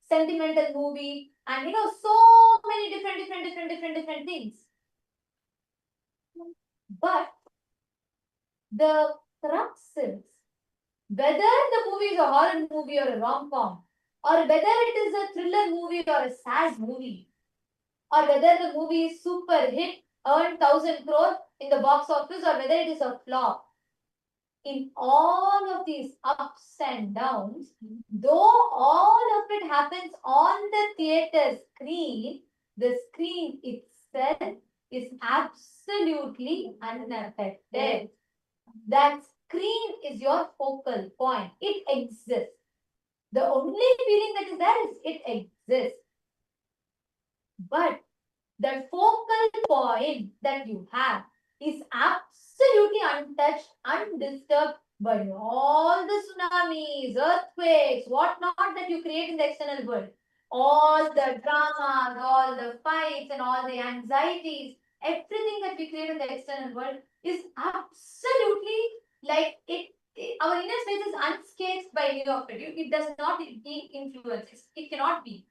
sentimental movie, and so many different things. But the crux is whether the movie is a horror movie or a rom-com, or whether it is a thriller movie or a sad movie, or whether the movie is super hit, earned 1,000 crore in the box office, or whether it is a flop. In all of these ups and downs, though all of it happens on the theater screen, the screen itself is absolutely unaffected. That screen is your focal point. It exists. The only feeling that is there is it exists. But the focal point that you have is absolutely untouched, undisturbed by all the tsunamis, earthquakes, whatnot that you create in the external world. All the dramas, all the fights, and all the anxieties, everything that we create in the external world is absolutely like it. Our inner space is unscathed by any of it. It does not be influenced. It cannot be.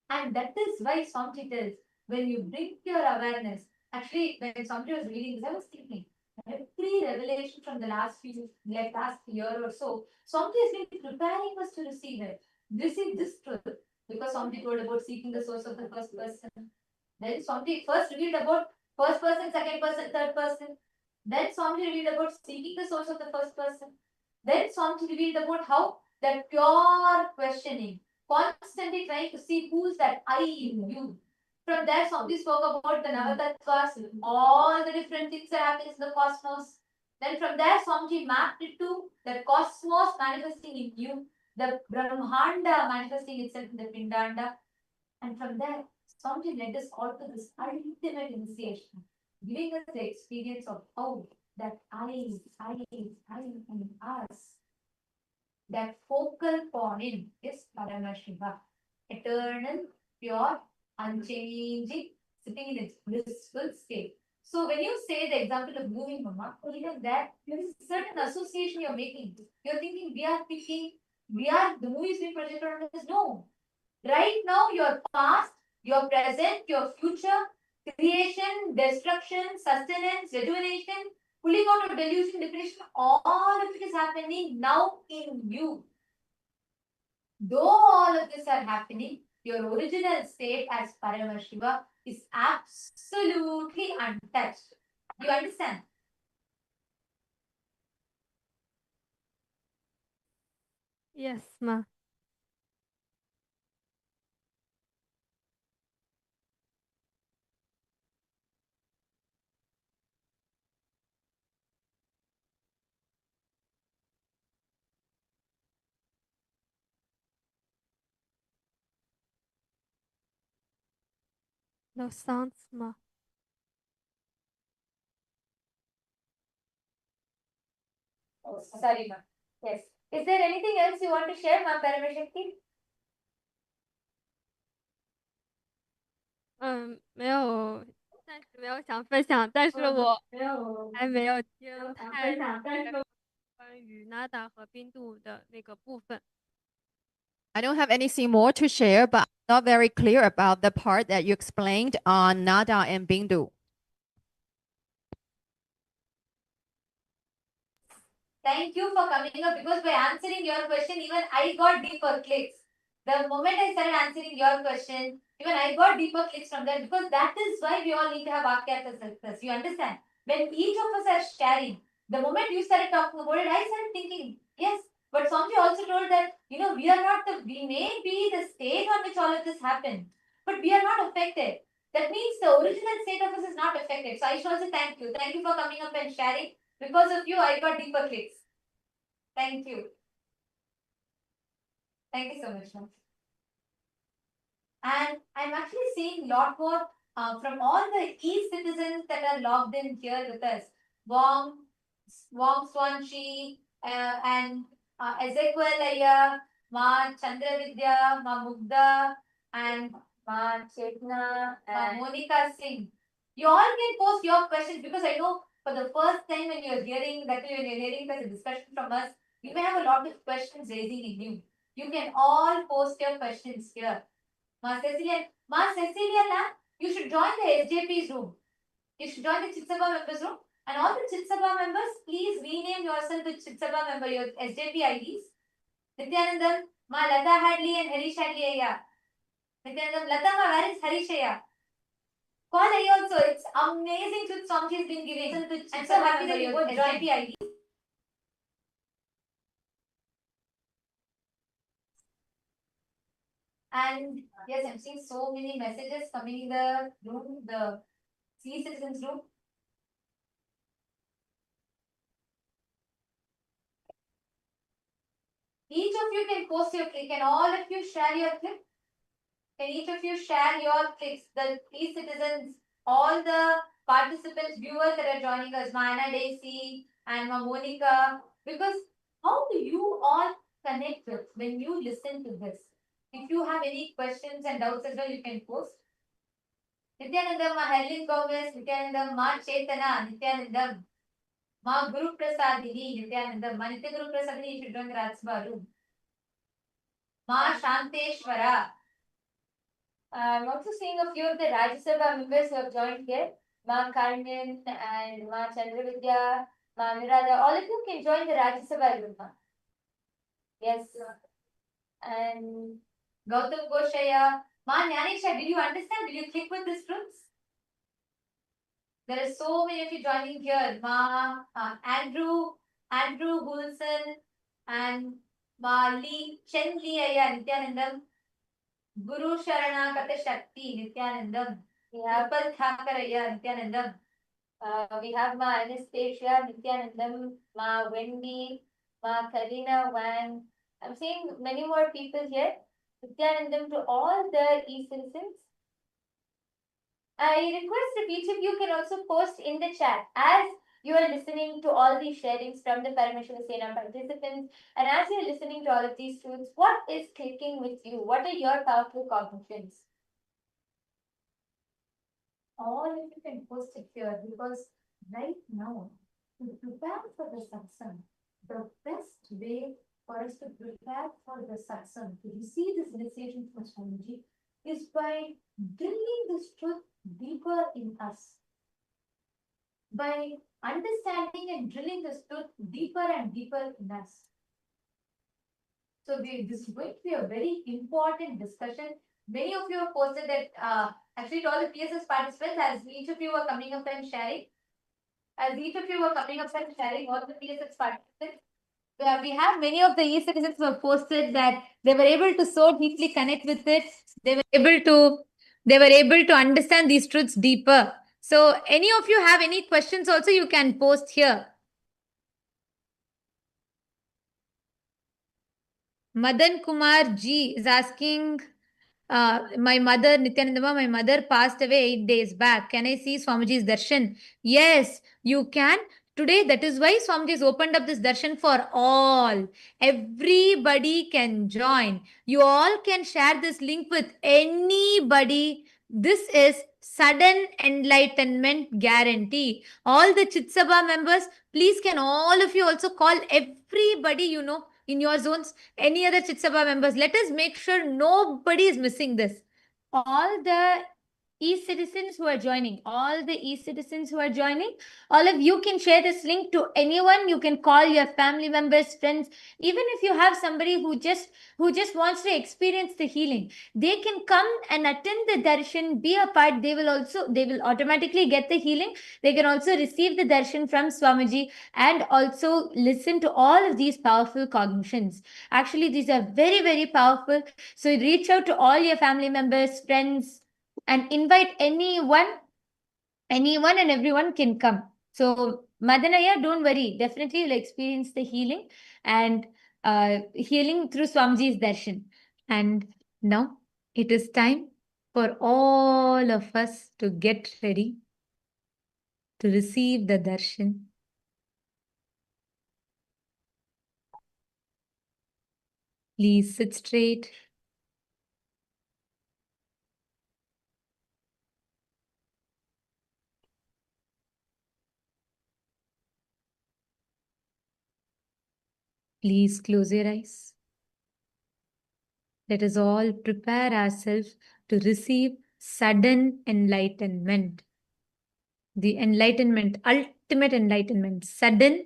And that is why Swamiji tells, when you bring your awareness, actually, when Swamiji was reading this, I was thinking, every revelation from the last year or so, Swamiji has been preparing us to receive it. Receive this truth. Because Swamiji told about seeking the source of the first person. Then Swamiji first revealed about first person, second person, third person. Then Swamiji revealed about seeking the source of the first person. Then Swamiji revealed about how that pure questioning, constantly trying to see who's that I in you. From there, Swamiji spoke about the Navatattvas, all the different things that happen in the cosmos. Then from there, Swamiji mapped it to the cosmos manifesting in you, the Brahmanda manifesting itself in the Pindanda. And from there, Swamiji led us all to this ultimate initiation, giving us the experience of how that I and us, that focal point is Paramashiva, eternal, pure, unchanging, sitting in its blissful state. So when you say the example of moving, Mama, even that, there is a certain association you're making. You're thinking, the movie is being projected on us. No. Right now, your past, your present, your future, creation, destruction, sustenance, rejuvenation, pulling out of delusion, depression, all of it is happening now in you. Though all of this are happening, your original state as Paramashiva is absolutely untouched. Do you understand? Yes, ma. No sounds, ma. Oh, sorry, ma'am. Yes. Is there anything else you want to share, ma'am, Paramashakti? 没有，暂时没有想分享，但是我还没有听太关于 Nada 和冰度的那个部分。I don't have anything more to share, but I'm not very clear about the part that you explained on Nada and Bindu. Thank you for coming up, because by answering your question, even I got deeper clicks. The moment I started answering your question, even I got deeper clicks from there, because that is why we all need to have Akyata success. You understand? When each of us are sharing, the moment you started talking about it, I started thinking, yes, but Swamiji also told that, we may be the state on which all of this happened, but we are not affected. That means the original state of us is not affected. So I should also thank you. Thank you for coming up and sharing. Because of you, I got deeper clicks. Thank you. Thank you so much, ma'am. And I'm actually seeing a lot more from all the e-citizens that are logged in here with us. Wong Swanchi, and Ezekiel Aya, Ma Chandravidya, Ma Mugda, and Ma Chetna, Ma Monica Singh. You all can post your questions, because I know for the first time when you're hearing this discussion from us, you may have a lot of questions raising in you. You can all post your questions here. Ma Cecilia, you should join the SJP's room. You should join the Chitsabha members room. And all the Chitsabha members, please rename yourself with Chitsabha member, your SJP IDs. Nityanandam, Ma Lata Hadley and Harish Hadley Aya. Nityanandam, Lata Ma, where is Harish Aya? Call Aya also. It's amazing to song she's been giving. I'm so happy that you both joined the IDs. And yes, I'm seeing so many messages coming in the room, the C citizens room. Each of you can post your click. Can all of you share your clip? Can each of you share your clicks? The citizens, all the participants, viewers that are joining us, Mana Daisy and Monica, because how do you all connect with when you listen to this? If you have any questions and doubts as well, you can post. Nityanandam, Ma Helen Gomez, Nityanandam, Ma Chaitana, Nityanandam, Ma Guru Prasadini, Nityanandam, Ma Nitya Guru Prasadini, you should join the Ratsba room. Ma Shanteshwara. I'm also seeing a few of the Rajya Sabha members who have joined here. Ma Karnan and Ma Chandravidya, Ma Mirada. All of you can join the Rajya Sabha room. Yes. And Gautam Goshaya. Ma Nyanisha, did you understand? Did you click with these fruits? There are so many of you joining here. Ma Andrew Bulson and Ma Lee Chen Lee Aya Nityanandam. Guru Sharana Kata Shakti Nityanandam. We have Pal Thakaraya Nityanandam. We have Ma Anastasia Nityanandam, Ma Wendy, Ma Karina Wang. I'm seeing many more people here. Nityanandam to all the e-citizens. I request if each of you can also post in the chat as you are listening to all these sharings from the Paramashivam Sena participants, and as you are listening to all of these truths, what is clicking with you? What are your powerful cognitions? All of you can post it here, because right now, to prepare for the satsang, the best way for us to prepare for the satsang, to receive this initiation from Swamiji, is by drilling this truth deeper in us. By understanding and drilling this truth deeper and deeper in us. So this is going to be a very important discussion. Many of you have posted that actually to all the PSS participants, as each of you were coming up and sharing, all the PSS participants, we have many of the e-citizens who have posted that they were able to so deeply connect with it. They were able to understand these truths deeper. So any of you have any questions also, you can post here. Madan Kumar G is asking, my mother, Nityanandama, my mother passed away 8 days back. Can I see Swamiji's darshan? Yes, you can. Today, that is why Swamiji has opened up this darshan for all. Everybody can join. You all can share this link with anybody. This is sudden enlightenment guarantee. All the Chitsabha members, please can all of you also call everybody you know in your zones, any other Chitsabha members. Let us make sure nobody is missing this. All the e-citizens who are joining, all of you can share this link to anyone. You can call your family members, friends. Even if you have somebody who just wants to experience the healing, they can come and attend the darshan, be a part. They will automatically get the healing. They can also receive the darshan from Swamiji and also listen to all of these powerful cognitions. Actually, these are very, very powerful. So reach out to all your family members, friends, and invite anyone and everyone can come. So Madanaya, don't worry. Definitely you'll experience the healing and healing through Swamiji's darshan. And now it is time for all of us to get ready to receive the darshan. Please sit straight. Please close your eyes. Let us all prepare ourselves to receive sudden enlightenment. The enlightenment, ultimate enlightenment, sudden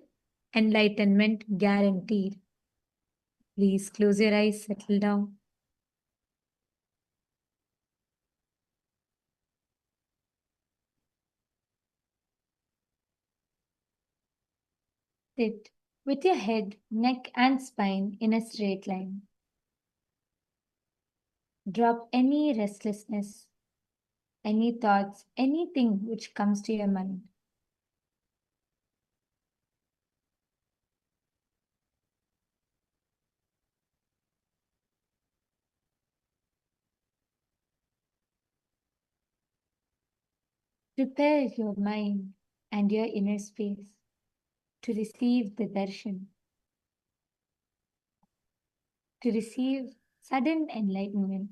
enlightenment guaranteed. Please close your eyes, settle down. Sit with your head, neck, and spine in a straight line. Drop any restlessness, any thoughts, anything which comes to your mind. Prepare your mind and your inner space to receive the darshan, to receive sudden enlightenment.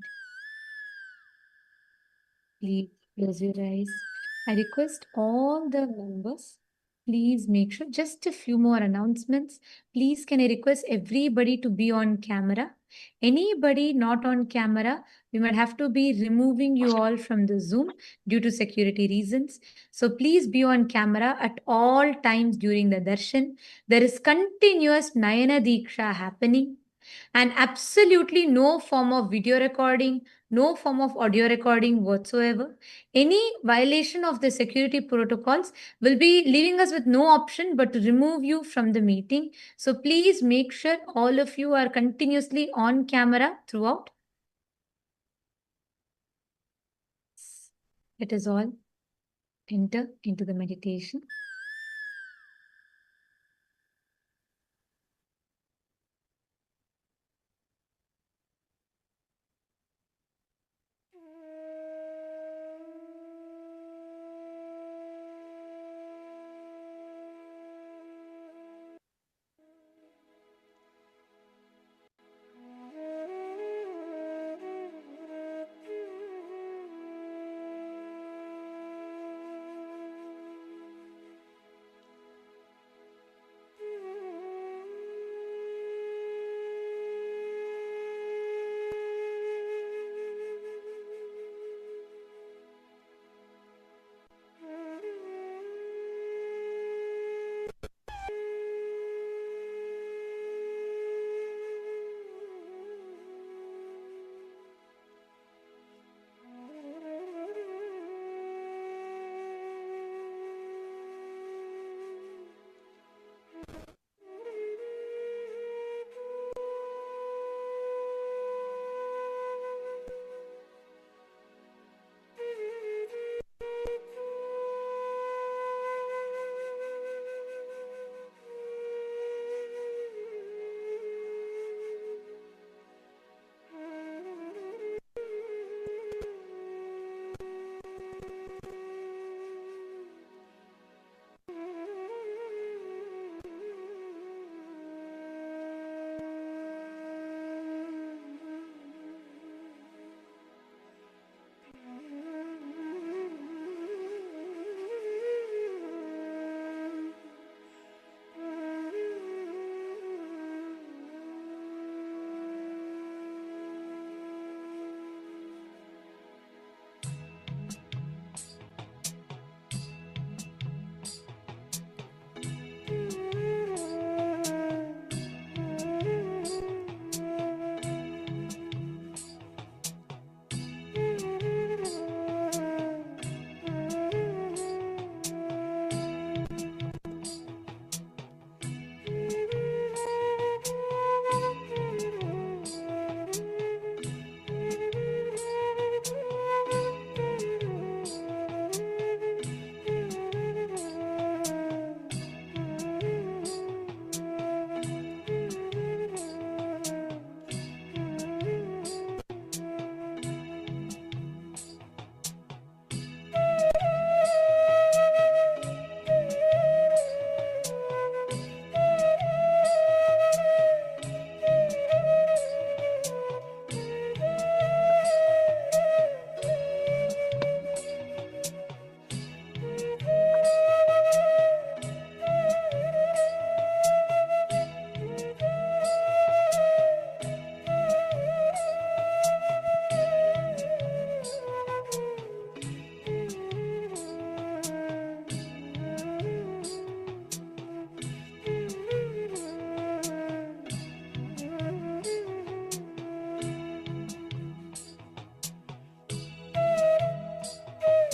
Please close your eyes. I request all the members, please make sure, just a few more announcements. Please, can I request everybody to be on camera? Anybody not on camera, we might have to be removing you all from the Zoom due to security reasons. So please be on camera at all times during the darshan. There is continuous Nayana Diksha happening and absolutely no form of video recording, no form of audio recording whatsoever. Any violation of the security protocols will be leaving us with no option but to remove you from the meeting. So please make sure all of you are continuously on camera throughout. Let us all enter into the meditation.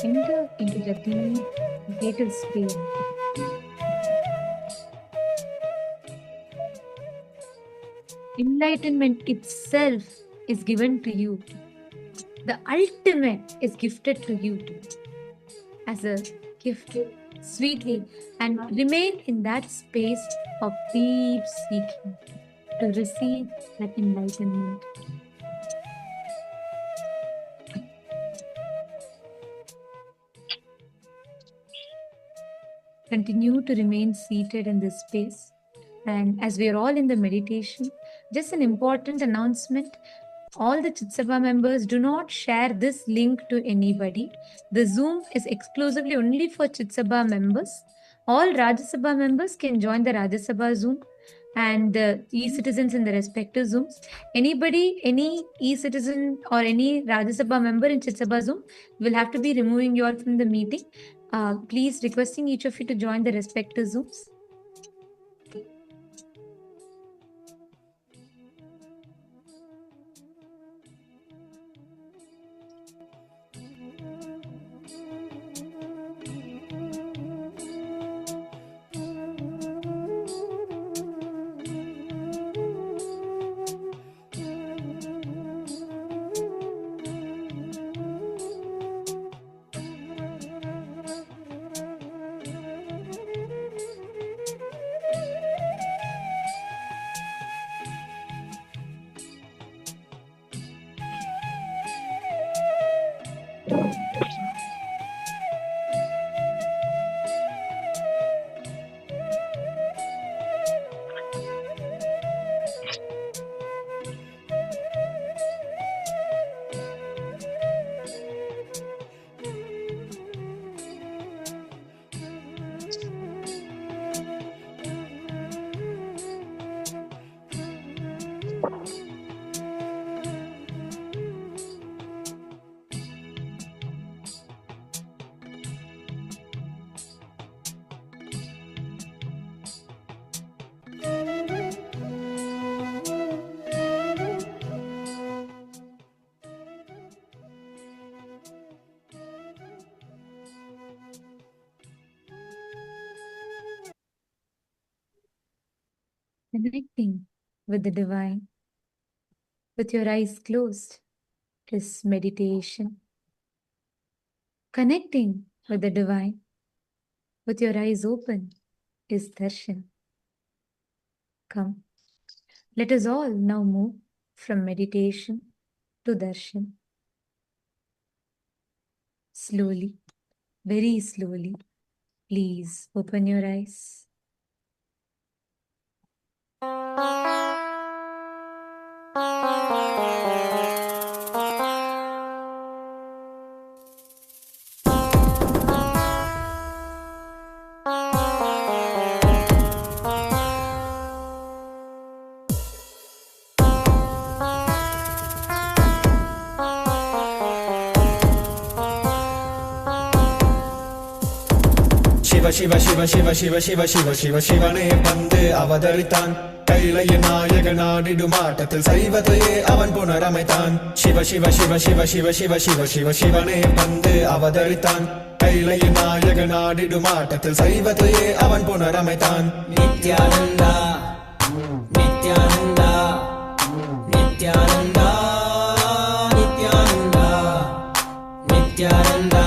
Enter into the deep creative space. Enlightenment itself is given to you. The ultimate is gifted to you as a gift, sweetly, and remain in that space of deep seeking to receive that enlightenment. Continue to remain seated in this space. And as we are all in the meditation, just an important announcement. All the Chitsabha members, do not share this link to anybody. The Zoom is exclusively only for Chitsabha members. All Rajya Sabha members can join the Rajya Sabha Zoom and the e-citizens in the respective Zooms. Anybody, any e-citizen or any Rajya Sabha member in Chitsabha Zoom will have to be removing you all from the meeting. Please requesting each of you to join the respective Zooms. Connecting with the divine with your eyes closed is meditation. Connecting with the divine with your eyes open is darshan. Come, let us all now move from meditation to darshan. Slowly, very slowly, please open your eyes. Shiva Shiva Shiva Shiva Shiva Shiva Shiva Shivane வந்து அவதரித்தான் கைலைய நாயக நாடிடுமாட்டத்தில் சைவத்தையே அவன் புனரமைத்தான் சிவ சிவ சிவ சிவ சிவ சிவ சிவ சிவ சிவனே வந்து அவதரித்தான் கைலைய நாயக நாடிடுமாட்டத்தில் சைவத்தையே அவன் புனரமைத்தான் நித்யானந்தா நித்யானந்தா நித்யானந்தா நித்யானந்தா நித்யானந்தா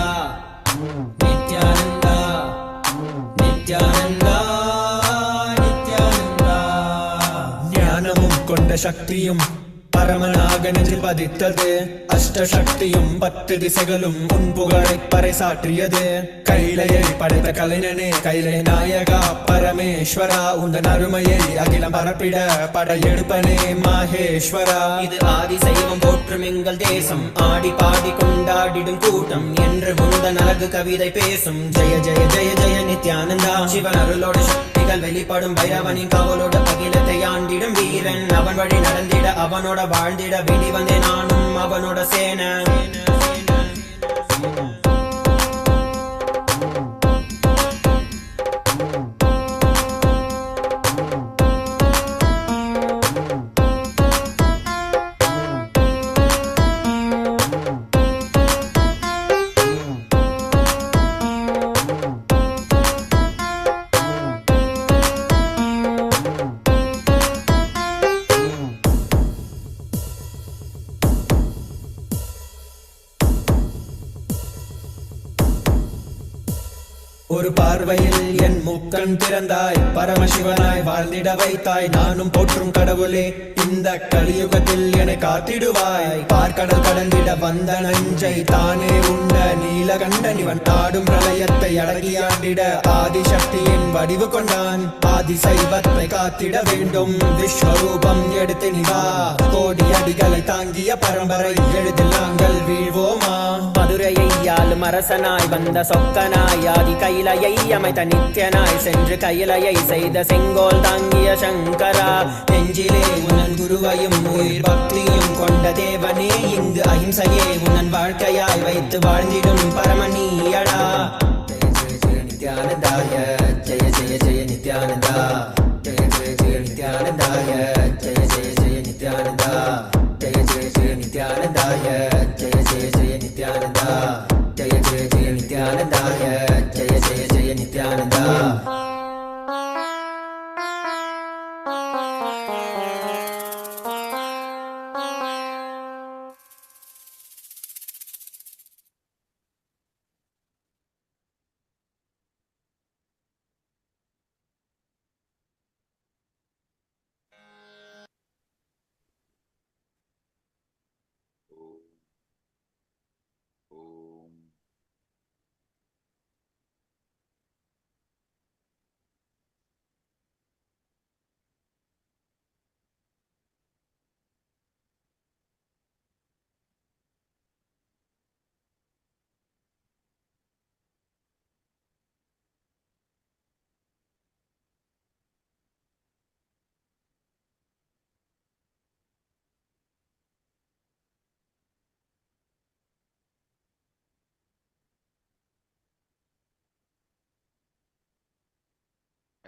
நித்யானந்தா நித்யானந்தா நித்யானந்தா ஞானமும் கொண்ட சக்தியும் பரமனாக நெஞ்சில் பதித்தது அஷ்டசக்தியும் 10 திசைகளும் உன் புகழை பறைசாற்றியது கைலையை படைத்த கலைஞனே கைலை நாயகா பரமேஸ்வரா உந்தன் அருமையை அகிலம் பரப்பிட படையெடுப்பனே மாஹேஸ்வரா இது ஆதி சைவம் போற்றும் எங்கள் தேசம் ஆடி பாடி கொண்டாடிடும் கூட்டம் என்று முந்தன் அழகு கவிதை பேசும் ஜெய ஜெய ஜெய ஜெய நித்யானந்தா சிவன் அருளோட சக்திகள் வெளிப்படும் பைரவனின் காவலோட அகிலத்தை ஆண்டிடும் வீரன் அவன் வழி நடந்திட அவனோட வாழ்ந்திட வேண்டி வந்தேன் நானும் அவனோட சேன ஒரு பார்வையில் என் முக்கண் திறந்தாய், பரமசிவனாய் வாழ்ந்திட வைத்தாய். நானும் போற்றும் கடவுளே, இந்த கலியுகத்தில் என்னை காத்திடுவாய். பார்க்கடல் கடந்திட வந்த நஞ்சை தானே உண்ட நீலகண்டன் இவன் ஆடும் பிரளயத்தை அடக்கியாண்டிட ஆதிசக்தியின் வடிவு கொண்டான். ஆதி சைவத்தை காத்திட வேண்டும், விஸ்வரூபம் எடுத்து நிவா. கோடி அடிகளை தாங்கிய பரம்பரை எழுதில் நாங்கள் வீழ்வோமா? மதுரையை ஆளும் அரசனாய் வந்த சொக்கனாய், ஆதி கைலையை அமைத்த நித்யனாய் சென்று கைலையை செய்த செங்கோல் தாங்கிய சங்கரா. நெஞ்சிலே உனன் குருவையும் உயிர் பக்தியும் கொண்ட தேவனே, இங்கு அஹிம்சையே உனன் வாழ்க்கையாய் வைத்து வாழ்ந்திடும் பரமநீயடா. Jaya Jaya Jaya நித்யானந்தாய, Jaya Jaya Jaya Nithyananda. Jaya Jaya Jaya நித்யானந்தாய, Jaya Jaya Jaya Nithyananda. Jaya Jaya Jaya நித்யானந்தாய, Jaya Jaya Jaya Nithyananda. Jaya Jaya Jaya நித்யானந்தாய, Jaya Jaya Jaya Nithyananda.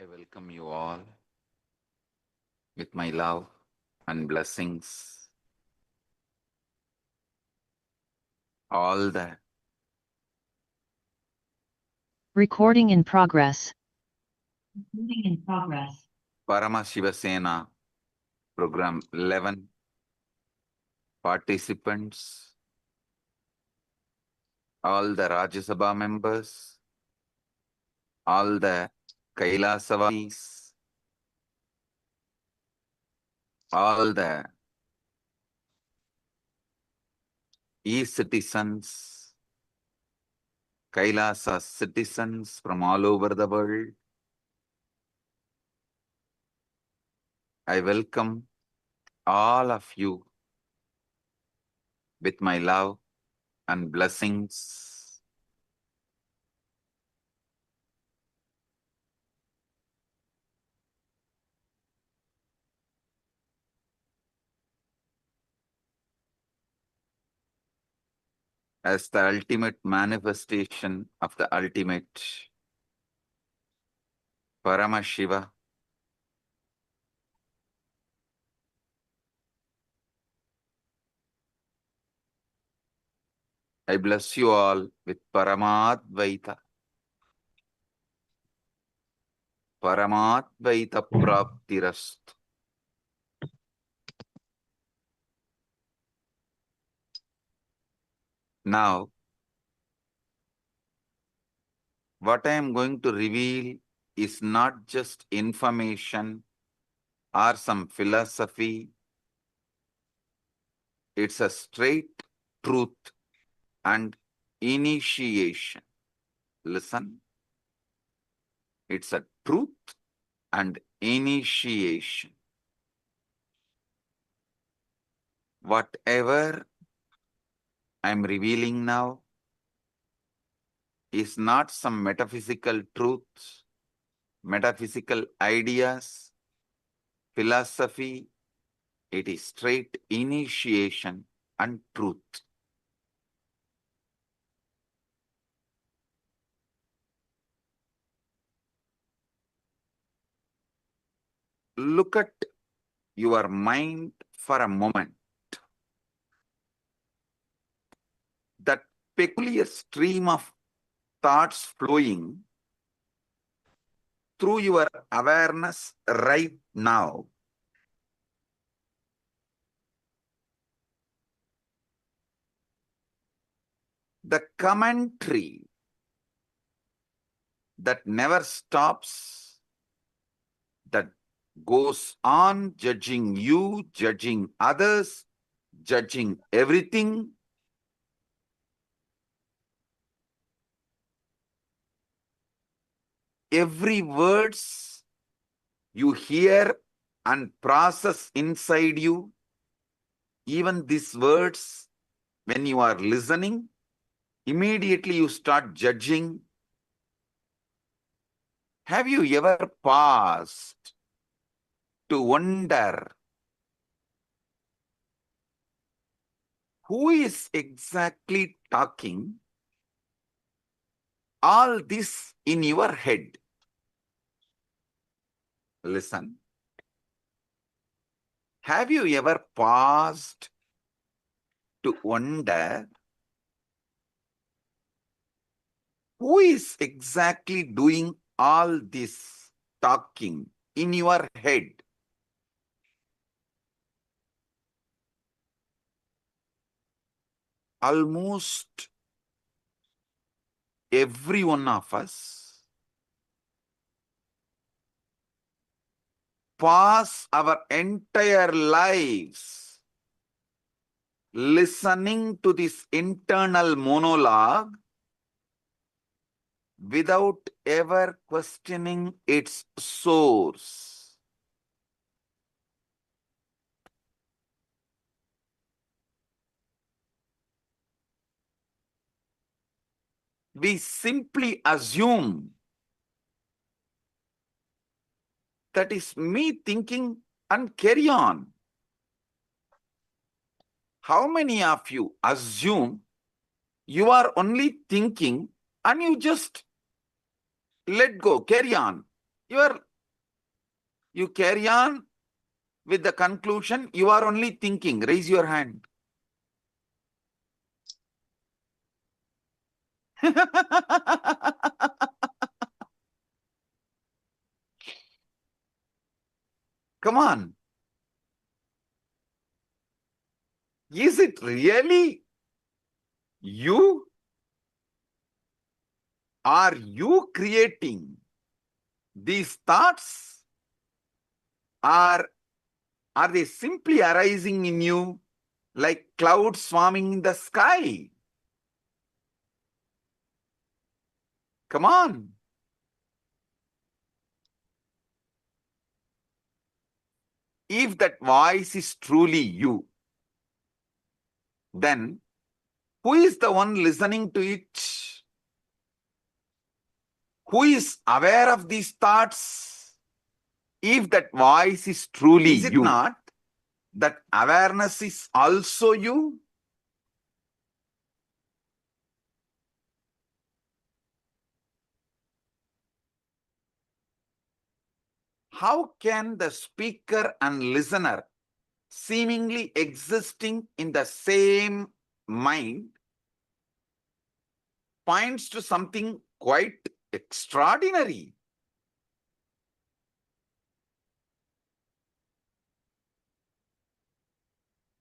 I welcome you all with my love and blessings. All the Recording in progress. Paramashivam program 11 participants, all the Rajya Sabha members, all the Kailasavasis, all the e-citizens, Kailasa citizens from all over the world. I welcome all of you with my love and blessings. As the ultimate manifestation of the ultimate Paramashiva, I bless you all with Paramadvaita. Paramadvaita Praptirastu. Now, what I am going to reveal is not just information or some philosophy. It's a straight truth and initiation. Listen. It's a truth and initiation. Whatever I'm revealing now is not some metaphysical truths, metaphysical ideas, philosophy. It is straight initiation and truth. Look at your mind for a moment. That peculiar stream of thoughts flowing through your awareness right now. The commentary that never stops, that goes on judging you, judging others, judging everything. Every words you hear and process inside you, even these words, when you are listening, immediately you start judging. Have you ever paused to wonder who is exactly talking all this in your head? Listen. Have you ever paused to wonder who is exactly doing all this talking in your head? Almost every one of us pass our entire lives listening to this internal monologue without ever questioning its source. We simply assume that is me thinking and carry on. How many of you assume you are only thinking and you just let go, carry on? You carry on with the conclusion you are only thinking. Raise your hand. Come on. Is it really you? Are you creating these thoughts? Or are they simply arising in you like clouds swarming in the sky? Come on. If that voice is truly you, then who is the one listening to it? Who is aware of these thoughts? If that voice is truly you, is it not that awareness is also you? How can the speaker and listener seemingly existing in the same mind points to something quite extraordinary?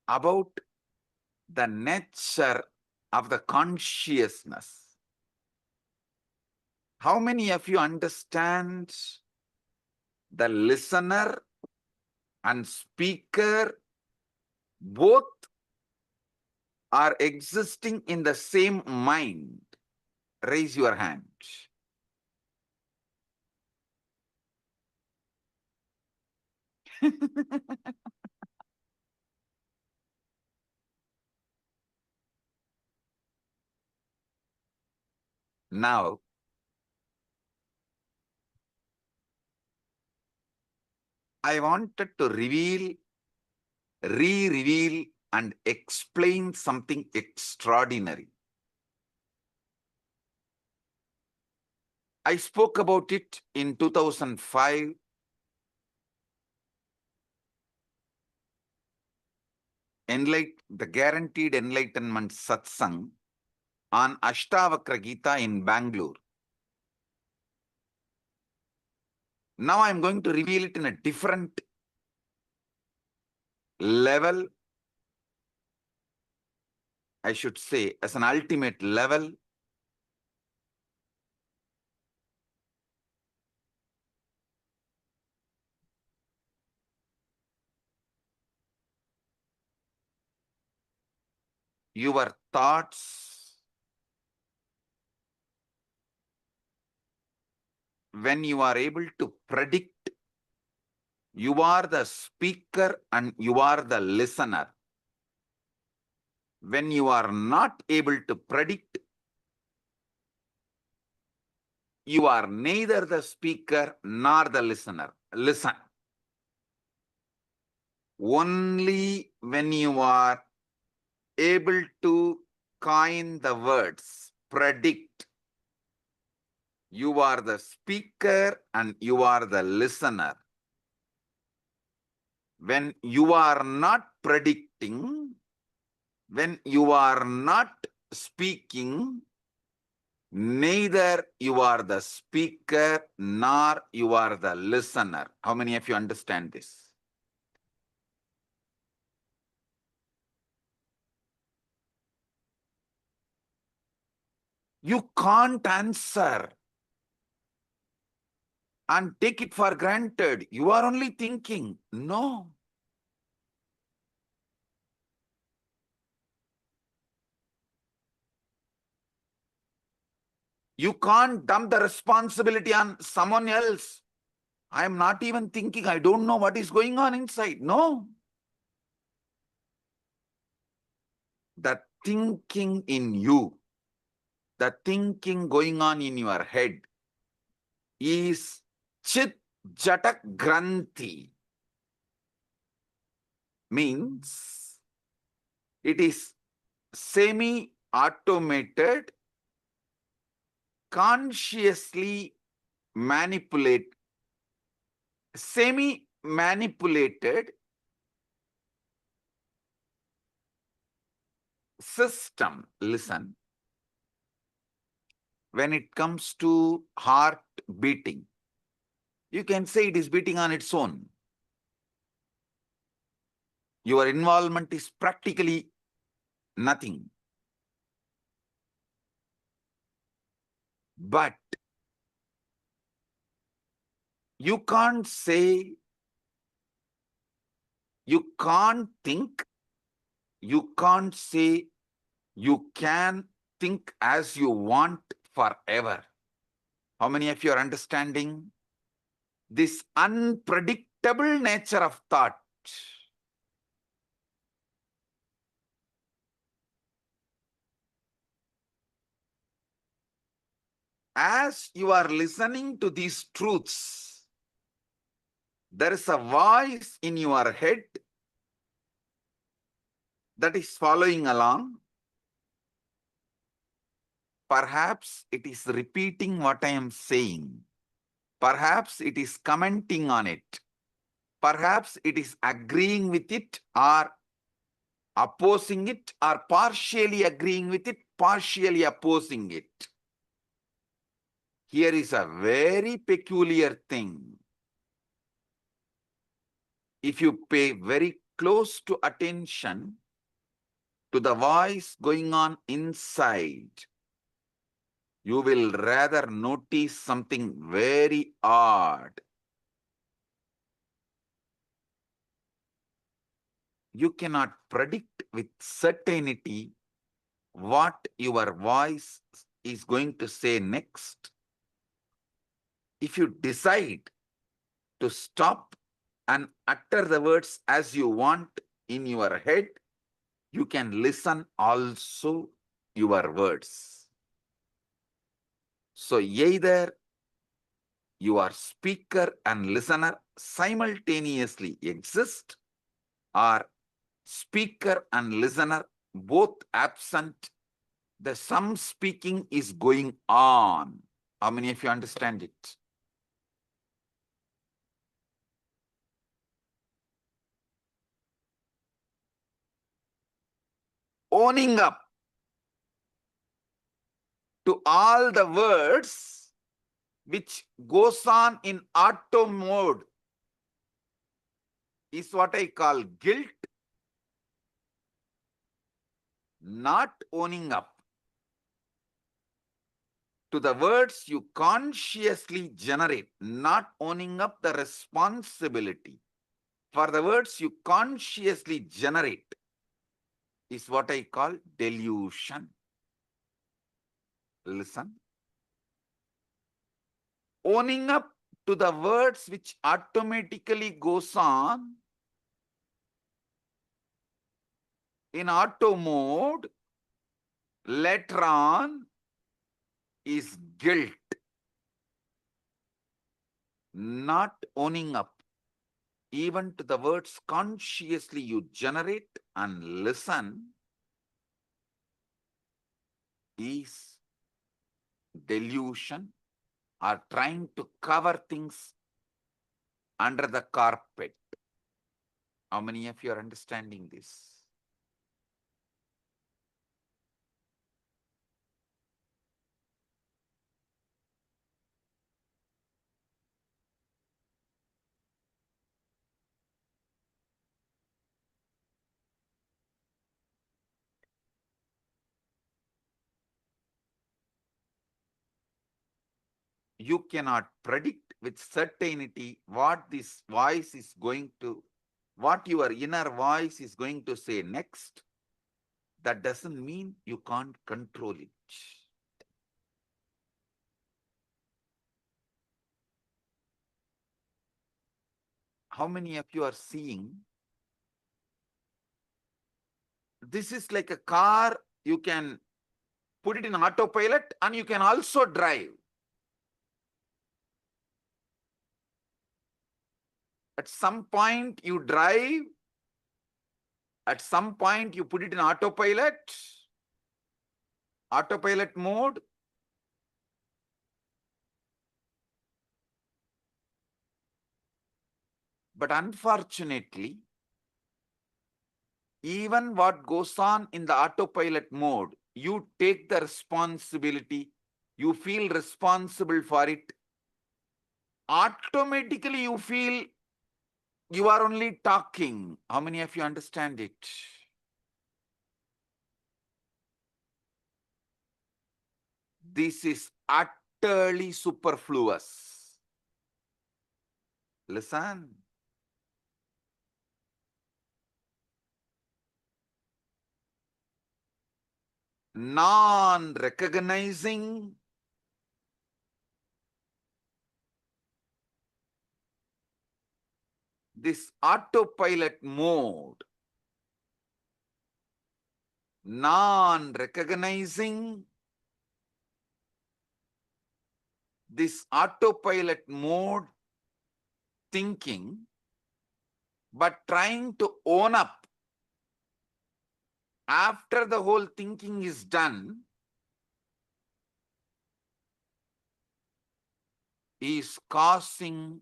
About the nature of the consciousness. How many of you understand the listener and speaker both are existing in the same mind? Raise your hand. Now, I wanted to re-reveal and explain something extraordinary. I spoke about it in 2005. The Guaranteed Enlightenment Satsang on Ashtavakra Gita in Bangalore. Now I'm going to reveal it in a different level, I should say, as an ultimate level. your thoughts, when you are able to predict, you are the speaker and you are the listener. When you are not able to predict, you are neither the speaker nor the listener. Listen. Only when you are able to coin the words, predict, you are the speaker and you are the listener. When you are not predicting, when you are not speaking, neither you are the speaker nor you are the listener. How many of you understand this? You can't answer and take it for granted. You are only thinking. No. You can't dump the responsibility on someone else. I am not even thinking. I don't know what is going on inside. No. The thinking in you, the thinking going on in your head is Chit Jatak Granthi. Means it is semi-automated, consciously semi-manipulated system. Listen. When it comes to heart beating, you can say it is beating on its own. Your involvement is practically nothing. But you can't say, you can't think, you can't say you can think as you want forever. How many of you are understanding this unpredictable nature of thought? As you are listening to these truths, there is a voice in your head that is following along. Perhaps it is repeating what I am saying. Perhaps it is commenting on it. Perhaps it is agreeing with it or opposing it, or partially agreeing with it, partially opposing it. Here is a very peculiar thing. If you pay very close to attention to the voice going on inside, you will rather notice something very odd. You cannot predict with certainty what your voice is going to say next. If you decide to stop and utter the words as you want in your head, you can listen also your words. So either your speaker and listener simultaneously exist, or speaker and listener both absent, the some speaking is going on. How many of you understand it? Owning up to all the words which goes on in auto mode is what I call guilt. Not owning up to the words you consciously generate, not owning up the responsibility for the words you consciously generate, is what I call delusion. Listen. Owning up to the words which automatically goes on in auto mode later on is guilt. Not owning up even to the words consciously you generate and listen is delusion, or trying to cover things under the carpet. How many of you are understanding this? You cannot predict with certainty what this voice is going to, what your inner voice is going to say next. That doesn't mean you can't control it. How many of you are seeing? This is like a car, you can put it in autopilot and you can also drive. At some point you drive, at some point you put it in autopilot mode. But unfortunately, even what goes on in the autopilot mode, you take the responsibility, you feel responsible for it. Automatically you feel you are only talking. How many of you understand it? This is utterly superfluous. Listen. Non-recognizing this autopilot mode, non-recognizing this autopilot mode thinking, but trying to own up after the whole thinking is done, is causing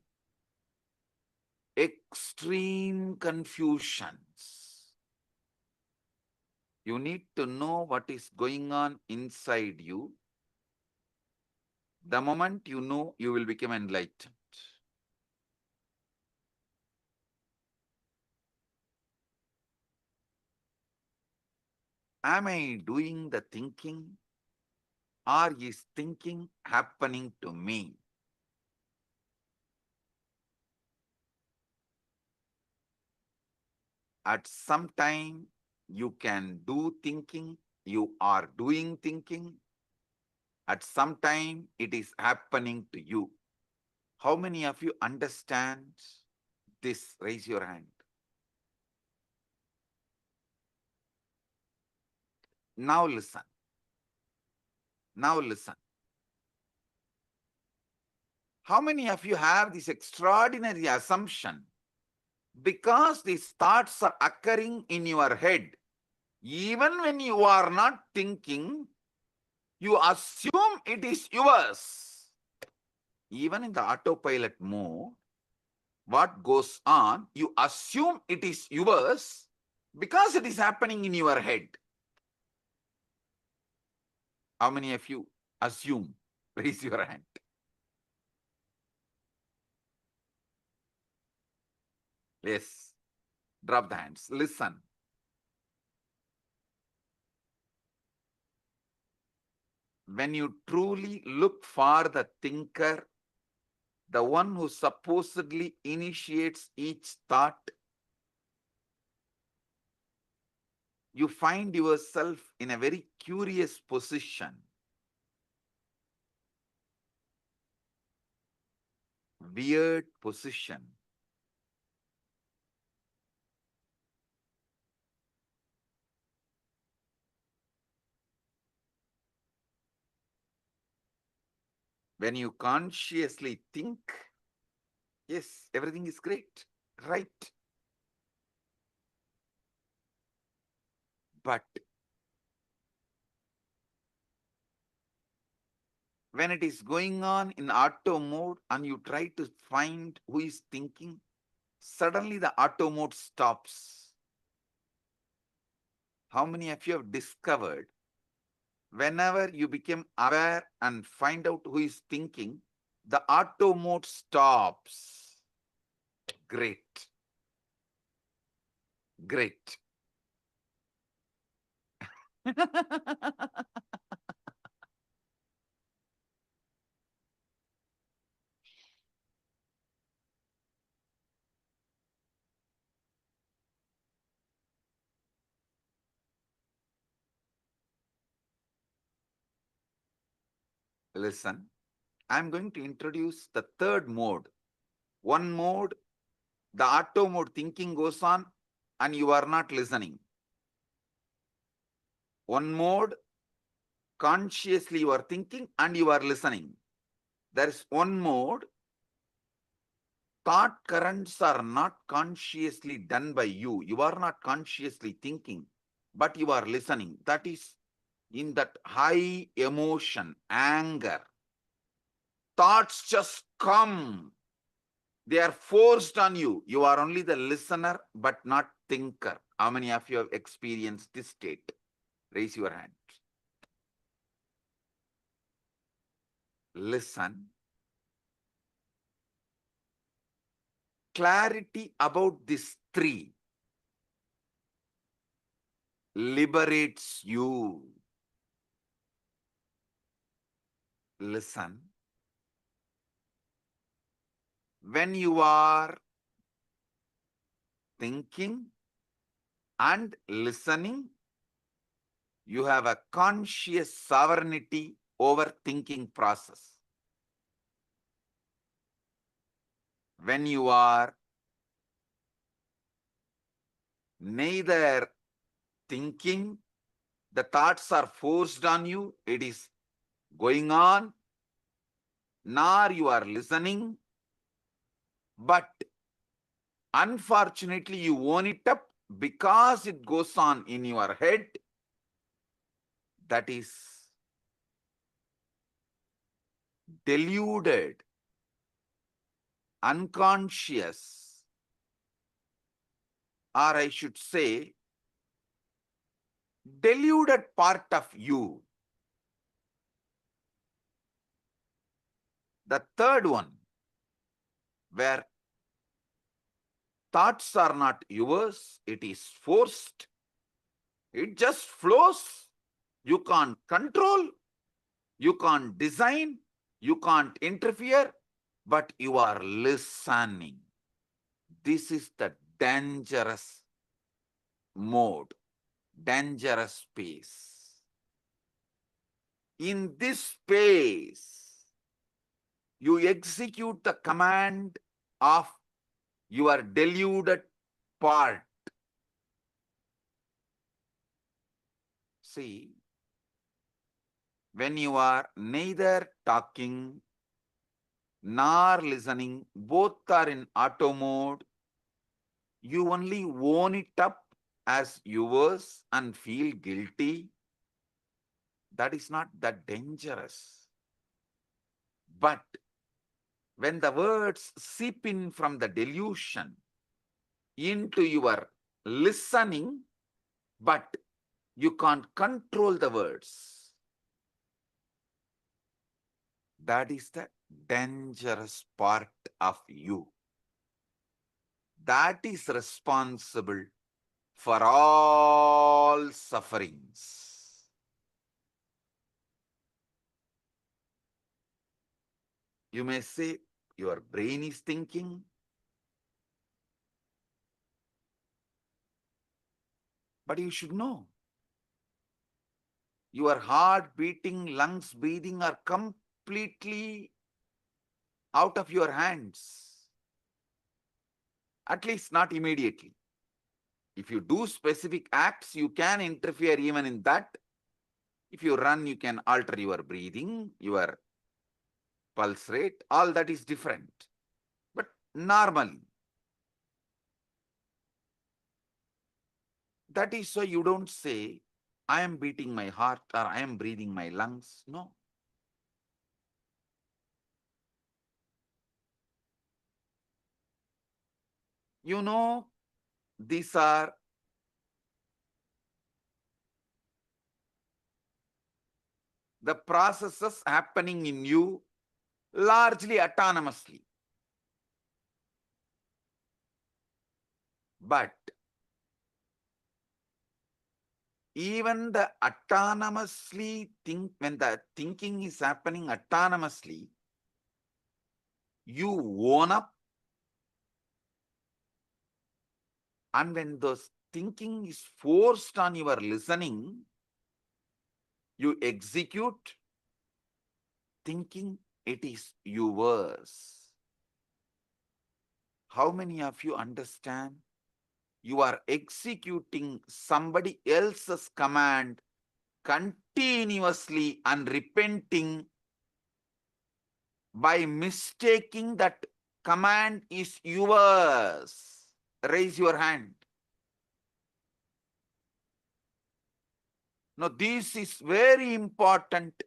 extreme confusions. You need to know what is going on inside you. The moment you know, you will become enlightened. Am I doing the thinking, or is thinking happening to me? At some time, you can do thinking, you are doing thinking. At some time, it is happening to you. How many of you understand this? Raise your hand. Now listen. Now listen. How many of you have this extraordinary assumption? Because these thoughts are occurring in your head, even when you are not thinking, you assume it is yours. Even in the autopilot mode, what goes on, you assume it is yours because it is happening in your head. How many of you assume? Raise your hand. Yes. Drop the hands. Listen. When you truly look for the thinker, the one who supposedly initiates each thought, you find yourself in a very curious position. Weird position. When you consciously think, yes, everything is great, right. But when it is going on in auto mode and you try to find who is thinking, suddenly the auto mode stops. How many of you have discovered whenever you become aware and find out who is thinking, the auto mode stops? Great. Great. Listen, I'm going to introduce the third mode. One mode, the auto mode thinking goes on and you are not listening. One mode, consciously you are thinking and you are listening. There is one mode, thought currents are not consciously done by you. You are not consciously thinking, but you are listening. That is in that high emotion, anger. Thoughts just come. They are forced on you. You are only the listener, but not thinker. How many of you have experienced this state? Raise your hand. Listen. Clarity about these three liberates you. Listen. When you are thinking and listening, you have a conscious sovereignty over thinking process. When you are neither thinking, the thoughts are forced on you, it is going on, nor you are listening, but unfortunately you own it up because it goes on in your head. That is deluded, unconscious, or I should say, deluded part of you. The third one, where thoughts are not yours, it is forced, it just flows. You can't control, you can't design, you can't interfere, but you are listening. This is the dangerous mode, dangerous space. In this space, you execute the command of your deluded part. See, when you are neither talking nor listening, both are in auto mode, you only own it up as yours and feel guilty. That is not that dangerous. But when the words seep in from the delusion into your listening, but you can't control the words, that is the dangerous part of you. That is responsible for all sufferings. You may say, your brain is thinking. But you should know. Your heart beating, lungs breathing are completely out of your hands. At least not immediately. If you do specific acts, you can interfere even in that. If you run, you can alter your breathing, your pulse rate, all that is different. But normally, that is why you don't say, I am beating my heart or I am breathing my lungs. No. You know, these are the processes happening in you largely autonomously. But even the autonomously when the thinking is happening autonomously, you own up, and when those thinking is forced on your listening, you execute thinking it is yours. How many of you understand? You are executing somebody else's command continuously and repenting by mistaking that command is yours. Raise your hand. Now, this is very important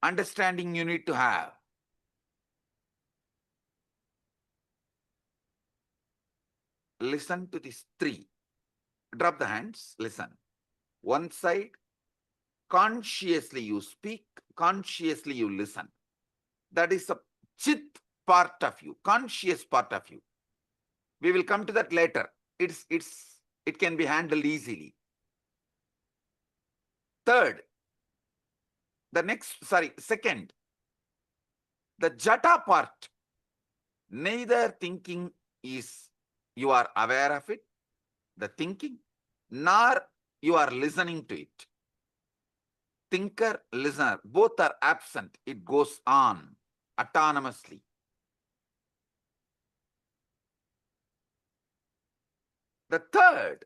understanding you need to have. Listen to these three. Drop the hands. Listen. One side, consciously you speak, consciously you listen. That is a chit part of you, conscious part of you. We will come to that later. It can be handled easily. Second, the jata part. Neither thinking is you are aware of it, the thinking, nor you are listening to it. Thinker, listener, both are absent. It goes on autonomously. The third,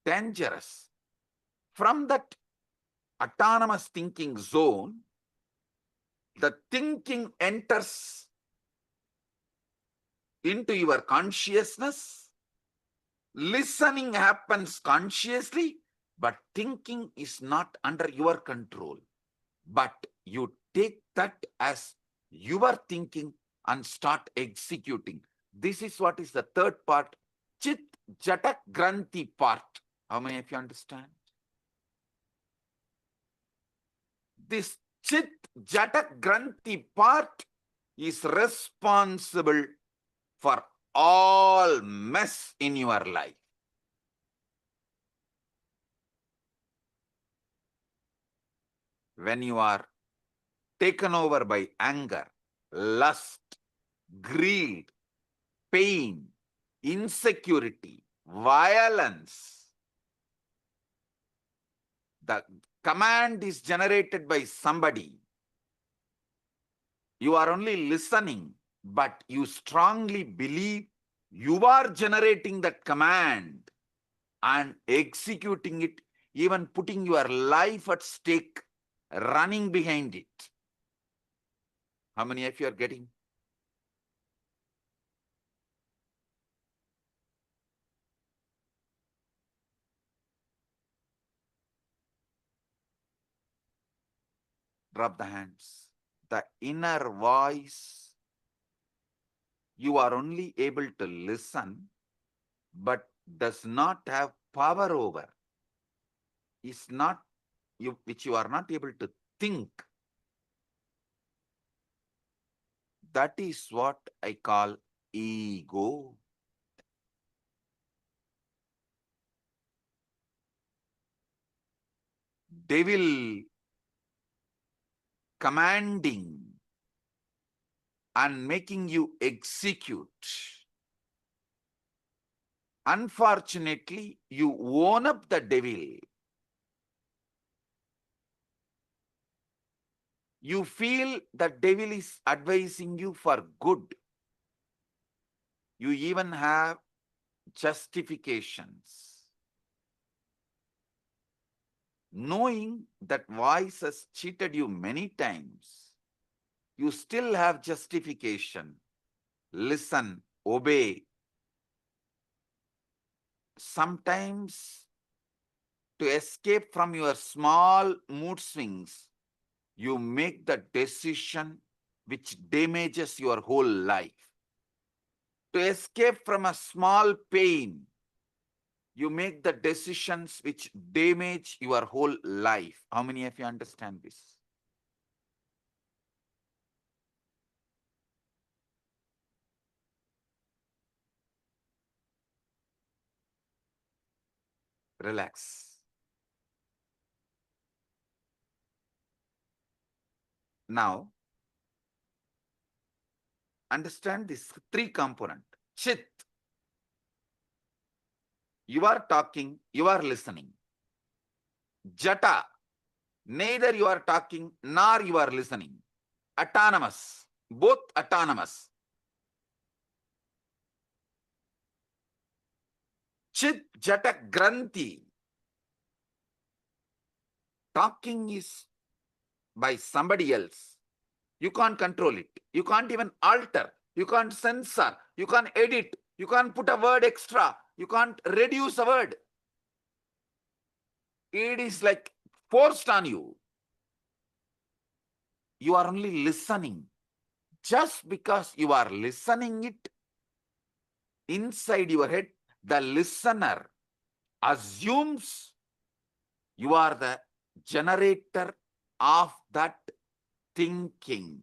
dangerous. From that autonomous thinking zone, the thinking enters into your consciousness. Listening happens consciously, but thinking is not under your control. But you take that as your thinking and start executing. This is what is the third part, Chit Jata Granthi part. How many of you understand? This Chit Jata Granthi part is responsible for all mess in your life. When you are taken over by anger, lust, greed, pain, insecurity, violence, the command is generated by somebody. You are only listening, but you strongly believe you are generating that command and executing it, even putting your life at stake, running behind it. How many of you are getting? Drop the hands. The inner voice, you are only able to listen, but does not have power over. Is not you, which you are not able to think. That is what I call ego. Devil commanding and making you execute. Unfortunately, you own up the devil. You feel the devil is advising you for good. You even have justifications. Knowing that voice has cheated you many times, you still have justification. Listen, obey. Sometimes, to escape from your small mood swings, you make the decision which damages your whole life. To escape from a small pain, you make the decisions which damage your whole life. How many of you understand this? Relax. Now, understand this three component. Chit. You are talking, you are listening. Jata. Neither you are talking nor you are listening. Autonomous. Both autonomous. Chit Jata Granthi. Talking is by somebody else. You can't control it. You can't even alter. You can't censor. You can't edit. You can't put a word extra. You can't reduce a word. It is like forced on you. You are only listening. Just because you are listening it, inside your head, the listener assumes you are the generator of that thinking.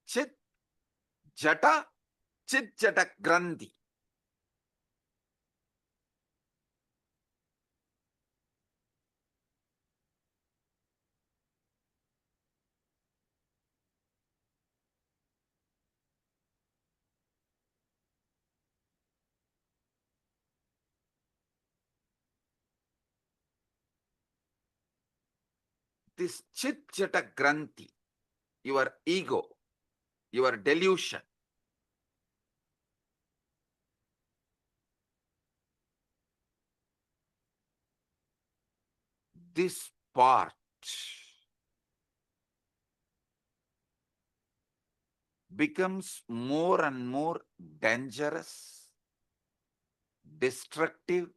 Chit Jata, Chit Jata Granthi. This Chit Jata Granthi, your ego, your delusion, this part becomes more and more dangerous, destructive,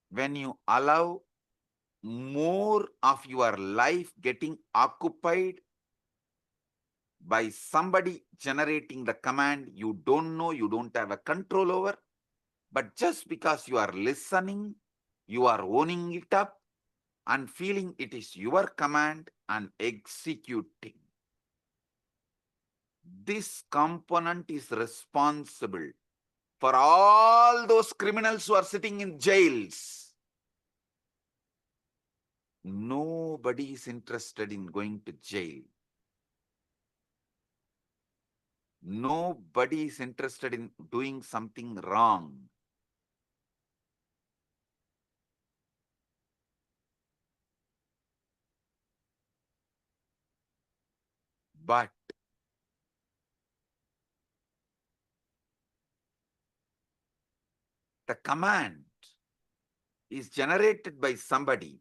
when you allow more of your life getting occupied by somebody generating the command you don't know, you don't have a control over, but just because you are listening, you are owning it up and feeling it is your command and executing. This component is responsible for all those criminals who are sitting in jails. Nobody is interested in going to jail. Nobody is interested in doing something wrong. But the command is generated by somebody,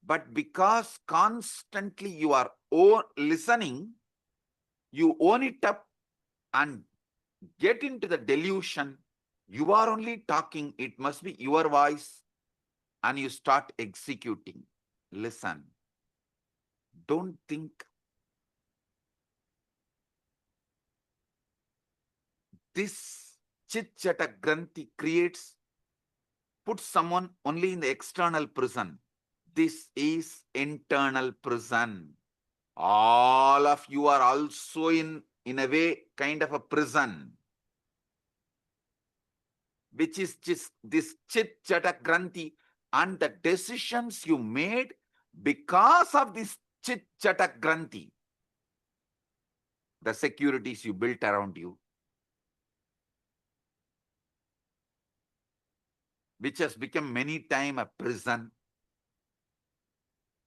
but because constantly you are listening, you own it up and get into the delusion. You are only talking, it must be your voice, and you start executing. Listen, don't think. This Chit Jata Granthi creates put someone only in the external prison. This is internal prison. All of you are also in a way, kind of a prison, which is just this chit jata granthi, and the decisions you made because of this chit jata granthi, the securities you built around you, which has become many times a prison,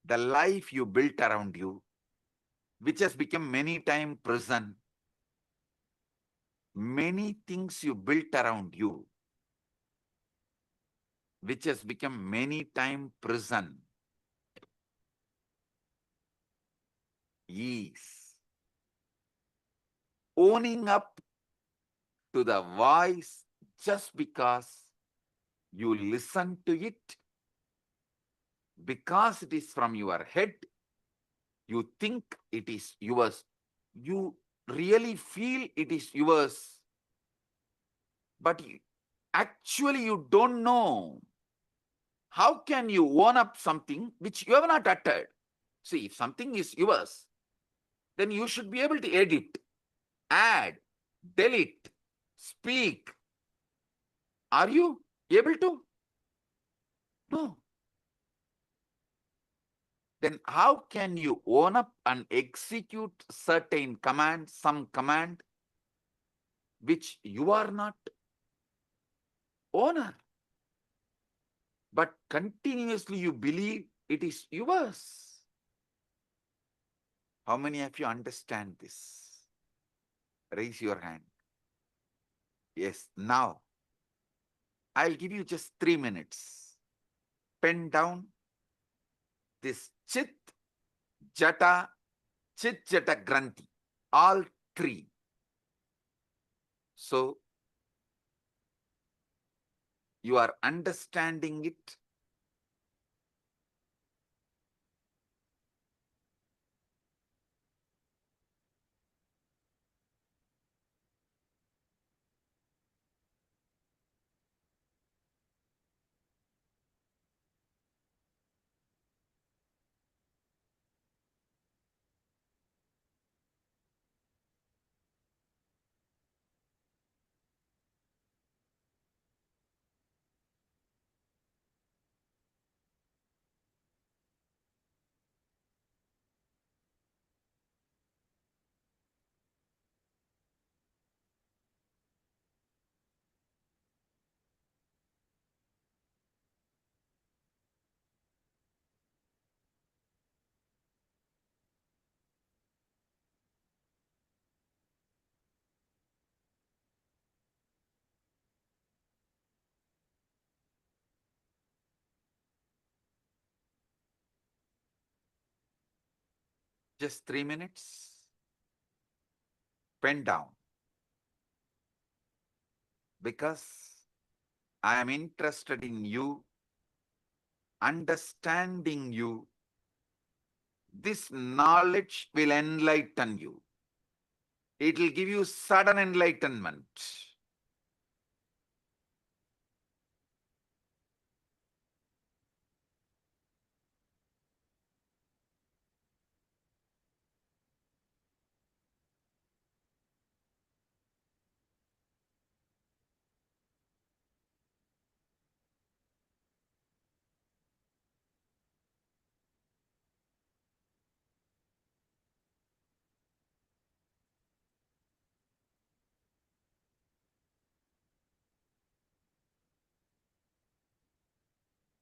the life you built around you, which has become many times prison, many things you built around you, which has become many times prison, is owning up to the voice just because you listen to it, because it is from your head, you think it is yours, you really feel it is yours, but actually you don't know. How can you own up something which you have not uttered? See, if something is yours, then you should be able to edit, add, delete, speak. Are you able to? No. Then how can you own up and execute certain command, some command, which you are not owner, but continuously you believe it is yours? How many of you understand this? Raise your hand. Yes, now I'll give you just 3 minutes. Pen down this chit, jata, granthi, all three. So you are understanding it. Just 3 minutes. Pen down. Because I am interested in you, understanding you. This knowledge will enlighten you. It will give you sudden enlightenment.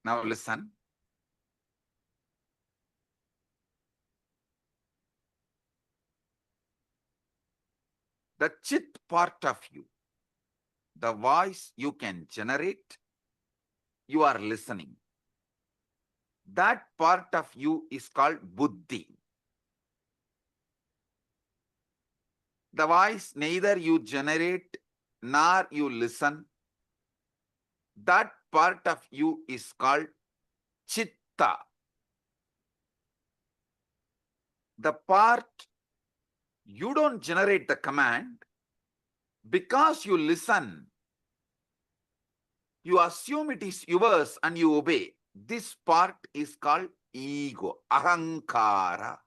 Now listen. The chit part of you, the voice you can generate, you are listening. That part of you is called buddhi. The voice neither you generate nor you listen. That part of you is called chitta. The part you don't generate the command, because you listen, You assume it is yours and you obey. This part is called ego, ahankara.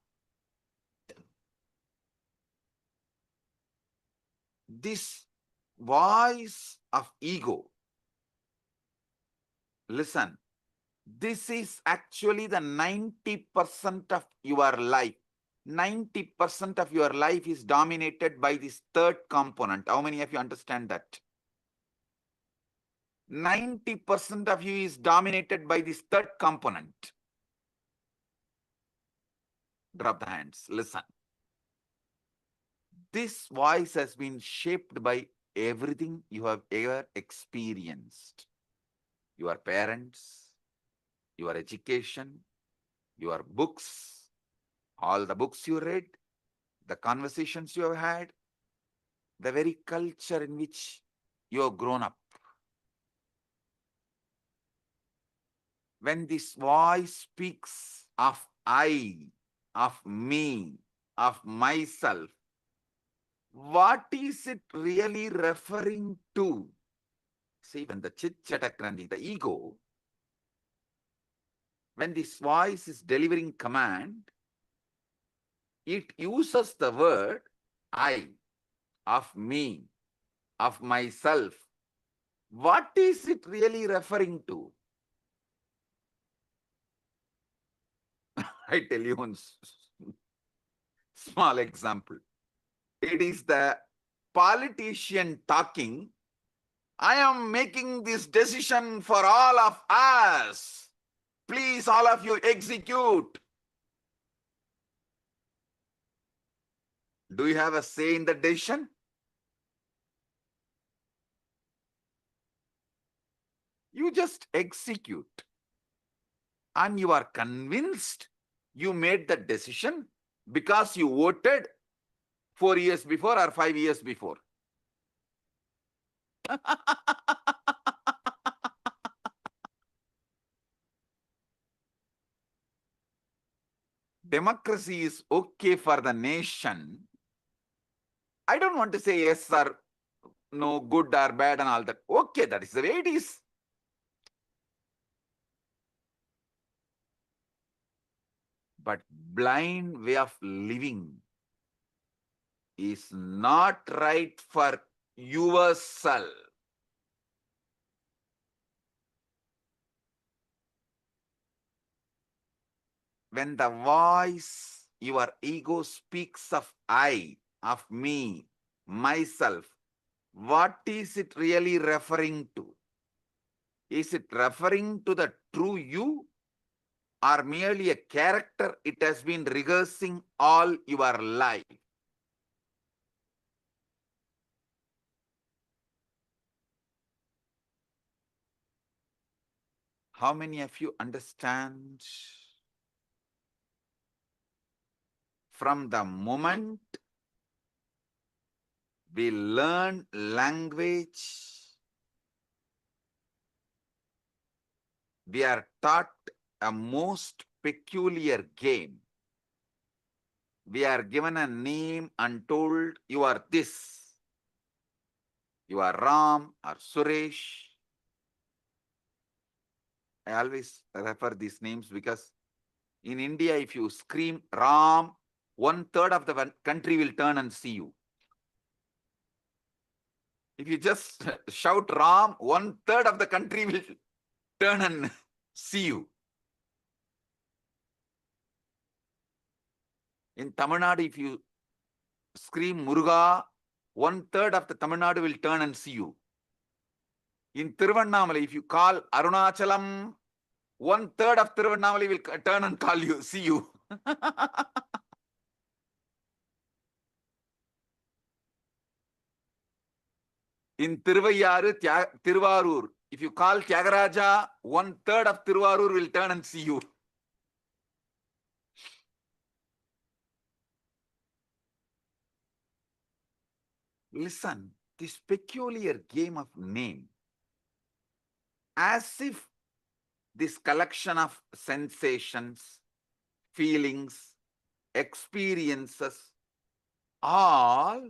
This voice of ego, listen, this is actually the 90% of your life. 90% of your life is dominated by this third component. How many of you understand that? 90% of you is dominated by this third component. Drop the hands. Listen. This voice has been shaped by everything you have ever experienced. Your parents, your education, your books, all the books you read, the conversations you have had, the very culture in which you have grown up. When this voice speaks of I, of me, of myself, what is it really referring to? See, when the chit-chatakrandi, the ego, when this voice is delivering command, it uses the word I, of me, of myself. What is it really referring to? I tell you one small example. It is the politician talking, I am making this decision for all of us. Please, all of you, execute. Do you have a say in the decision? You just execute. And you are convinced you made the decision because you voted 4 years before or 5 years before. Democracy is okay for the nation. I don't want to say yes or no, good or bad and all that. Okay, that is the way it is. But blind way of living is not right for yourself. When the voice, your ego speaks of I, of me, myself, what is it really referring to? Is it referring to the true you or merely a character it has been rehearsing all your life? How many of you understand? From the moment we learn language, we are taught a most peculiar game. We are given a name and told, you are this. You are Ram or Suresh. I always refer these names because in India, if you scream Ram, 1/3 of the country will turn and see you. If you just shout Ram, 1/3 of the country will turn and see you. In Tamil Nadu, if you scream Muruga, 1/3 of the Tamil Nadu will turn and see you. In Tiruvannamalai, if you call Arunachalam, 1/3 of Tiruvannamalai will turn and call you, see you. In Tiruvarur, if you call Tyagaraja, 1/3 of Tiruvarur will turn and see you. Listen, this peculiar game of name, as if this collection of sensations, feelings, experiences, all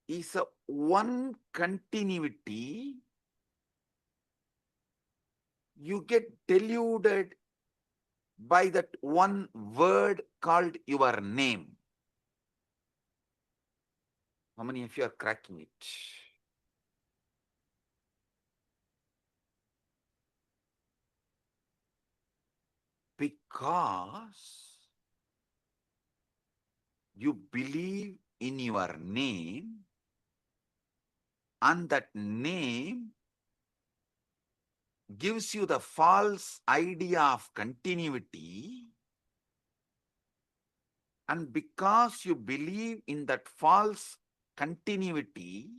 is a one continuity you get deluded by that one word called your name. How many of you are cracking it? Because you believe in your name, and that name gives you the false idea of continuity, and because you believe in that false continuity,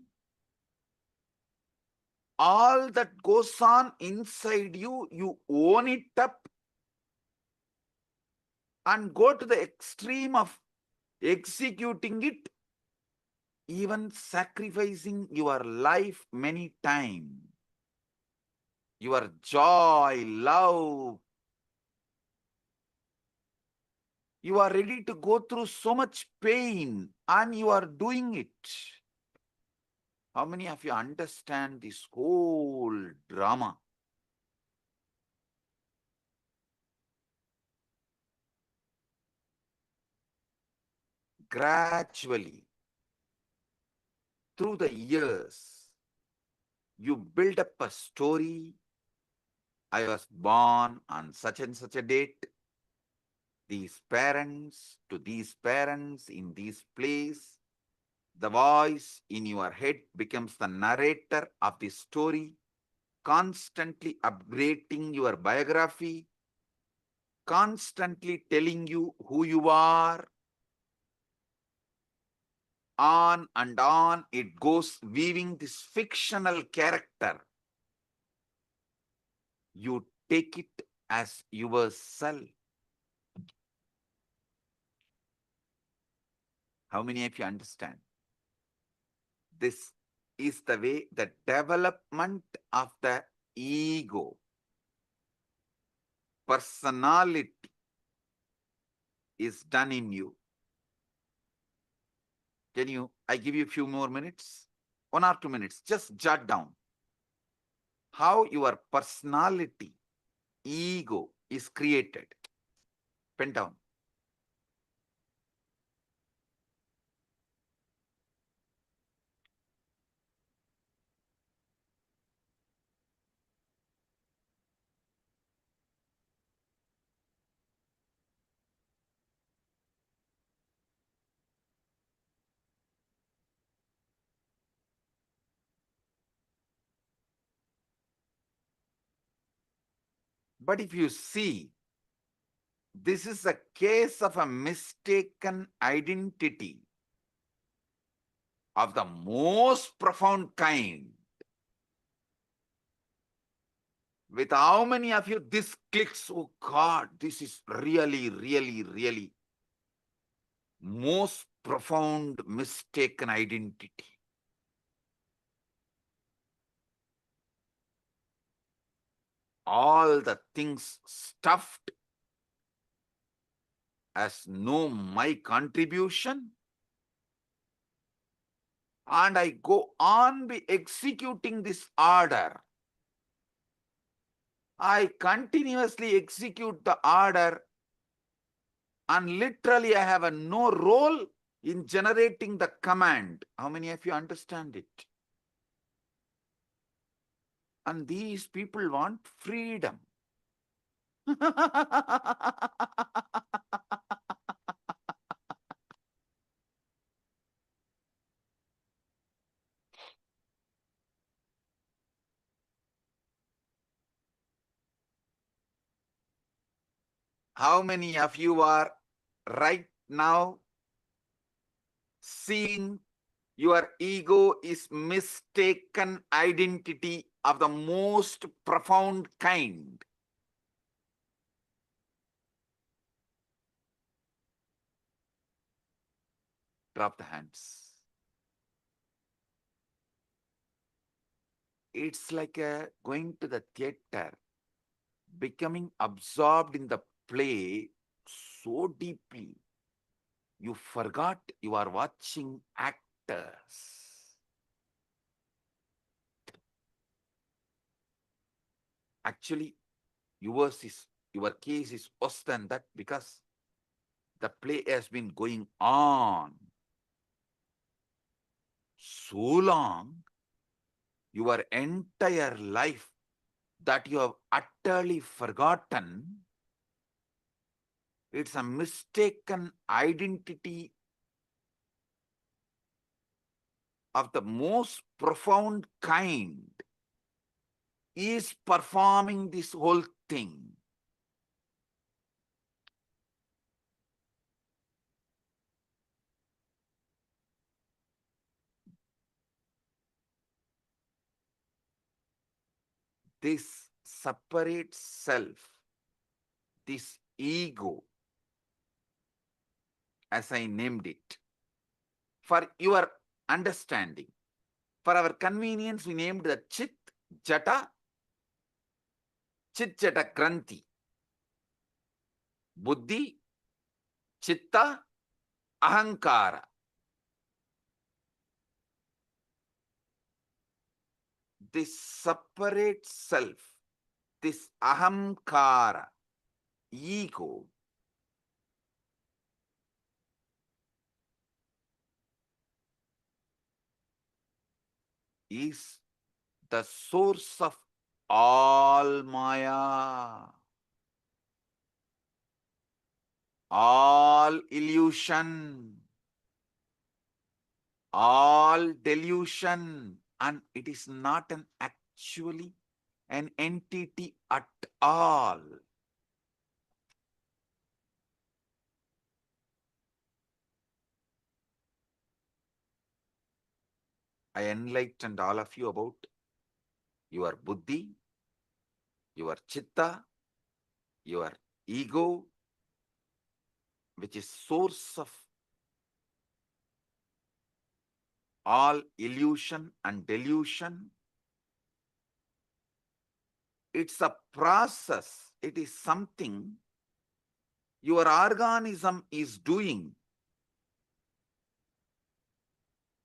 all that goes on inside you, you own it up and go to the extreme of executing it, even sacrificing your life many times. Your joy, love, you are ready to go through so much pain and you are doing it. How many of you understand this whole drama? Gradually, through the years, you build up a story. I was born on such and such a date. These parents to these parents in this place. The voice in your head becomes the narrator of the story, constantly upgrading your biography, constantly telling you who you are. On and on it goes, weaving this fictional character. You take it as yourself. How many of you understand? This is the way the development of the ego, personality is done in you. I give you a few more minutes, 1 or 2 minutes, just jot down how your personality, ego is created. Pen down. But if you see, this is a case of a mistaken identity of the most profound kind. With how many of you this clicks? Oh God, this is really, really, really most profound mistaken identity. All the things stuffed as no my contribution, and I go on be executing this order. I continuously execute the order, and literally I have no role in generating the command. How many of you understand it? And these people want freedom. How many of you are right now seeing your ego is mistaken identity of the most profound kind? Drop the hands. It's like going to the theater, becoming absorbed in the play so deeply, you forgot you are watching actors. Actually, your case is worse than that because the play has been going on so long, your entire life, that you have utterly forgotten. It's a mistaken identity of the most profound kind is performing this whole thing. This separate self, this ego, as I named it, for your understanding, for our convenience, we named the Chit Jata Granthi. Buddhi, Chitta, Ahankara. This separate self, this Ahamkara, ego, is the source of all Maya, all illusion, all delusion, and it is not actually an entity at all. I enlightened all of you about your buddhi, your chitta, your ego, which is source of all illusion and delusion. It's a process. It is something your organism is doing.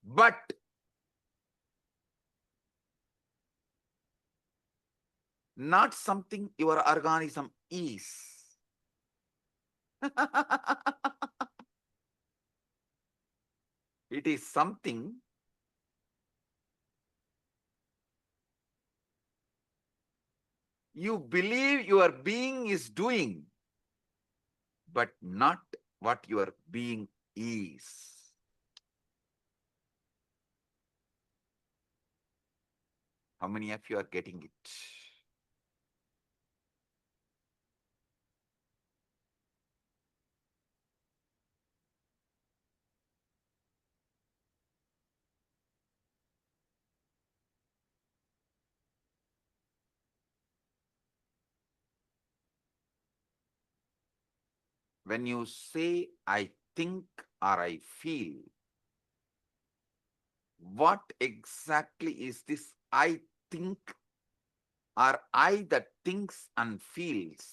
But not something your organism is. It is something you believe your being is doing, but not what your being is. How many of you are getting it? When you say, I think or I feel, what exactly is this I think or I that thinks and feels?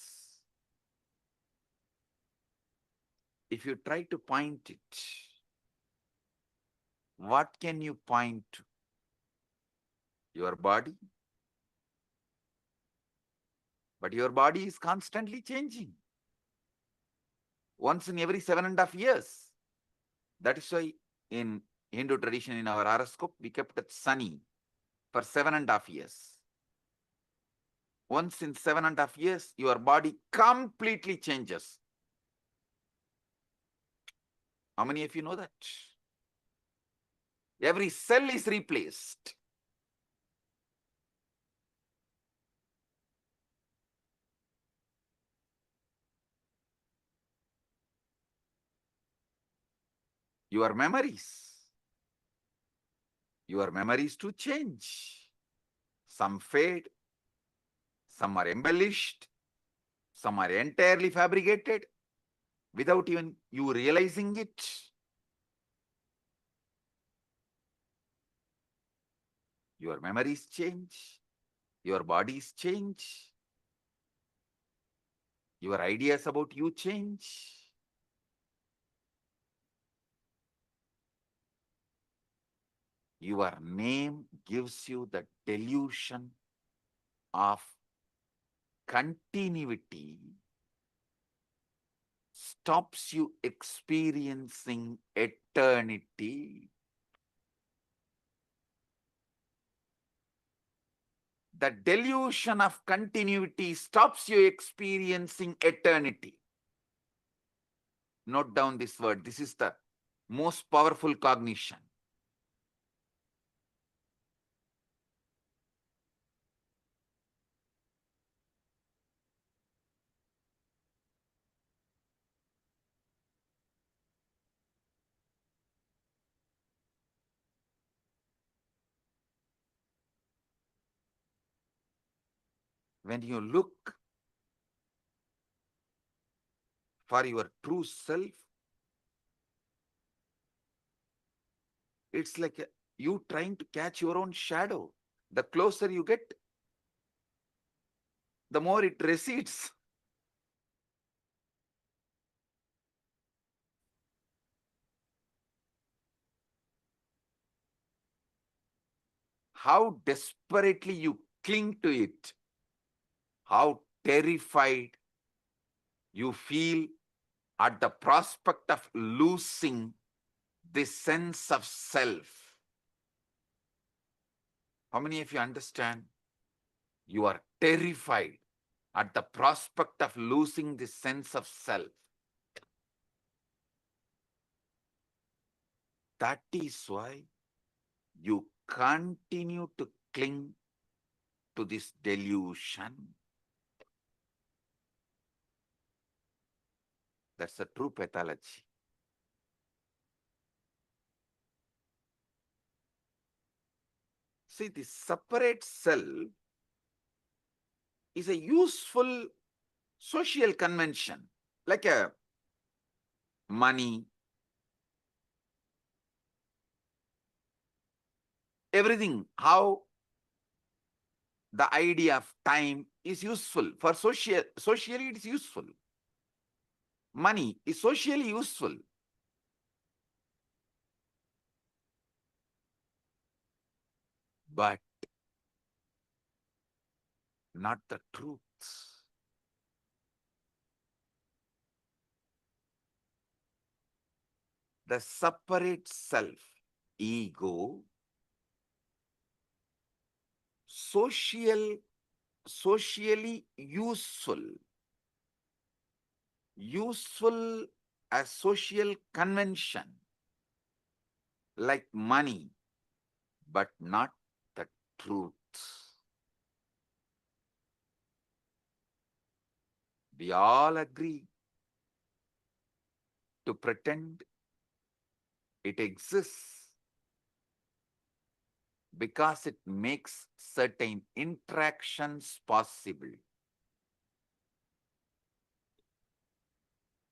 If you try to point it, what can you point to? Your body? But your body is constantly changing. Once in every 7.5 years. That is why in Hindu tradition, in our horoscope, we kept it sunny for 7.5 years. Once in 7.5 years, your body completely changes. How many of you know that? Every cell is replaced. Your memories to change. Some fade, some are embellished, some are entirely fabricated without even you realizing it. Your memories change, your bodies change, your ideas about you change. Your name gives you the delusion of continuity stops you experiencing eternity. The delusion of continuity stops you experiencing eternity. Note down this word. This is the most powerful cognition. When you look for your true self, it's like you trying to catch your own shadow. The closer you get, the more it recedes. How desperately you cling to it, how terrified you feel at the prospect of losing this sense of self. How many of you understand? You are terrified at the prospect of losing this sense of self. That is why you continue to cling to this delusion. That's the true pathology. See, the separate self is a useful social convention, like a money, everything, how the idea of time is useful. For socially it is useful. Money is socially useful. But not the truth. The separate self, ego, socially useful as social convention, like money, but not the truth. We all agree to pretend it exists because it makes certain interactions possible.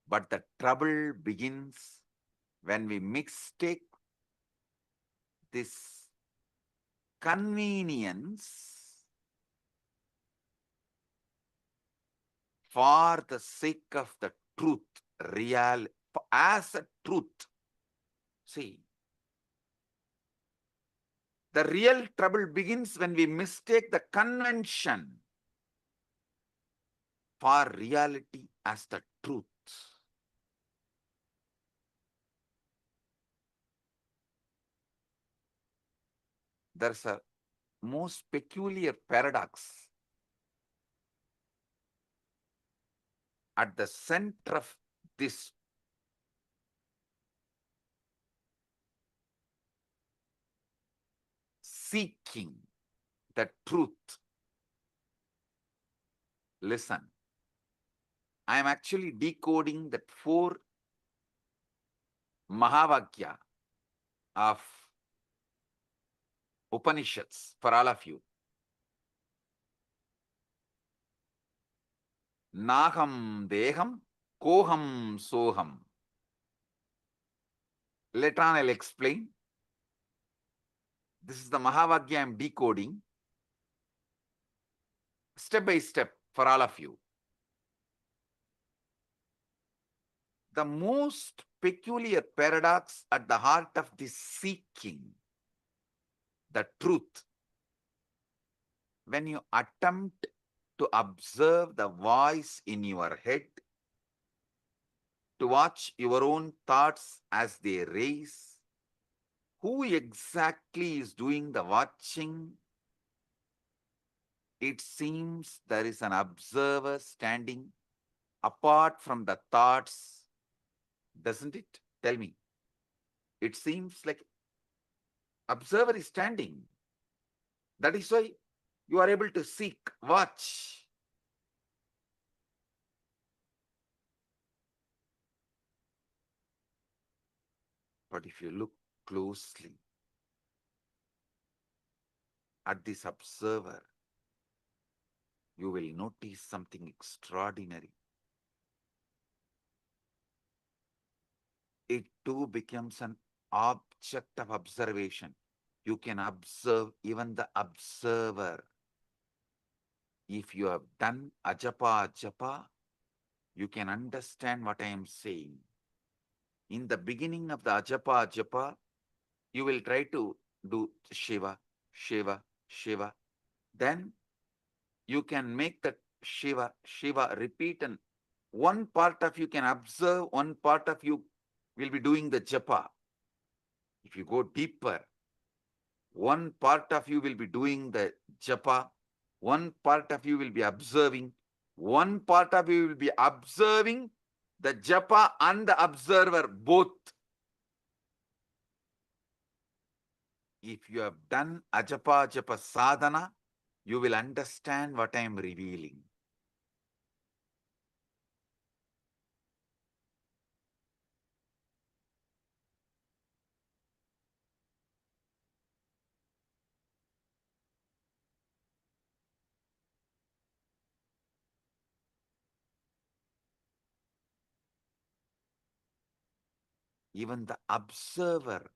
But the trouble begins when we mistake this convenience for the sake of the truth, as a truth. See, the real trouble begins when we mistake the convention for reality as the truth. There's a most peculiar paradox at the center of this seeking the truth. Listen, I am actually decoding that 4 Mahavakya of Upanishads for all of you. Naham deham, koham soham. Later on I'll explain. This is the Mahavakya I am decoding step by step for all of you. The most peculiar paradox at the heart of this seeking the truth, when you attempt to observe the voice in your head, to watch your own thoughts as they raise. Who exactly is doing the watching? It seems there is an observer standing apart from the thoughts, doesn't it? Tell me. It seems like observer is standing. That is why you are able to seek, watch. But if you look closely at this observer, you will notice something extraordinary. It too becomes an object of observation. You can observe even the observer. If you have done ajapa, you can understand what I am saying. In the beginning of the ajapa, you will try to do Shiva, Shiva, Shiva. Then you can make that Shiva, Shiva repeat, and one part of you can observe, one part of you will be doing the japa. If you go deeper, one part of you will be doing the japa, one part of you will be observing, one part of you will be observing the japa and the observer both. If you have done ajapa sadhana, you will understand what I am revealing. Even the observer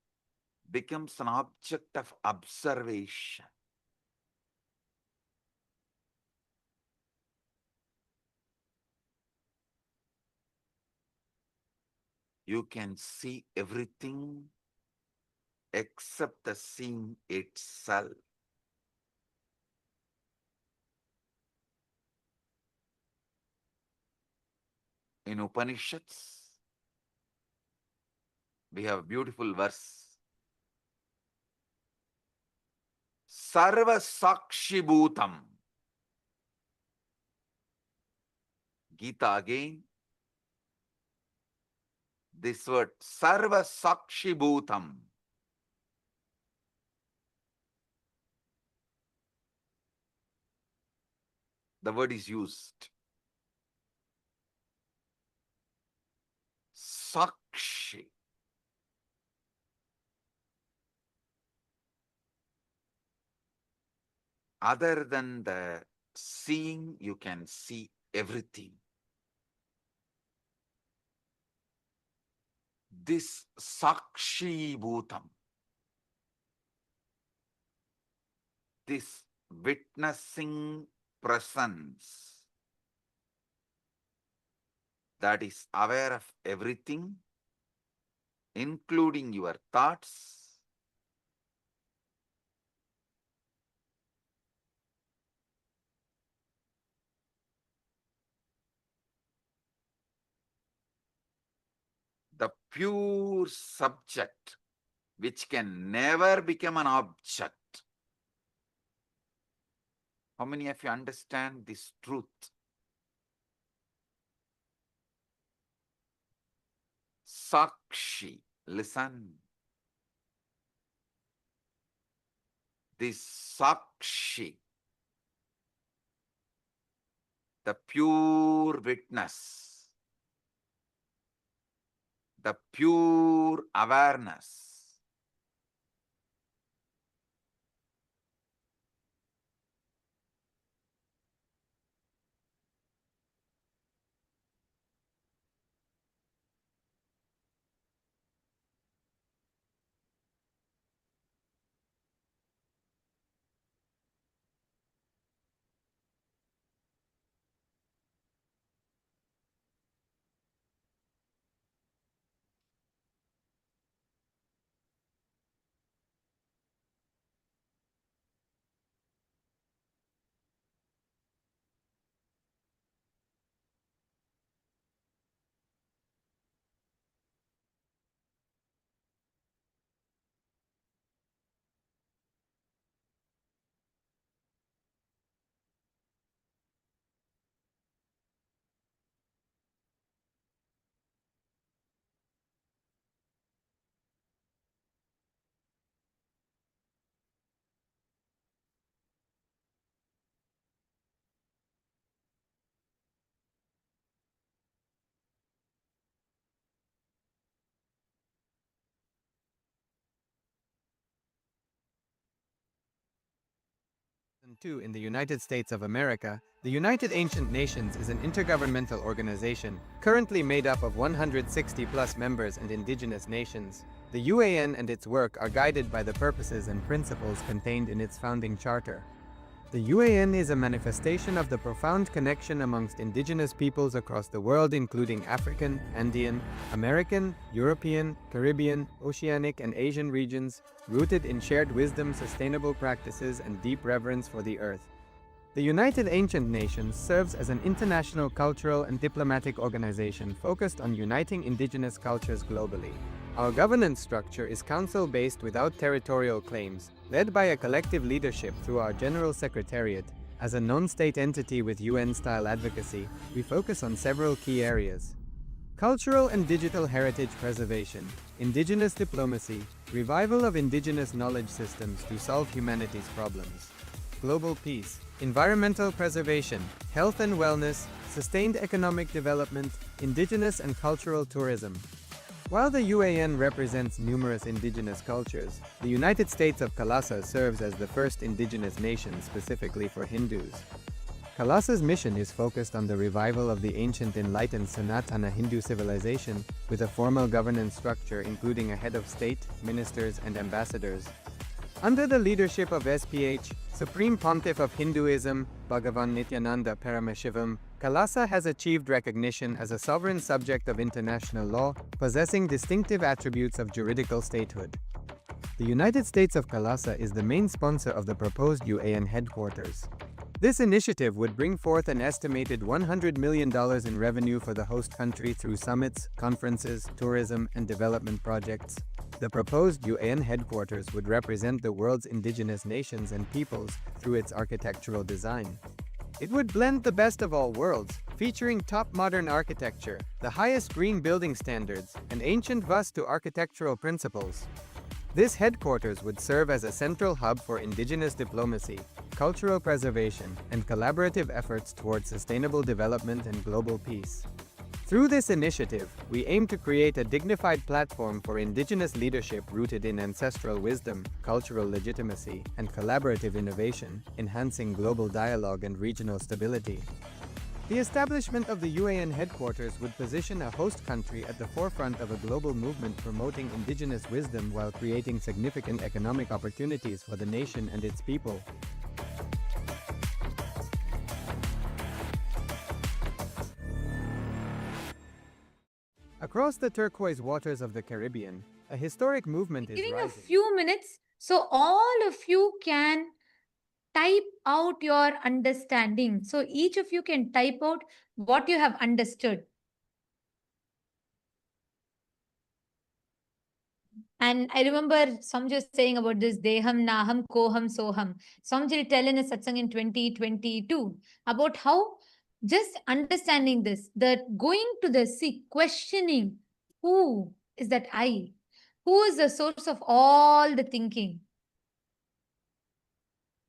becomes an object of observation. You can see everything except the seeing itself. In Upanishads, we have a beautiful verse. Sarva Sakshi Bhutam. Gita again. This word, Sarva Sakshi Bhutam. The word is used. Sakshi. Other than the seeing, you can see everything. This Sakshi Bhutam, this witnessing presence that is aware of everything, including your thoughts, the pure subject, which can never become an object. How many of you understand this truth? Sakshi, listen. This Sakshi, the pure witness, the pure awareness, 2002 in the United States of America, the United Ancient Nations is an intergovernmental organization currently made up of 160 plus members and indigenous nations. The UAN and its work are guided by the purposes and principles contained in its founding charter. The UAN is a manifestation of the profound connection amongst indigenous peoples across the world, including African, Andean, American, European, Caribbean, Oceanic, and Asian regions, rooted in shared wisdom, sustainable practices, and deep reverence for the earth. The United Ancient Nations serves as an international cultural and diplomatic organization focused on uniting indigenous cultures globally. Our governance structure is council-based without territorial claims, led by a collective leadership through our General Secretariat. As a non-state entity with UN-style advocacy, we focus on several key areas: cultural and digital heritage preservation, indigenous diplomacy, revival of indigenous knowledge systems to solve humanity's problems, global peace, environmental preservation, health and wellness, sustained economic development, indigenous and cultural tourism. While the UAN represents numerous indigenous cultures, the United States of Kailasa serves as the first indigenous nation specifically for Hindus. Kailasa's mission is focused on the revival of the ancient enlightened Sanatana Hindu civilization with a formal governance structure including a head of state, ministers, and ambassadors. Under the leadership of SPH, Supreme Pontiff of Hinduism, Bhagavan Paramashivam, Kailasa has achieved recognition as a sovereign subject of international law, possessing distinctive attributes of juridical statehood. The United States of Kailasa is the main sponsor of the proposed UAN headquarters. This initiative would bring forth an estimated $100 million in revenue for the host country through summits, conferences, tourism, and development projects. The proposed UAN headquarters would represent the world's indigenous nations and peoples through its architectural design. It would blend the best of all worlds, featuring top modern architecture, the highest green building standards, and ancient Vastu architectural principles. This headquarters would serve as a central hub for indigenous diplomacy, cultural preservation, and collaborative efforts towards sustainable development and global peace. Through this initiative, we aim to create a dignified platform for indigenous leadership rooted in ancestral wisdom, cultural legitimacy, and collaborative innovation, enhancing global dialogue and regional stability. The establishment of the UAN headquarters would position a host country at the forefront of a global movement promoting indigenous wisdom while creating significant economic opportunities for the nation and its people. Across the turquoise waters of the Caribbean, a historic movement is Giving a rising. few minutes so all of you can type out your understanding. So each of you can type out what you have understood. And I remember Samjay saying about this Deham, Naham, Koham, Soham. Samjay tell in a satsang in 2022 about how just understanding this, that going to the sea, questioning who is that I? Who is the source of all the thinking?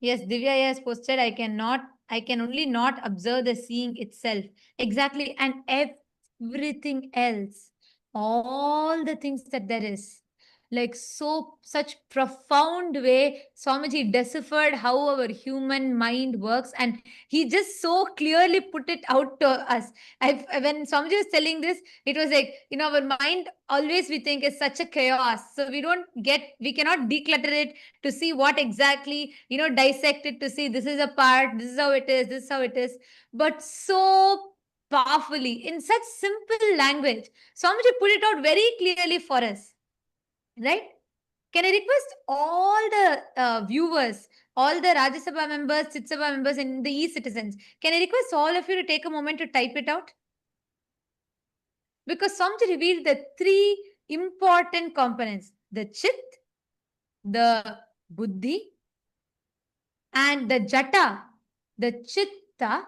Yes, Divya has posted, I can only not observe the seeing itself. Exactly. And everything else, all the things that there is. Like such profound way, Swamiji deciphered how our human mind works, and he just so clearly put it out to us. When Swamiji was telling this, it was like, our mind always we think is such a chaos. So we cannot declutter it to see what exactly, dissect it to see this is a part, this is how it is, this is how it is. But so powerfully, in such simple language, Swamiji put it out very clearly for us. Right? Can I request all the viewers, all the Rajya Sabha members, Chit Sabha members, and the e-citizens, can I request all of you to take a moment to type it out? Because Swamiji revealed the three important components: the Chit, the Buddhi, and the Jata, the Chitta,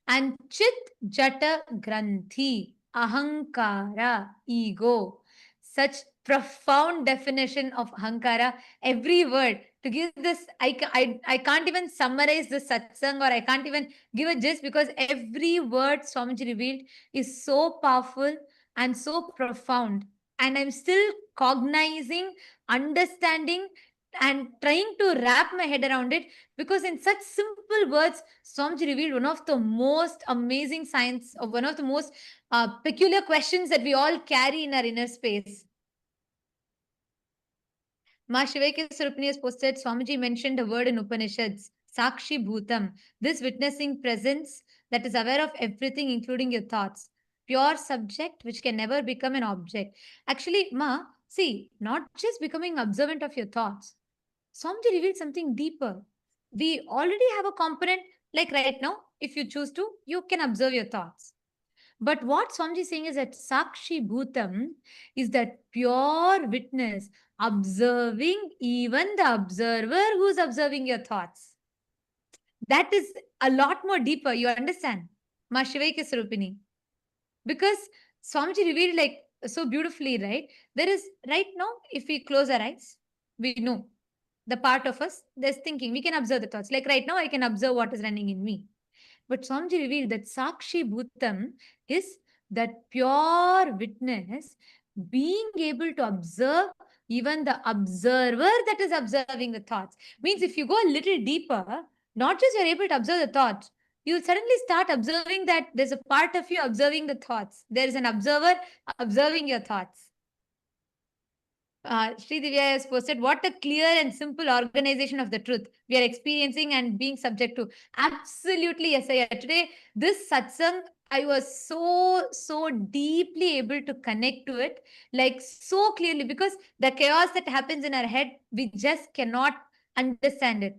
and Chit Jata Granthi, Ahankara, ego. Such profound definition of Ahankara, every word. To give this, I can't even summarize the satsang, or I can't even give a gist, because every word Swamiji revealed is so powerful and so profound. And I'm still cognizing, understanding, and trying to wrap my head around it, because in such simple words, Swamiji revealed one of the most amazing science, or one of the most peculiar questions that we all carry in our inner space. Ma Shivaike Surupani has posted, Swamiji mentioned a word in Upanishads, Sakshi Bhutam, this witnessing presence that is aware of everything, including your thoughts. Pure subject which can never become an object. Actually, Ma, see, not just becoming observant of your thoughts. Swamiji revealed something deeper. We already have a component, like right now, if you choose to, you can observe your thoughts. But what Swamiji is saying is that Sakshi Bhutam is that pure witness, observing even the observer who's observing your thoughts. That is a lot more deeper, you understand? Ma Shivaike Surupini. Because Swamiji revealed like so beautifully, right? There is, right now, if we close our eyes, we know the part of us that's thinking, we can observe the thoughts. Like right now, I can observe what is running in me. But Swamiji revealed that Sakshi Bhutam is that pure witness being able to observe even the observer that is observing the thoughts. Means if you go a little deeper, not just you're able to observe the thoughts, you'll suddenly start observing that there's a part of you observing the thoughts. There is an observer observing your thoughts. Sri Divya has posted, what a clear and simple organization of the truth we are experiencing and being subject to. Absolutely, yes. Today, this satsang, I was so deeply able to connect to it, like so clearly, because the chaos that happens in our head, we just cannot understand it.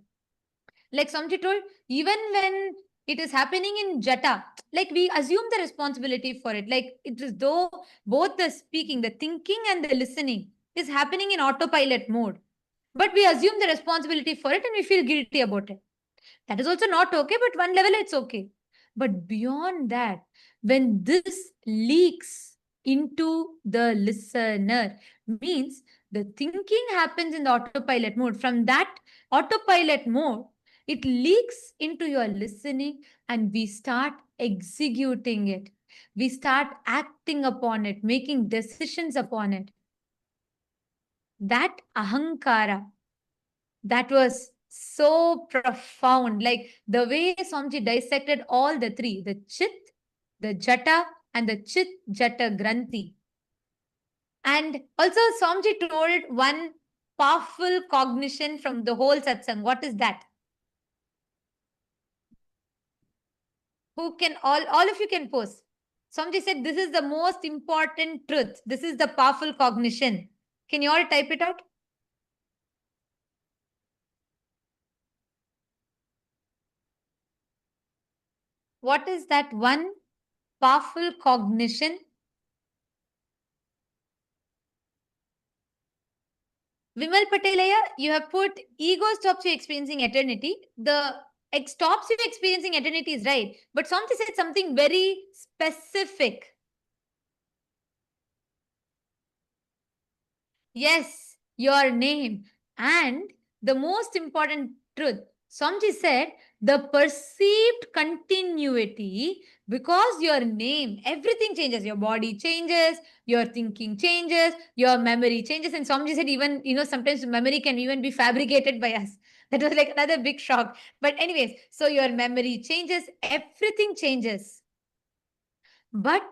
Like Samji told, even when it is happening in Jata, like we assume the responsibility for it. Like it is though both the speaking, the thinking and the listening is happening in autopilot mode. But we assume the responsibility for it and we feel guilty about it. That is also not okay, but one level it's okay. But beyond that, when this leaks into the listener, means the thinking happens in the autopilot mode. From that autopilot mode, it leaks into your listening and we start executing it. We start acting upon it, making decisions upon it. That ahankara, that was so profound. Like the way Swamiji dissected all the three, the Chit, the Jata, and the Chit Jata Granthi. And also Swamiji told one powerful cognition from the whole satsang. What is that? Who can, all of you can post. Swamiji said, this is the most important truth. This is the powerful cognition. Can you all type it out? What is that one powerful cognition? Vimal Patelaya, you have put ego stops you experiencing eternity. The stops you experiencing eternity is right. But Swamiji said something very specific. Yes, your name. And the most important truth, Swamiji said, the perceived continuity, because your name, everything changes. Your body changes, your thinking changes, your memory changes. And Swamiji said even, sometimes memory can even be fabricated by us. That was like another big shock. But anyways, so your memory changes, everything changes. But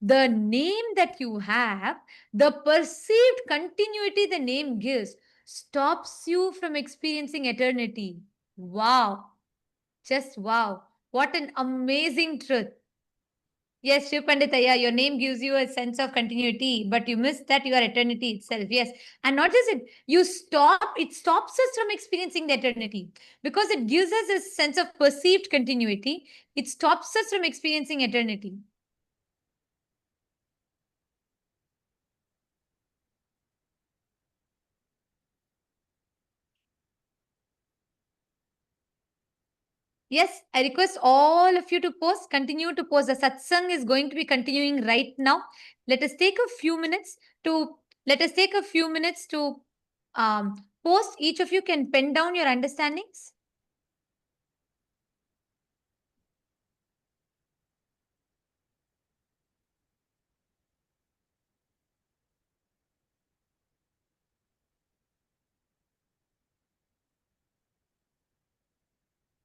the name that you have, the perceived continuity the name gives, stops you from experiencing eternity. Wow. Just wow. What an amazing truth. Yes, Shiv Panditaya, your name gives you a sense of continuity, but you miss that you are eternity itself. Yes. And not just it, it stops us from experiencing the eternity because it gives us a sense of perceived continuity. It stops us from experiencing eternity. Yes, I request all of you to post, continue to post. The satsang is going to be continuing right now. Let us take a few minutes to post. Each of you can pen down your understandings.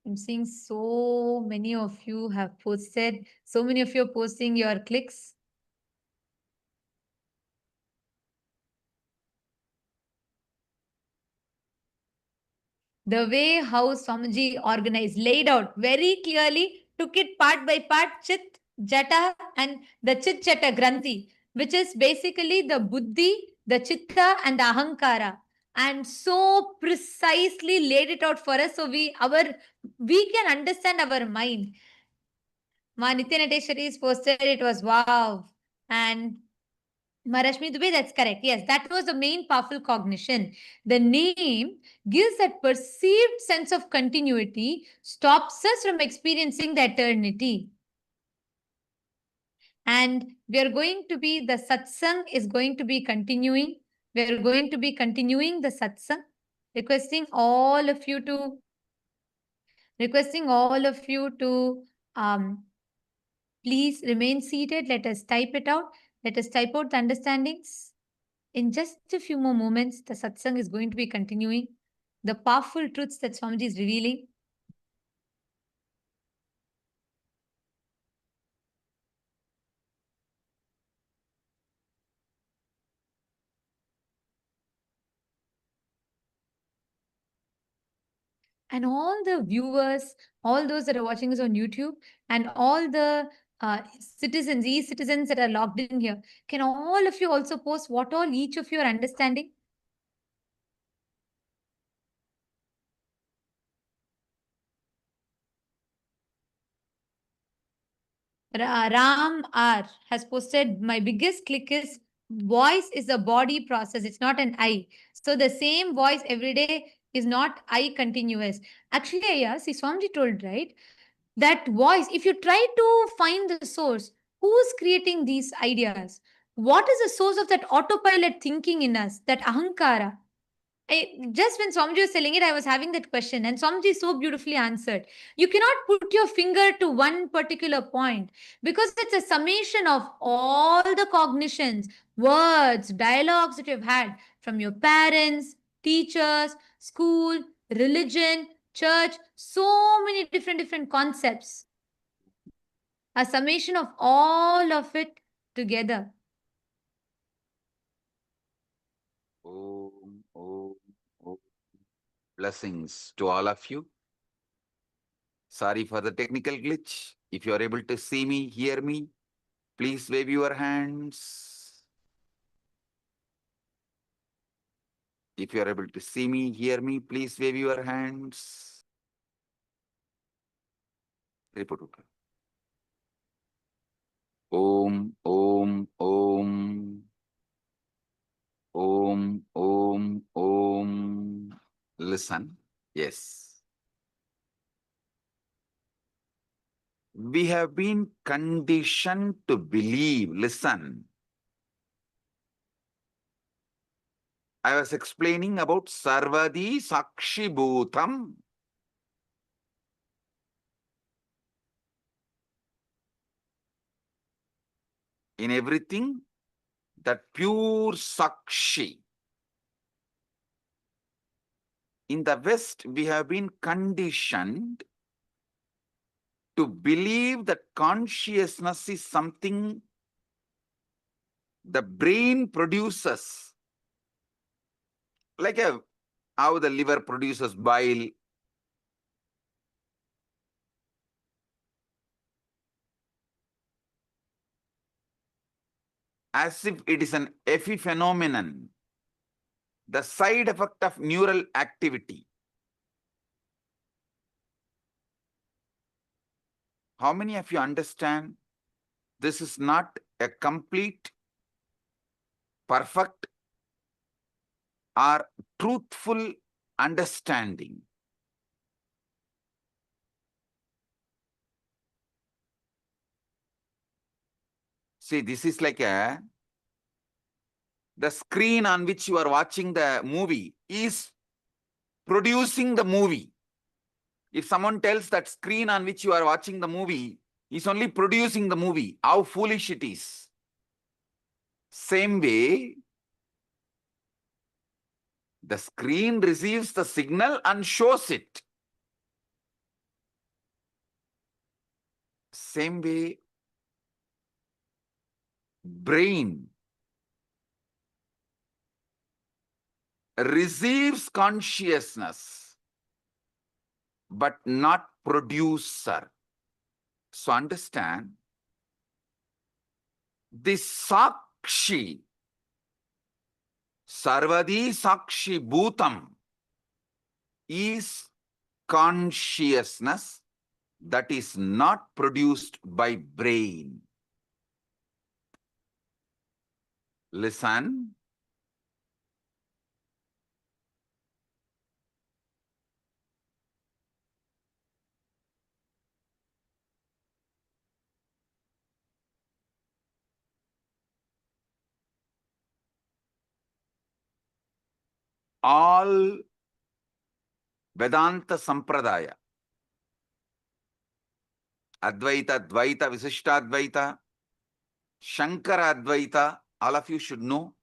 I'm seeing so many of you have posted, so many of you are posting your clicks. The way how Swamiji organized, laid out very clearly, took it part by part, Chit, Jata, and the Chit Jata Granthi, which is basically the Buddhi, the Chitta, and the Ahankara. And so precisely laid it out for us so we can understand our mind. Ma Nityanandeshwari is posted, it was wow. And Marashmi Dubey, that's correct. Yes, that was the main powerful cognition. The name gives that perceived sense of continuity, stops us from experiencing the eternity. And we are going to be, the satsang is going to be continuing. We are going to be continuing the satsang, requesting all of you to please remain seated. Let us type it out. Let us type out the understandings. In just a few more moments, the satsang is going to be continuing. The powerful truths that Swamiji is revealing. And all the viewers, all those that are watching us on YouTube, and all the citizens, e-citizens that are logged in here, can all of you also post what all each of you are understanding? Ram R has posted, my biggest click is voice is a body process. It's not an I. So the same voice every day is not I continuous. Actually, yeah, see, Swamiji told, right? That voice, if you try to find the source, who's creating these ideas? What is the source of that autopilot thinking in us, that ahankara? Just when Swamiji was telling it, I was having that question, and Swamiji so beautifully answered. You cannot put your finger to one particular point because it's a summation of all the cognitions, words, dialogues that you've had from your parents, teachers, school, religion, church, so many different concepts. A summation of all of it together. Om, om, om. Blessings to all of you. Sorry for the technical glitch. If you are able to see me, hear me, please wave your hands. If you are able to see me, hear me, please wave your hands. Report. Om, om, om. Om, om, om. Listen. Yes. We have been conditioned to believe. Listen. I was explaining about Sarvadi Sakshi Bhutam. In everything, that pure Sakshi. In the West, we have been conditioned to believe that consciousness is something the brain produces. Like how the liver produces bile. As if it is an epiphenomenon, the side effect of neural activity. How many of you understand this is not a complete, perfect, or truthful understanding? See, this is like the screen on which you are watching the movie is producing the movie. If someone tells that screen on which you are watching the movie is only producing the movie, how foolish it is. Same way, the screen receives the signal and shows it. same way, brain receives consciousness, but not producer. So understand, this Sakshi, Sarvadi Sakshi Bhutam, is consciousness that is not produced by brain. Listen. All Vedanta Sampradaya, Advaita, Dvaita, Visishtadvaita, Shankara Advaita, all of you should know,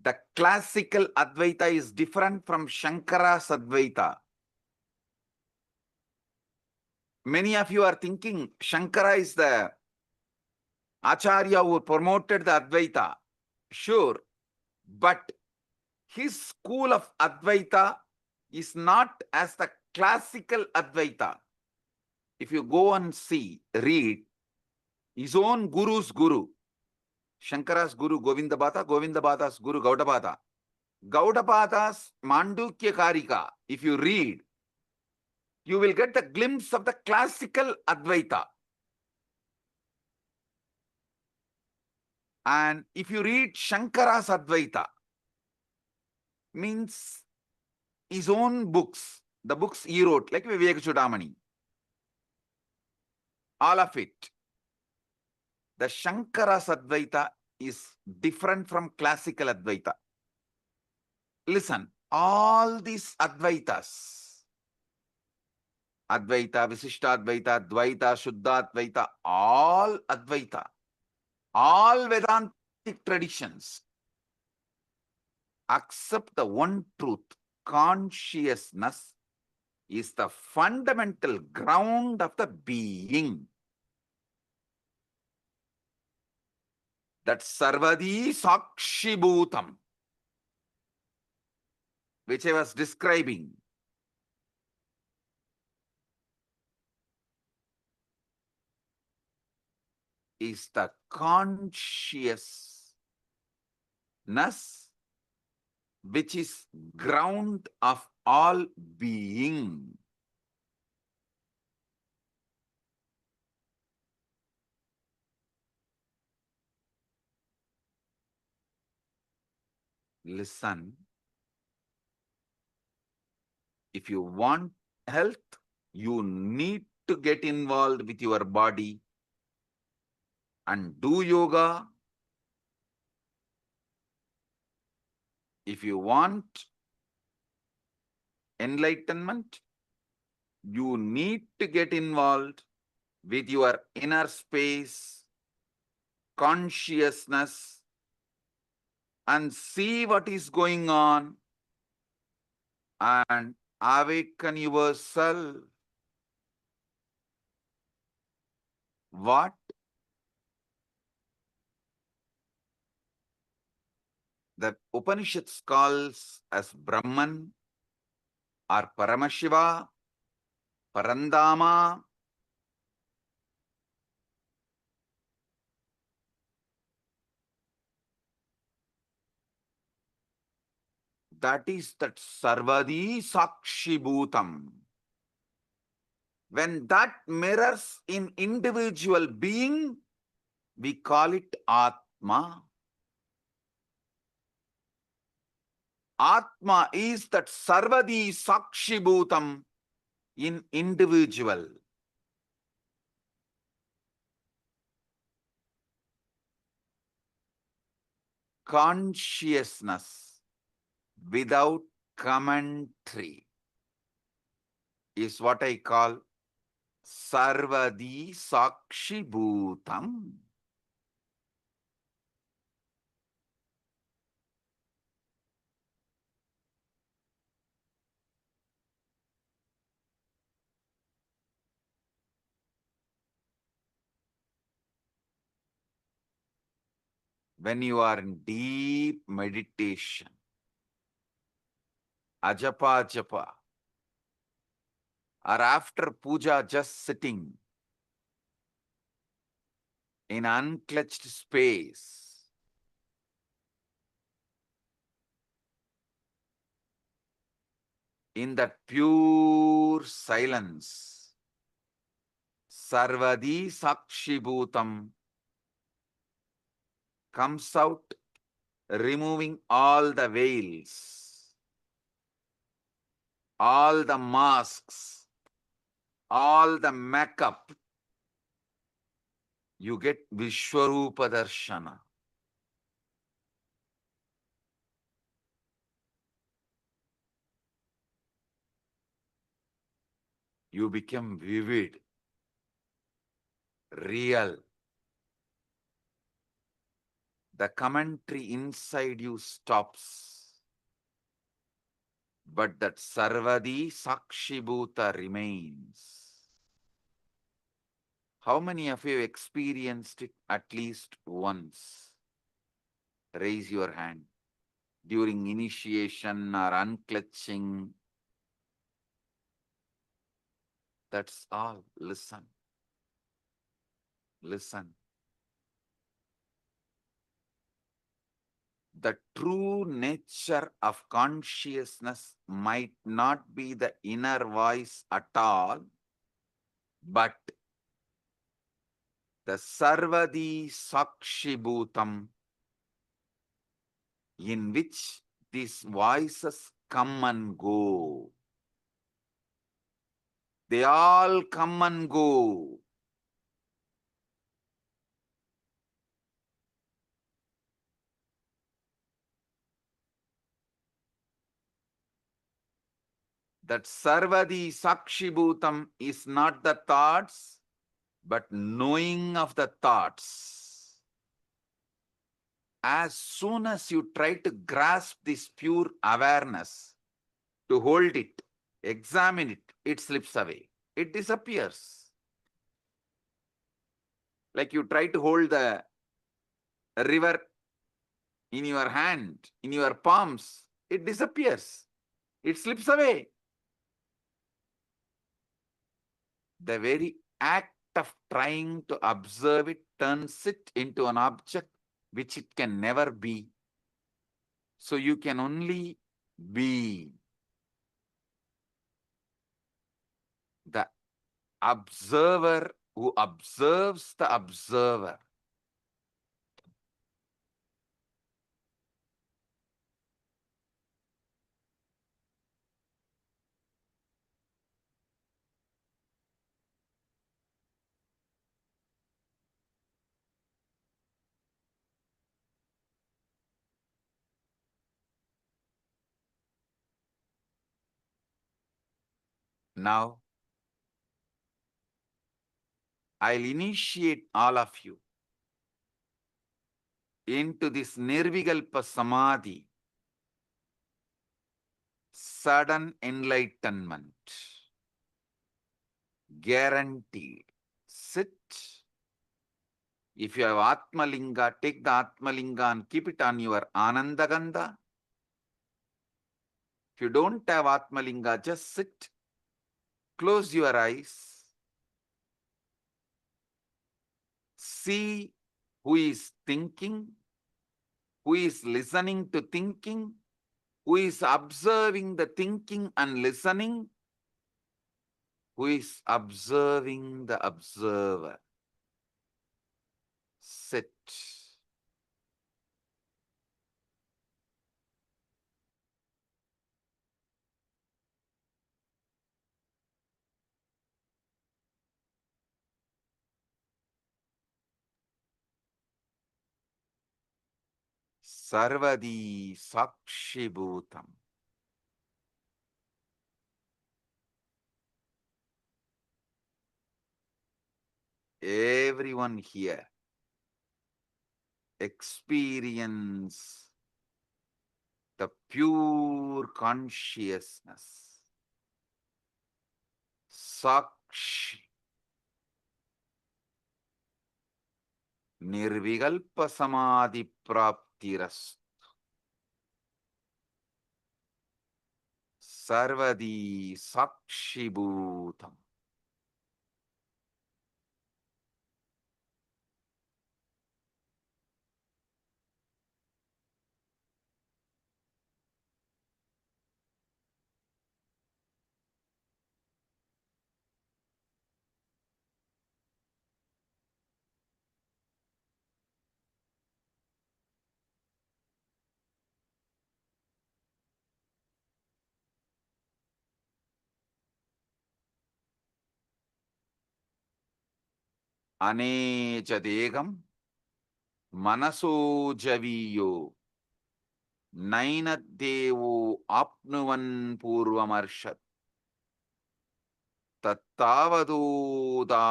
the classical Advaita is different from Shankara's Advaita. Many of you are thinking Shankara is the Acharya who promoted the Advaita. Sure, but his school of Advaita is not as the classical Advaita. If you go and read, his own guru's guru, Shankara's guru Govindabhata, Govindabhata's guru Gaudabhata. Gaudabhata's Mandukya Karika, if you read, you will get the glimpse of the classical Advaita. And if you read Shankara's Advaita, means his own books, the books he wrote, like Viveka Chudamani, all of it, the Shankara's Advaita is different from classical Advaita. Listen, all these Advaitas, Advaita, Visishtadvaita, Dvaita, Shuddhadvaita, all Advaita, all Vedantic traditions accept the one truth. Consciousness is the fundamental ground of the being. That Sarvadi Sakshi Bhutam, which I was describing, is the consciousness which is ground of all being. Listen, if you want health, you need to get involved with your body and do yoga. If you want enlightenment, you need to get involved with your inner space, consciousness, and see what is going on and awaken yourself. What? The Upanishads calls as Brahman or Paramashiva, Parandama. That is that Sarvadi Sakshi Bhutam. When that mirrors in individual being, we call it Atma. Atma is that Sarvadi Sakshi Bhutam in individual. Consciousness without commentary is what I call Sarvadi Sakshi Bhutam. when you are in deep meditation, ajapa japa, or after puja just sitting in unclutched space, in that pure silence, sarvadi sakshibhutam comes out, removing all the veils, all the masks, all the makeup. You get Vishwarupa Darshana. You become vivid, real. The commentary inside you stops, but that Sarvadi Sakshibhuta remains. How many of you experienced it at least once? Raise your hand. During initiation or unclutching. That's all. Listen. Listen. The true nature of consciousness might not be the inner voice at all, but the Sarvadi Sakshibhutam, in which these voices come and go. They all come and go. That Sarvadi Sakshibhutam is not the thoughts, but knowing of the thoughts. As soon as you try to grasp this pure awareness, to hold it, examine it, it slips away. It disappears. Like you try to hold the river in your hand, in your palms, it disappears. It slips away. The very act of trying to observe it turns it into an object which it can never be. So you can only be. The observer who observes the observer. Now, I'll initiate all of you into this Nirvikalpa Samadhi, sudden enlightenment, guaranteed. Sit. If you have Atmalinga, take the Atmalinga and keep it on your Anandagandha. If you don't have Atmalinga, just sit. Close your eyes. See who is thinking, who is listening to thinking, who is observing the thinking and listening, who is observing the observer. Sit. Sarvadi Sakshibhutam. Everyone here experience the pure consciousness. Sakshi. Nirvikalpa samadhi praptiras. Sarvadi sakshibhutam. Anecha degam manaso javiyo nainaddevo apnuvan purvamarshat tattavadoda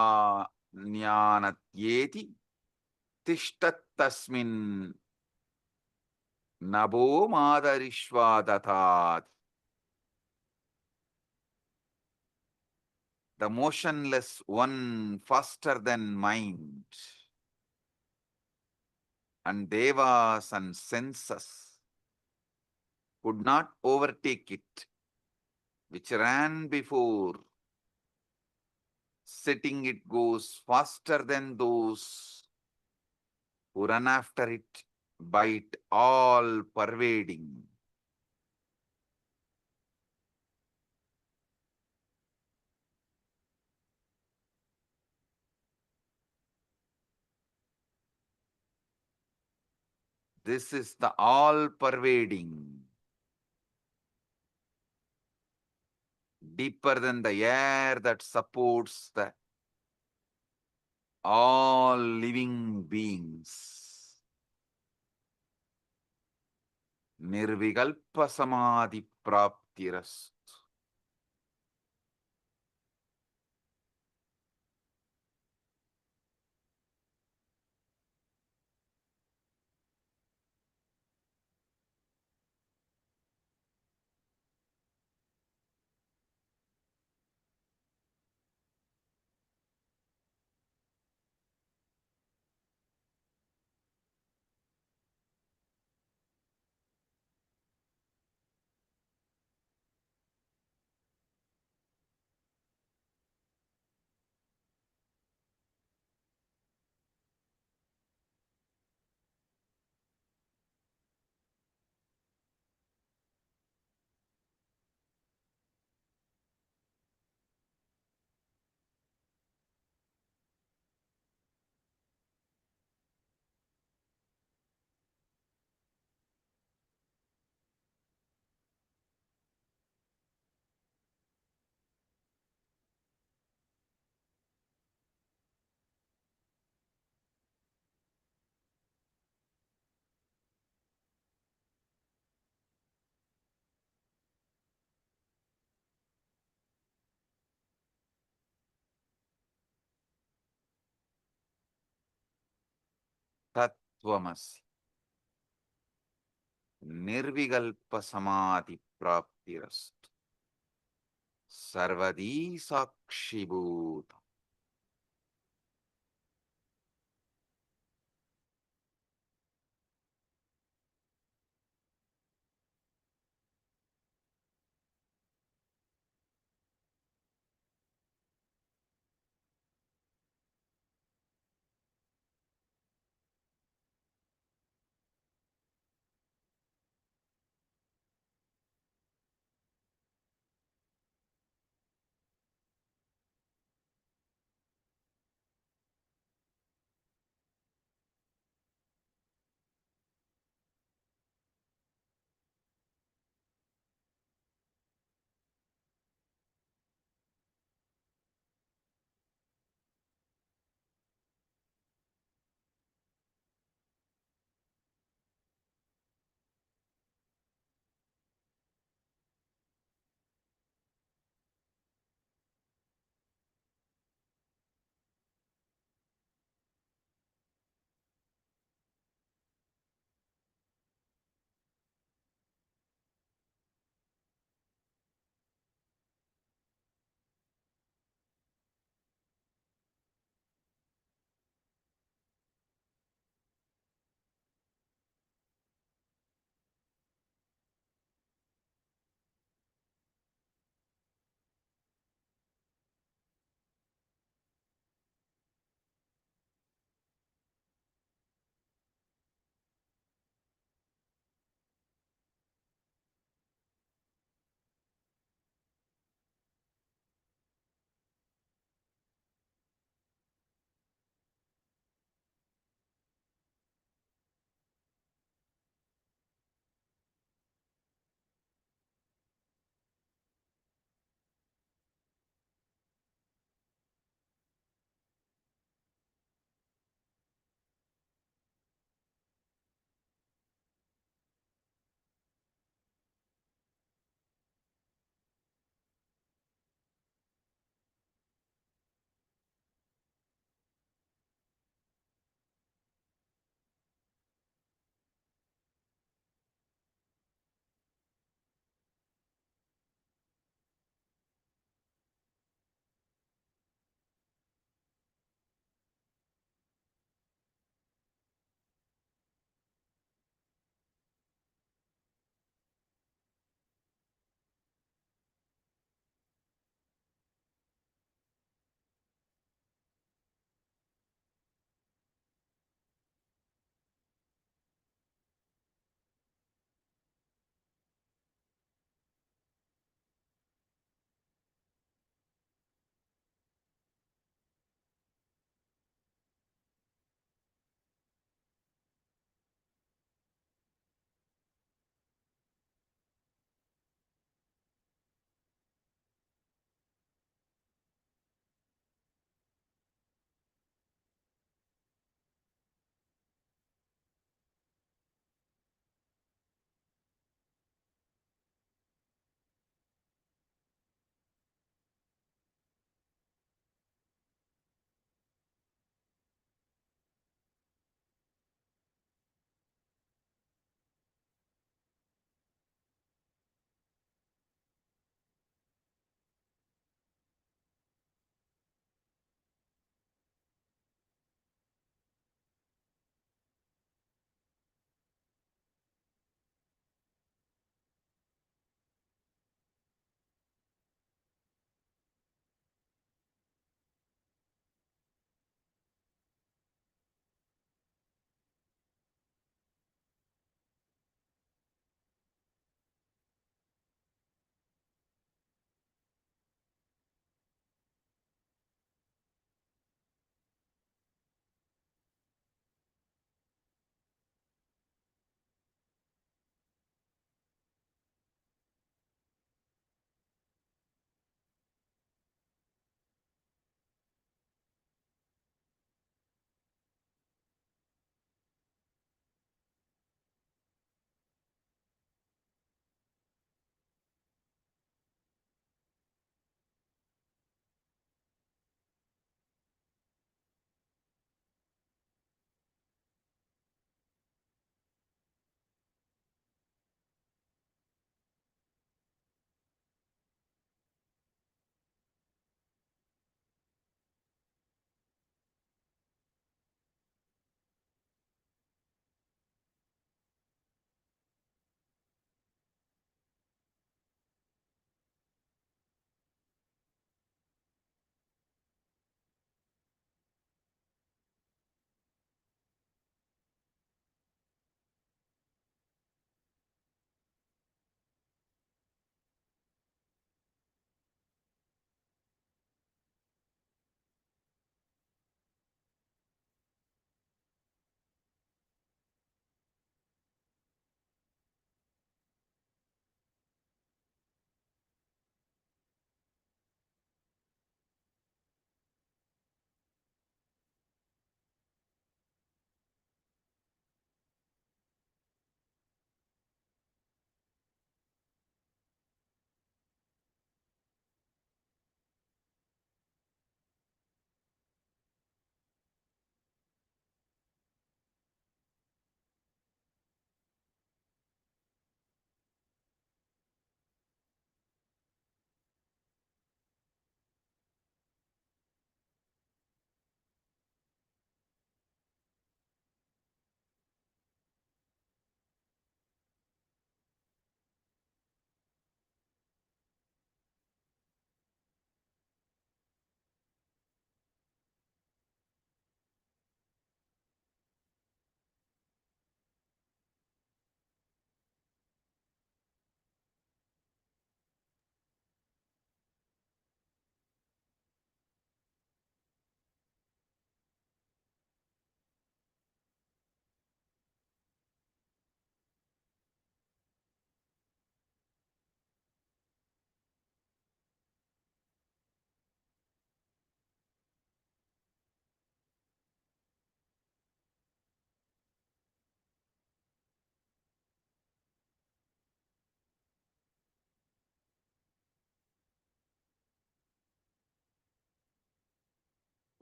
jnanatyeti tishtattasmin nabo madarishvadatat. The motionless one faster than mind, and devas and senses could not overtake it, which ran before. Setting it goes faster than those who run after it, by it all pervading. This is the all pervading, deeper than the air that supports the all living beings. Nirvikalpa samadhi praptiras. Tattvamasi. Nirvikalpa samadhi praptiras. Sarvadi sakshibhuta.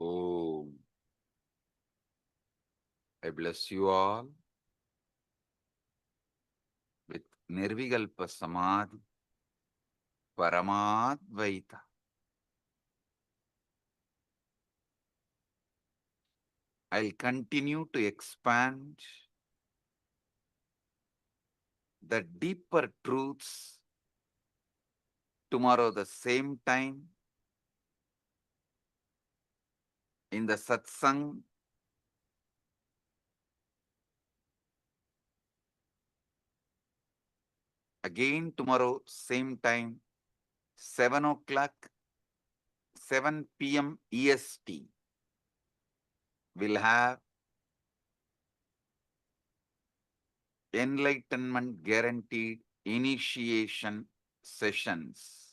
Om. I bless you all with Nirvikalpa Samadhi, Paramadvaita. I'll continue to expand the deeper truths tomorrow the same time in the satsang. Again tomorrow same time, 7 o'clock, 7 p.m. EST. We'll have enlightenment guaranteed initiation sessions.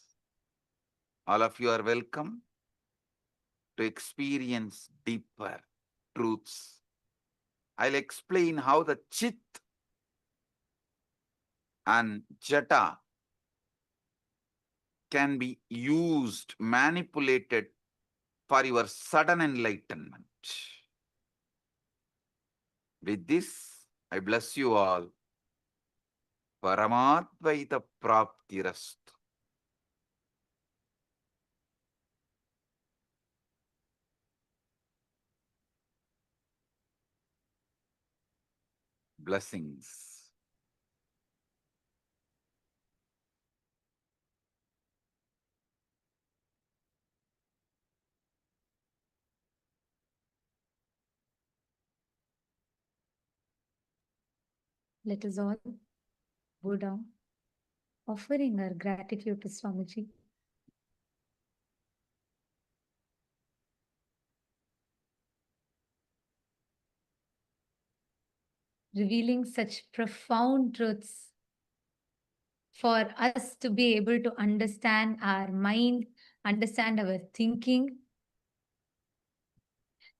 All of you are welcome to experience deeper truths. I'll explain how the Chit and Jata can be used, manipulated for your sudden enlightenment. With this, I bless you all. Paramadvaita Praptirastu. Blessings. Let us all bow down, offering our gratitude to Swamiji. Revealing such profound truths for us to be able to understand our mind, understand our thinking.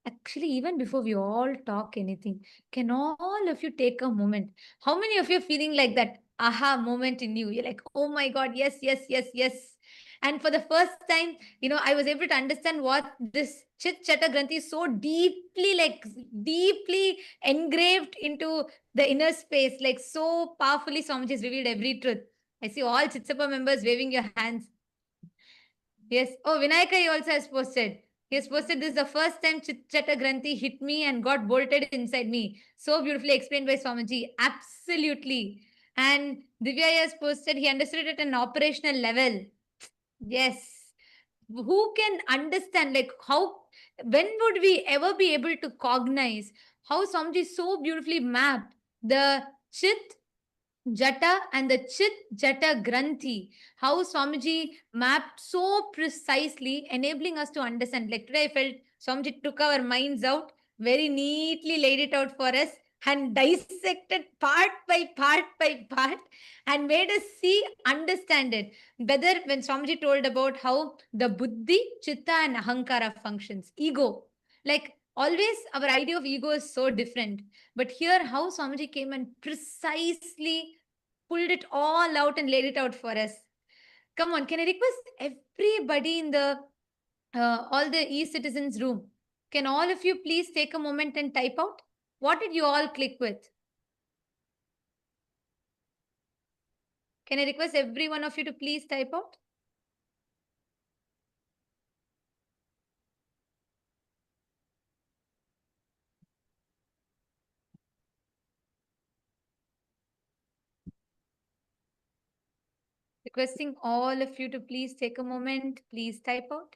Actually, even before we all talk anything, can all of you take a moment? How many of you are feeling like that aha moment in you? You're like, oh my God, yes, yes, yes, yes. And for the first time, I was able to understand what this Chit Chata Granthi is so deeply engraved into the inner space, like so powerfully Swamiji has revealed every truth. I see all Chitsapa members waving your hands. Yes. Oh, Vinayaka also has posted. He has posted this is the first time Chit-Chata Granthi hit me and got bolted inside me. So beautifully explained by Swamiji. Absolutely. And Divya has posted, he understood it at an operational level. Yes. Who can understand, like when would we ever be able to cognize how Swamiji so beautifully mapped the Chit Jata and the Chit Jata Granthi, how Swamiji mapped so precisely, enabling us to understand. Like today, I felt Swamiji took our minds out, very neatly laid it out for us, and dissected part by part, and made us see, understand it. Whether when Swamiji told about how the Buddhi, Chitta, and Ahankara functions, ego, like always, our idea of ego is so different. But here, how Swamiji came and precisely pulled it all out and laid it out for us. Come on, can I request everybody in the all the e-citizens room? Can all of you please take a moment and type out? What did you all click with? Can I request every one of you to please type out? Requesting all of you to please take a moment, please type out.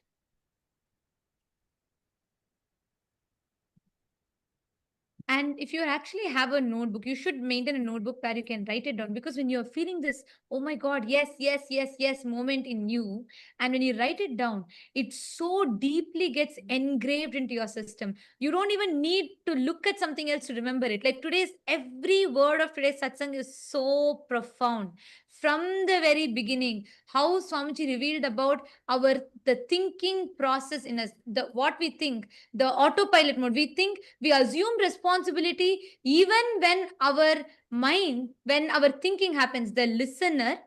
And if you actually have a notebook, you should maintain a notebook where you can write it down. Because when you're feeling this, oh my God, yes, yes, yes, yes moment in you, and when you write it down, it so deeply gets engraved into your system. You don't even need to look at something else to remember it. Like every word of today's satsang is so profound. From the very beginning, how Swamiji revealed about the thinking process in us, what we think, the autopilot mode. We think, we assume responsibility even when our mind, when our thinking happens. The listener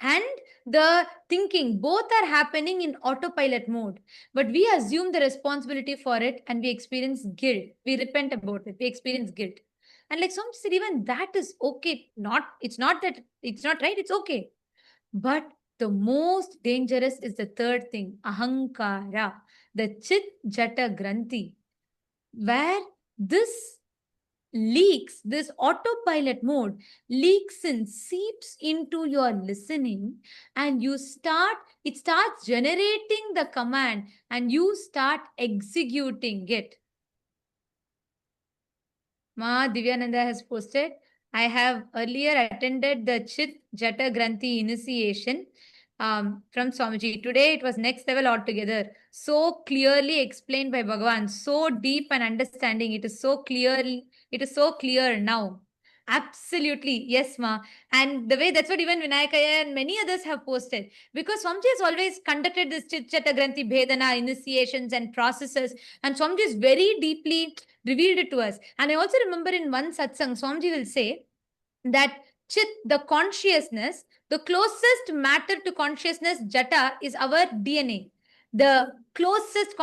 and the thinking, both are happening in autopilot mode. But we assume the responsibility for it and we experience guilt. We repent about it. We experience guilt. And like Swami said, even that is okay. It's not that it's not right, it's okay. But the most dangerous is the third thing, ahankara, the chit jata granthi, where this leaks, this autopilot mode leaks and seeps into your listening, and it starts generating the command and you start executing it. Ma Divyananda has posted, I have earlier attended the Chit Jata Granthi initiation from Swamiji. Today it was next level altogether. So clearly explained by Bhagavan, so deep and understanding. It is so clear now. Absolutely. Yes, Ma. And the way that's what even Vinayakaya and many others have posted. Because Swamiji has always conducted this Chit Jata Granthi Bhedana initiations and processes. And Swamiji is very deeply revealed it to us. And I also remember in one satsang, Swamiji will say that Chit, the consciousness, the closest matter to consciousness, Jata, is our DNA. The closest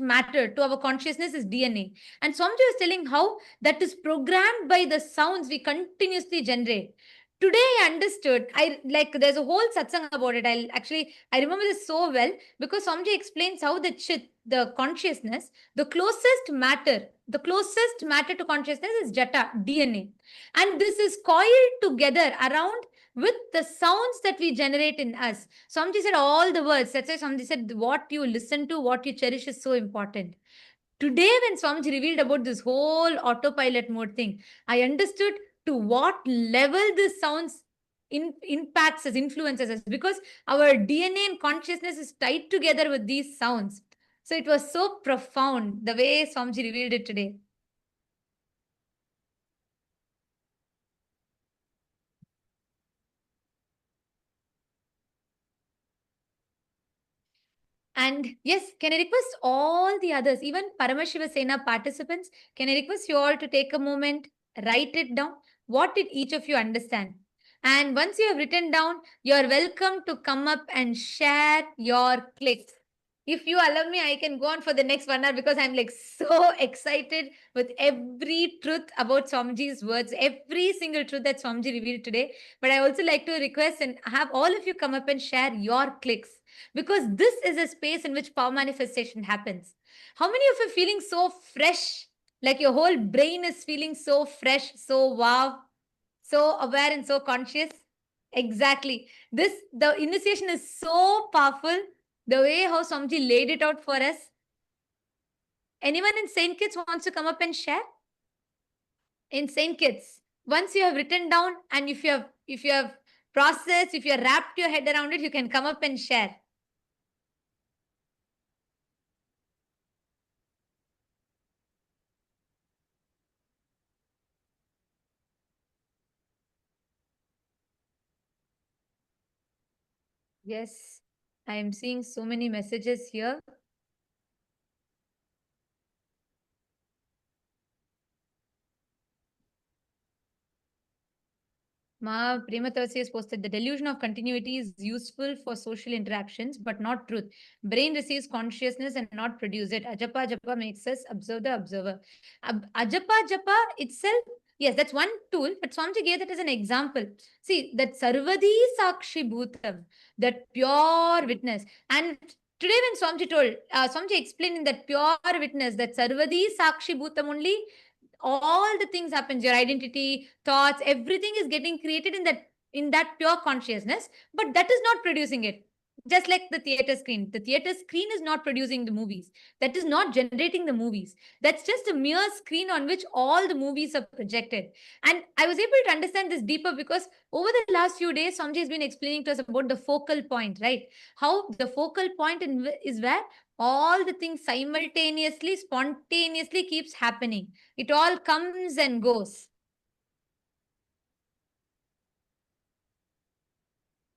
matter to our consciousness is DNA. And Swamiji was telling how that is programmed by the sounds we continuously generate. Today I understood. There's a whole satsang about it. I remember this so well because Swamiji explains how the Chit, the consciousness, the closest matter to consciousness is Jata, DNA. And this is coiled together around with the sounds that we generate in us. Swamiji said all the words. That's why Swamiji said what you listen to, what you cherish is so important. Today, when Swamiji revealed about this whole autopilot mode thing, I understood to what level this sounds impacts us, influences us, because our DNA and consciousness is tied together with these sounds. So it was so profound the way Swamiji revealed it today. And yes, can I request all the others, even Paramashiva Sena participants, can I request you all to take a moment, write it down. What did each of you understand? And once you have written down, you are welcome to come up and share your clicks. If you allow me, I can go on for the next 1 hour because I'm like so excited with every truth about Swamiji's words, every single truth that Swamiji revealed today. But I also like to request and have all of you come up and share your clicks, because this is a space in which power manifestation happens. How many of you are feeling so fresh? Like your whole brain is feeling so fresh, so wow, so aware and so conscious? Exactly. The initiation is so powerful. The way how Swamiji laid it out for us. Anyone in Saint Kitts wants to come up and share? In Saint Kitts, once you have written down and if you have processed, if you have wrapped your head around it, you can come up and share. Yes, I am seeing so many messages here. Ma Prematasi has posted, the delusion of continuity is useful for social interactions, but not truth. Brain receives consciousness and not produce it. Ajapa Japa makes us observe the observer. Ajapa Japa itself, yes, that's one tool, but Swamiji gave that as an example. See, that Sarvadi Sakshi Bhutam, that pure witness. And today when Swamiji told, Swamiji explained in that pure witness, that Sarvadi Sakshi Bhutam only, all the things happens, your identity, thoughts, everything is getting created in that pure consciousness, but that is not producing it. Just like the theater screen is not producing the movies, that is not generating the movies, that's just a mere screen on which all the movies are projected. And I was able to understand this deeper because over the last few days Somji has been explaining to us about the focal point, right? How the focal point is where all the things simultaneously, spontaneously keeps happening. It all comes and goes.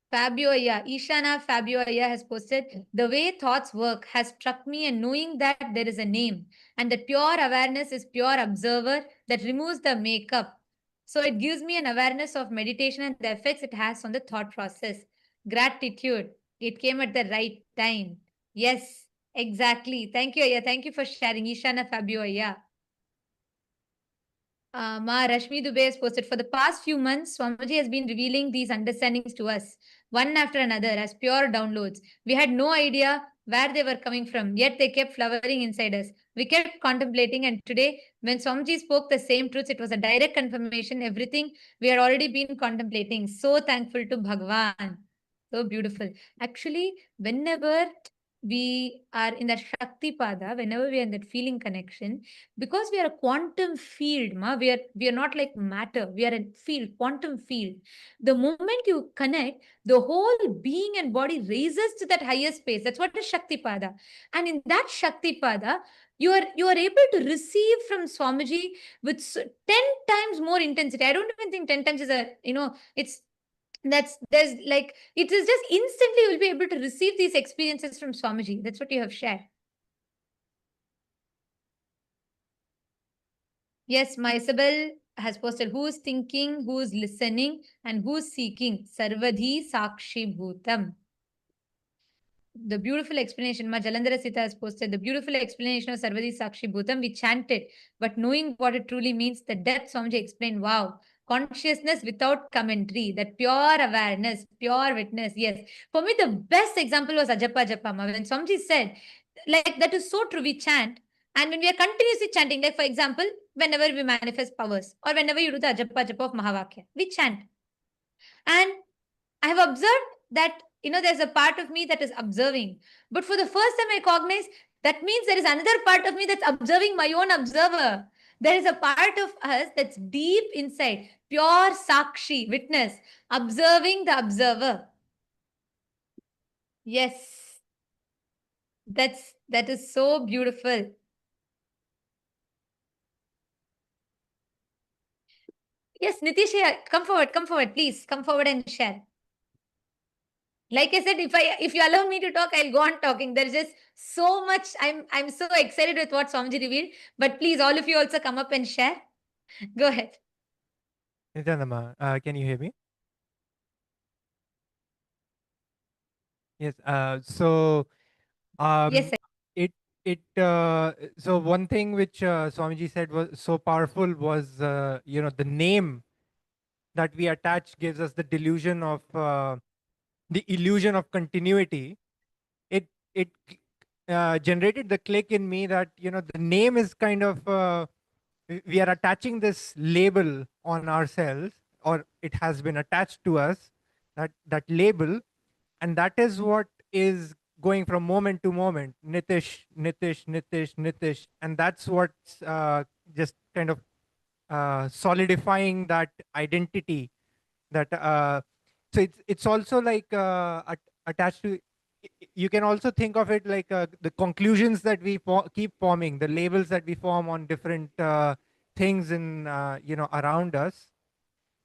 Fabio Aya, Ishana Fabio Aya has posted, the way thoughts work has struck me, and knowing that there is a name and that pure awareness is pure observer that removes the makeup. So it gives me an awareness of meditation and the effects it has on the thought process. Gratitude. It came at the right time. Yes, exactly. Thank you, Aya. Thank you for sharing. Ishana Fabio, Aya. Ma Rashmi Dubey has posted, for the past few months, Swamiji has been revealing these understandings to us, one after another, as pure downloads. We had no idea where they were coming from, yet they kept flowering inside us. We kept contemplating, and today, when Swamiji spoke the same truths, it was a direct confirmation, everything we had already been contemplating. So thankful to Bhagavan. So beautiful. Actually, whenever we are in that Shakti Pada, whenever we are in that feeling connection, because we are a quantum field, we are not like matter, we are a field, quantum field. The moment you connect, the whole being and body raises to that higher space. That's what is Shakti Pada. And in that Shakti Pada, you are able to receive from Swamiji with 10 times more intensity. I don't even think 10 times is it's there's like, it is just instantly you will be able to receive these experiences from Swamiji. That's what you have shared. Yes, my Isabel has posted, who's thinking, who's listening, and who's seeking. Sarvadhi Sakshi Bhutam. The beautiful explanation, Ma Jalandhara Sita has posted, the beautiful explanation of Sarvadhi Sakshi Bhutam. We chanted, but knowing what it truly means, the depth Swamiji explained, wow. Consciousness without commentary, that pure awareness, pure witness. Yes. For me, the best example was Ajapa Japama. When Swamiji said, like, that is so true, we chant. And when we are continuously chanting, like for example, whenever we manifest powers or whenever you do the Ajapa Japa of Mahavakya, we chant. And I have observed that, there's a part of me that is observing. But for the first time I recognize, that means there is another part of me that's observing my own observer. There is a part of us that's deep inside, pure Sakshi, witness, observing the observer. Yes. That is so beautiful. Yes, Nitish, come forward, please. Come forward and share. Like I said, if you allow me to talk, I'll go on talking. There's just so much. I'm so excited with what Swamiji revealed. But please, all of you also come up and share. Go ahead. Nityananda, can you hear me? Yes. Yes, sir. So one thing which Swamiji said was so powerful was, the name that we attach gives us the delusion of the illusion of continuity. It generated the click in me that the name is kind of we are attaching this label on ourselves, or it has been attached to us, that label, and that is what is going from moment to moment, Nitish, Nitish, Nitish, Nitish, and that's what's just kind of solidifying that identity. That so it's also like attached to. You can also think of it like the conclusions that we keep forming, the labels that we form on different things in around us,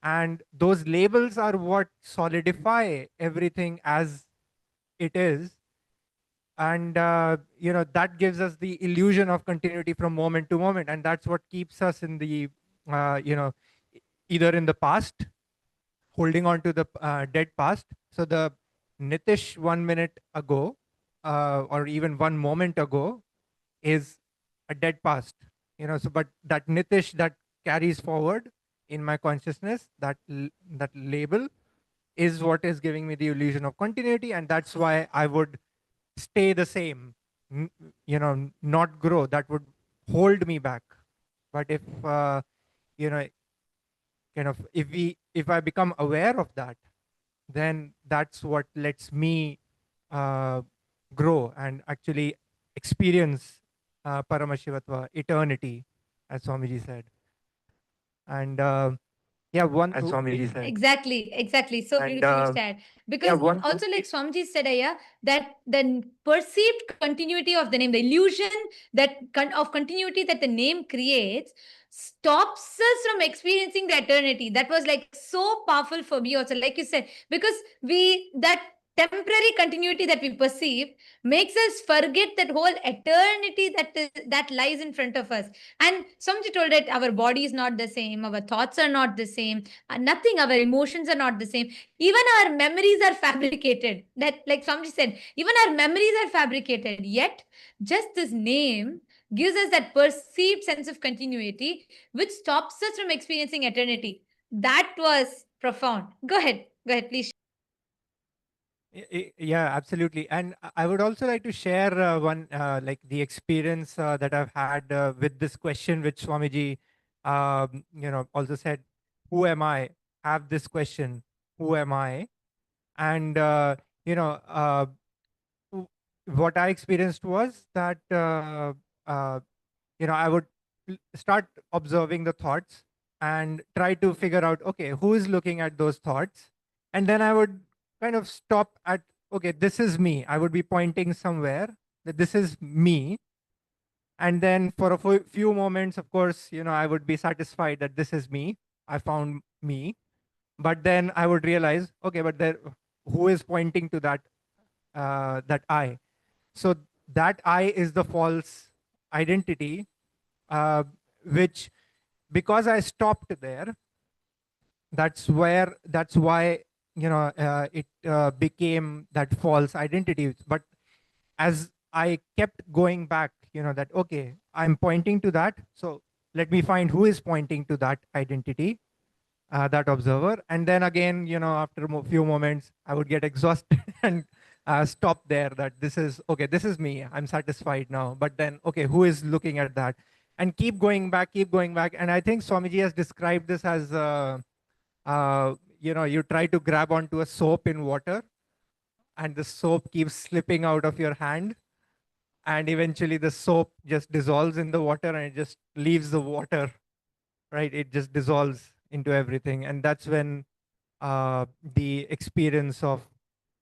and those labels are what solidify everything as it is. And that gives us the illusion of continuity from moment to moment, and that's what keeps us in the either in the past, holding on to the dead past. So the Nitish 1 minute ago, or even 1 moment ago, is a dead past. So but that Nitish that carries forward in my consciousness, that label is what is giving me the illusion of continuity, and that's why I would stay the same, not grow. That would hold me back. But if if I become aware of that, then that's what lets me grow and actually experience Paramashivatva, eternity, as Swamiji said. And as Swamiji said. Exactly. So beautifully said. Because also, like Swamiji said, that the perceived continuity of the name, the illusion of continuity that the name creates, stops us from experiencing the eternity. That was like so powerful for me also, like you said, because that temporary continuity that we perceive makes us forget that whole eternity that lies in front of us. And somebody told that our body is not the same, our thoughts are not the same, nothing, our emotions are not the same. Even our memories are fabricated. That, like somebody said, even our memories are fabricated. Yet, just this name gives us that perceived sense of continuity, which stops us from experiencing eternity. That was profound. Go ahead, please. Yeah, absolutely. And I would also like to share one, like the experience that I've had with this question, which Swamiji, also said, who am I? Have this question, who am I? And, what I experienced was that, I would start observing the thoughts and try to figure out, okay, who is looking at those thoughts? And then I would kind of stop at, okay, this is me. I would be pointing somewhere that this is me. And then for a few moments, of course, I would be satisfied that this is me. I found me. But then I would realize, okay, but there, who is pointing to that I? So that I is the false identity, which, because I stopped there, that's why it became that false identity. But as I kept going back, that, okay, I'm pointing to that, so let me find who is pointing to that identity, that observer. And then again, after a few moments, I would get exhausted and stop there, that this is, okay, this is me, I'm satisfied now. But then, okay, who is looking at that? And keep going back. And I think Swamiji has described this as, you try to grab onto a soap in water, and the soap keeps slipping out of your hand. And eventually the soap just dissolves in the water and it just leaves the water, right? It just dissolves into everything. And that's when the experience of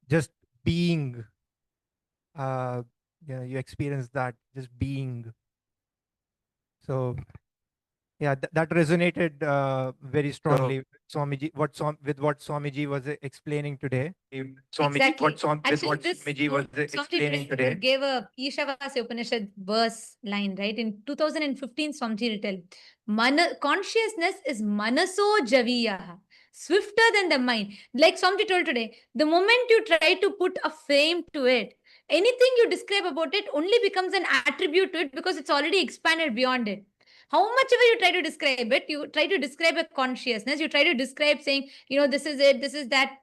just being, you experience that, just being. So yeah, that resonated very strongly. Swamiji, what Swamiji was explaining today. Exactly. Actually, this Swamiji gave a Ishavasya Upanishad verse line, right? In 2015, Swamiji will tell, consciousness is manaso javiyaha, swifter than the mind. Like Swamiji told today, the moment you try to put a frame to it, anything you describe about it only becomes an attribute to it because it's already expanded beyond it. How much ever you try to describe it, you try to describe a consciousness, you try to describe saying, this is it, this is that,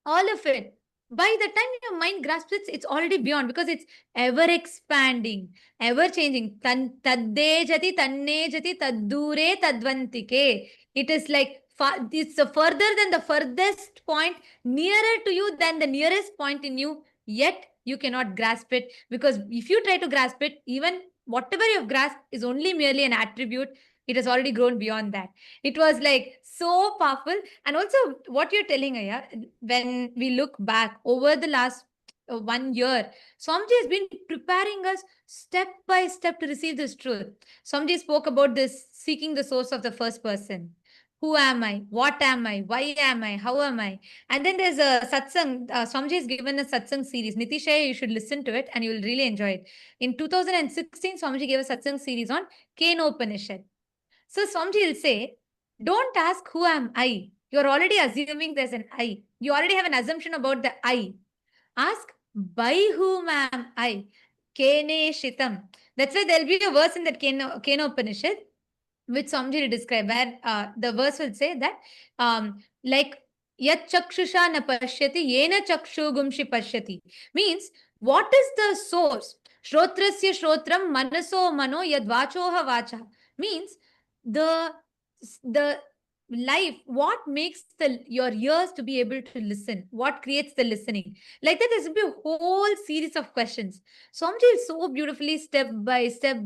all of it. By the time your mind grasps it, it's already beyond because it's ever expanding, ever changing. Tadde jati, tanne jati, taddure tadvantike. It is like it's further than the furthest point, nearer to you than the nearest point in you, yet you cannot grasp it, because if you try to grasp it, even whatever you've grasped is only merely an attribute. It has already grown beyond that. It was like so powerful. And also what you're telling, Aya, when we look back over the last 1 year, Swamiji has been preparing us step by step to receive this truth. Swamiji spoke about this seeking the source of the first person. Who am I? What am I? Why am I? How am I? And then there's a satsang. Swamiji has given a satsang series. Nitishaya, you should listen to it and you will really enjoy it. In 2016, Swamiji gave a satsang series on Kenopanishad. So Swamiji will say, don't ask who am I. You're already assuming there's an I. You already have an assumption about the I. Ask, by whom am I? Kene Shitam. That's why there'll be a verse in that Kenopanishad, which Swamiji will describe, where the verse will say that, like, Yat chakshusha na pashyati, yena chakshu gumshi pashyati. Means, what is the source? Shrotrasya shrotram manaso mano yad vachoha vacha. Means, the life, what makes your ears to be able to listen, what creates the listening. Like that, there's be a whole series of questions. Swamiji will so beautifully, step by step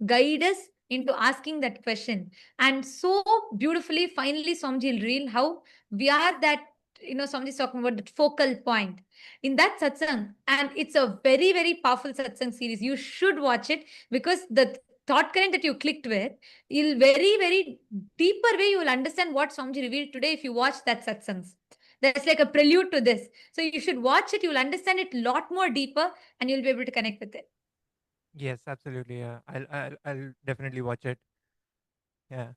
guide us into asking that question. And so beautifully, finally, Swamiji will reveal how we are that, Swamiji is talking about that focal point in that satsang. And it's a very, very powerful satsang series. You should watch it, because the thought current that you clicked with, you'll very, very deeper way, you will understand what Swamiji revealed today if you watch that satsangs. That's like a prelude to this. So you should watch it. You'll understand it a lot more deeper and you'll be able to connect with it. Yes, absolutely. Yeah, I'll definitely watch it. Yeah,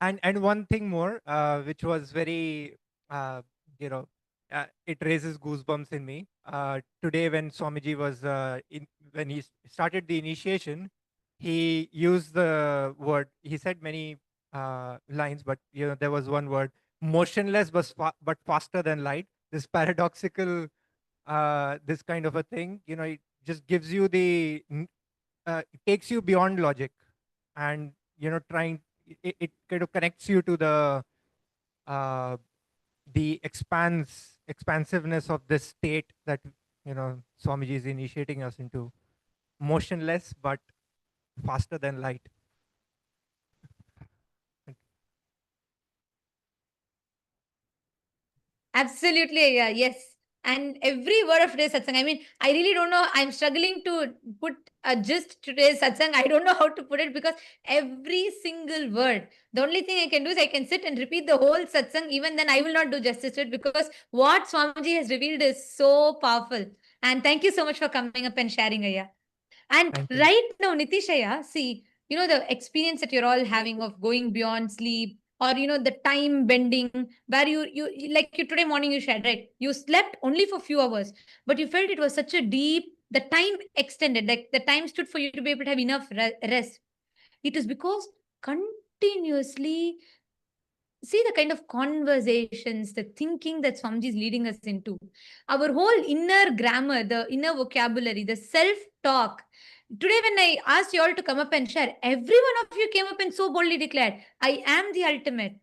and one thing more, which was very, you know, it raises goosebumps in me. Today, when Swamiji was when he started the initiation, he used the word. He said many lines, but there was one word: motionless, but faster than light. This paradoxical, this kind of a thing. It just gives you it takes you beyond logic, and trying it kind of connects you to uh, the expansiveness of this state that Swamiji is initiating us into, motionless but faster than light. Absolutely, yeah, yes. And every word of today's satsang, I mean, I really don't know. I'm struggling to put a gist to today's satsang. I don't know how to put it because every single word, the only thing I can do is I can sit and repeat the whole satsang. Even then, I will not do justice to it because what Swamiji has revealed is so powerful. And thank you so much for coming up and sharing, Aya. And Thank you. right now, Nitishaya, see, the experience that you're all having of going beyond sleep, or the time bending, where you like you today morning you shared, right? You slept only for few hours, but you felt it was such a deep, the time extended, like the time stood for you to be able to have enough rest. It is because continuously see the kind of conversations, the thinking that Swamiji is leading us into. Our whole inner grammar, the inner vocabulary, the self-talk. Today, when I asked you all to come up and share, every one of you came up and so boldly declared, I am the ultimate.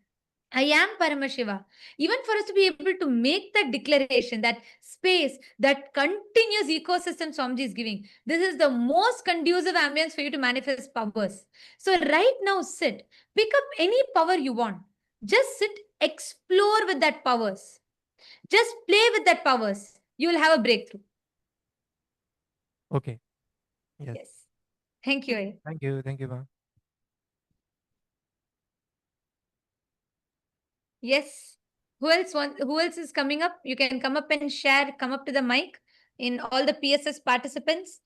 I am Paramashiva. Even for us to be able to make that declaration, that space, that continuous ecosystem Swamiji is giving, this is the most conducive ambience for you to manifest powers. So right now, sit, pick up any power you want. Just sit, explore with that powers. Just play with that powers. You will have a breakthrough. Okay. Yes. Yes. Thank you. Aya. Thank you. Thank you, ma'am. Yes. Who else is coming up? You can come up and share, come up to the mic in all the PSS participants.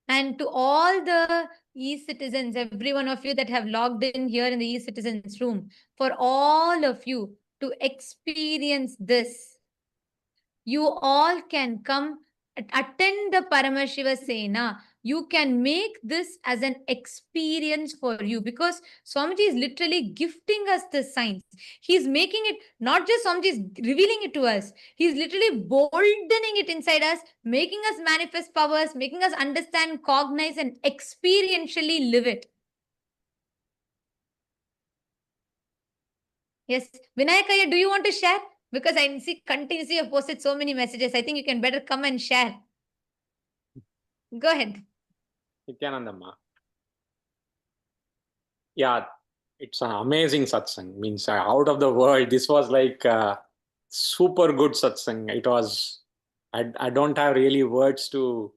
And to all the e-citizens, every one of you that have logged in here in the e-citizens room, for all of you to experience this, you all can come attend the Paramashiva Sena. You can make this as an experience for you because Swamiji is literally gifting us the science. He's making it, not just Swamiji is revealing it to us. He's literally boldening it inside us, making us manifest powers, making us understand, cognize, and experientially live it. Yes. Vinayakaya, do you want to share? Because I see continuously you've posted so many messages. I think you can better come and share. Go ahead. Nithyanandamma. Yeah, it's an amazing satsang. Means out of the world. This was like super good satsang. It was. I don't have really words to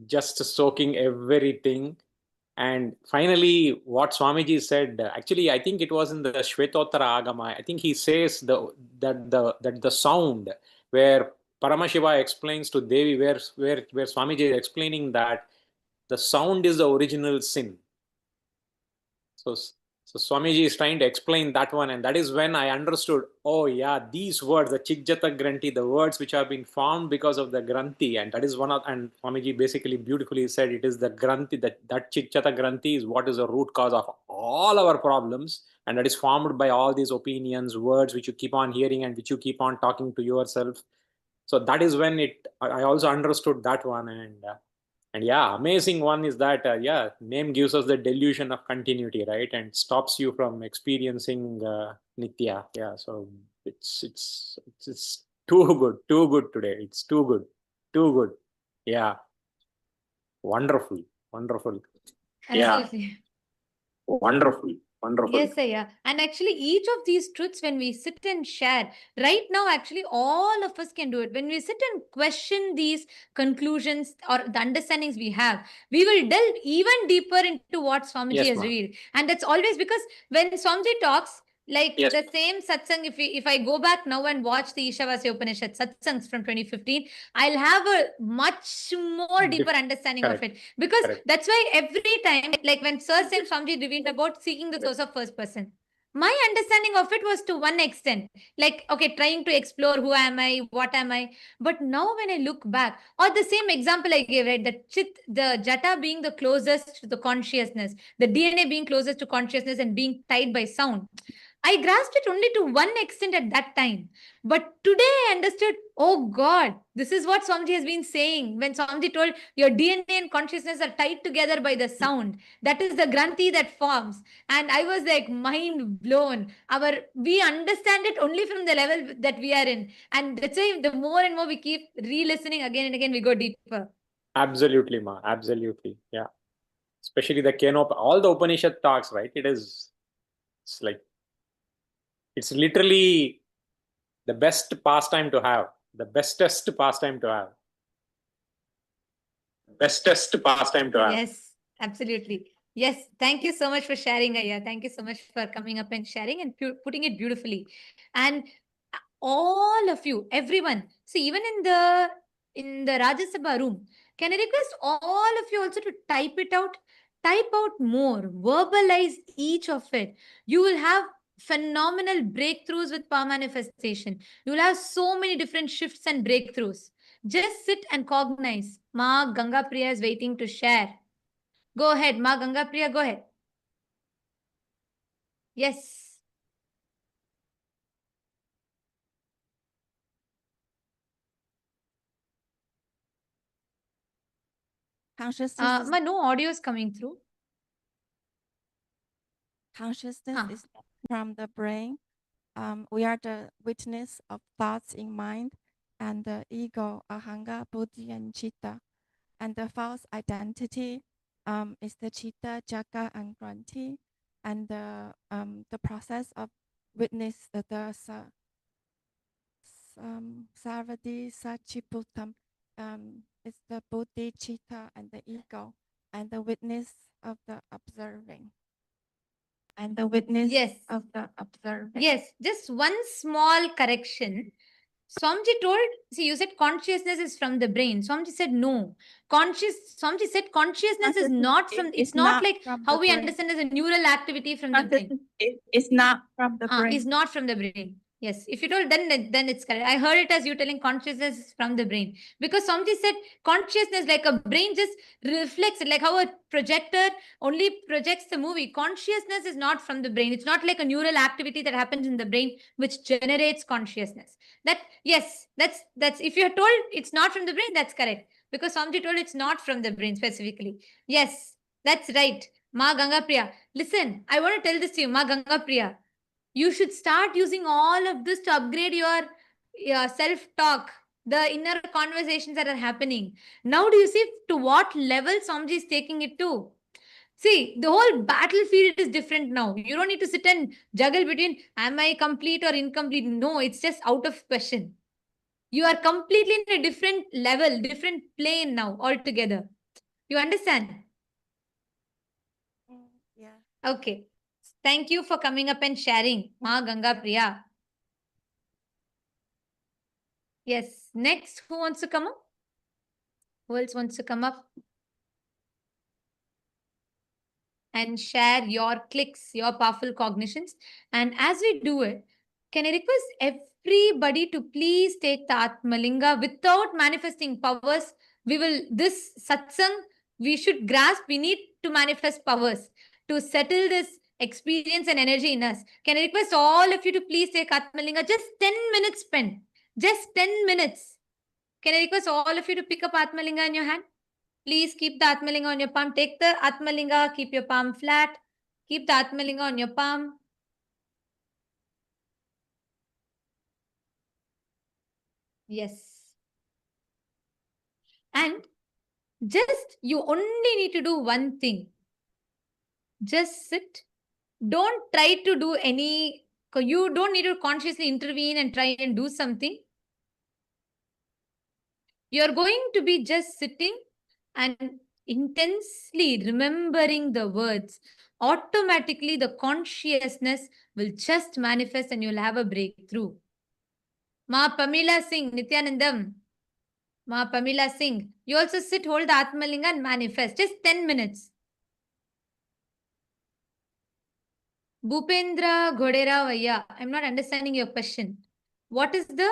just soaking everything. And finally, what Swamiji said, actually, I think it was in the Shvetottara Agama. I think he says that the sound where Paramashiva explains to Devi, where Swamiji is explaining that the sound is the original sin. So Swamiji is trying to explain that one, and that is when I understood, oh yeah, these words, the Chikjata Granthi, the words which have been formed because of the Granthi, and that is one of, and Swamiji basically beautifully said it is the Granthi, that Chikjata Granthi is what is the root cause of all our problems, and that is formed by all these opinions, words which you keep on hearing and which you keep on talking to yourself. So that is when I also understood that one, and yeah, amazing one is that, yeah, name gives us the delusion of continuity, right? And stops you from experiencing Nitya. Yeah, so it's too good today. It's too good. Yeah, wonderful. Absolutely. Yeah, wonderful. Yes, Aya. And actually, each of these truths, when we sit and share, right now, actually, all of us can do it. When we sit and question these conclusions or the understandings we have, we will delve even deeper into what Swamiji Yes, has ma'am. revealed. And that's always because when Swamiji talks, Like Yes. the same satsang, if I go back now and watch the Ishavasya Upanishad satsangs from 2015, I'll have a much more deeper understanding of it. Because that's why every time, like when Sir Saint Swamiji revealed about seeking the source of first person, my understanding of it was to one extent, like, okay, trying to explore who am I, what am I. But now when I look back, or the same example I gave, right, the jata being the closest to the consciousness, the DNA being closest to consciousness and being tied by sound, I grasped it only to one extent at that time. But today I understood, oh God, this is what Swamiji has been saying. When Swamiji told your DNA and consciousness are tied together by the sound, that is the granthi that forms. And I was like mind blown. We understand it only from the level that we are in. And that's why the more and more we keep re-listening again and again, we go deeper. Absolutely, Ma. Absolutely. Yeah. Especially the Kenop, all the Upanishad talks, right? It's like, it's literally the best pastime to have, the bestest pastime to have. Bestest pastime to have. Yes, absolutely. Yes, thank you so much for sharing, Aya. Thank you so much for coming up and sharing and putting it beautifully. And all of you, everyone, see, even in the Rajya Sabha room, can I request all of you also to type it out? Type out more, verbalize each of it. You will have phenomenal breakthroughs with power manifestation. You will have so many different shifts and breakthroughs. Just sit and cognize. Ma Ganga Priya is waiting to share. Go ahead, Ma Ganga Priya, go ahead. Yes. Consciousness Ma, no audio is coming through. Consciousness is from the brain. We are the witness of thoughts in mind and the ego, ahanga, buddhi, and chitta. And the false identity is the chitta, jaka, and granthi. And the process of witness the sarvadi sachiputam is the buddhi, chitta, and the ego, and the witness of the observing. And the witness of the observing. Yes, just one small correction. Swamiji told, see, you said consciousness is from the brain. Swamiji said no. Swamiji said consciousness is not from, it's not like how we understand as a neural activity from the brain. It's not from the brain. It's not from the brain. Yes, if you told, then it's correct. I heard it as you telling consciousness is from the brain. Because Swamiji said consciousness, like a brain just reflects it, like how a projector only projects the movie. Consciousness is not from the brain. It's not like a neural activity that happens in the brain which generates consciousness. Yes, that's if you're told it's not from the brain, that's correct. Because Swamiji told it's not from the brain specifically. Yes, that's right. Ma Ganga Priya. Listen, I want to tell this to you, Ma Ganga Priya. You should start using all of this to upgrade your self-talk, the inner conversations that are happening. Now do you see to what level Swamiji is taking it to? See, the whole battlefield is different now. You don't need to sit and juggle between am I complete or incomplete. No, it's just out of question. You are completely in a different level, different plane now altogether. You understand? Yeah. Okay. Thank you for coming up and sharing, Ma Ganga Priya. Yes. Next, who wants to come up? Who else wants to come up? And share your clicks, your powerful cognitions. And as we do it, can I request everybody to please take the Atmalinga without manifesting powers? This satsang, we should grasp, we need to manifest powers to settle this experience and energy in us. Can I request all of you to please take Atmalinga? Just 10 minutes spent. Just 10 minutes. Can I request all of you to pick up Atmalinga in your hand? Please keep the Atmalinga on your palm. Take the Atmalinga, keep your palm flat. Keep the Atmalinga on your palm. Yes. And just, you only need to do one thing. Just sit. Don't try to do you don't need to consciously intervene and try and do something. You're going to be just sitting and intensely remembering the words. automatically the consciousness will just manifest and you'll have a breakthrough. Ma Pamila Singh, Nityanandam. Ma Pamila Singh. You also sit, hold the Atmalinga and manifest. Just 10 minutes. Bhupendra Ghoderavaya. I'm not understanding your question. What is the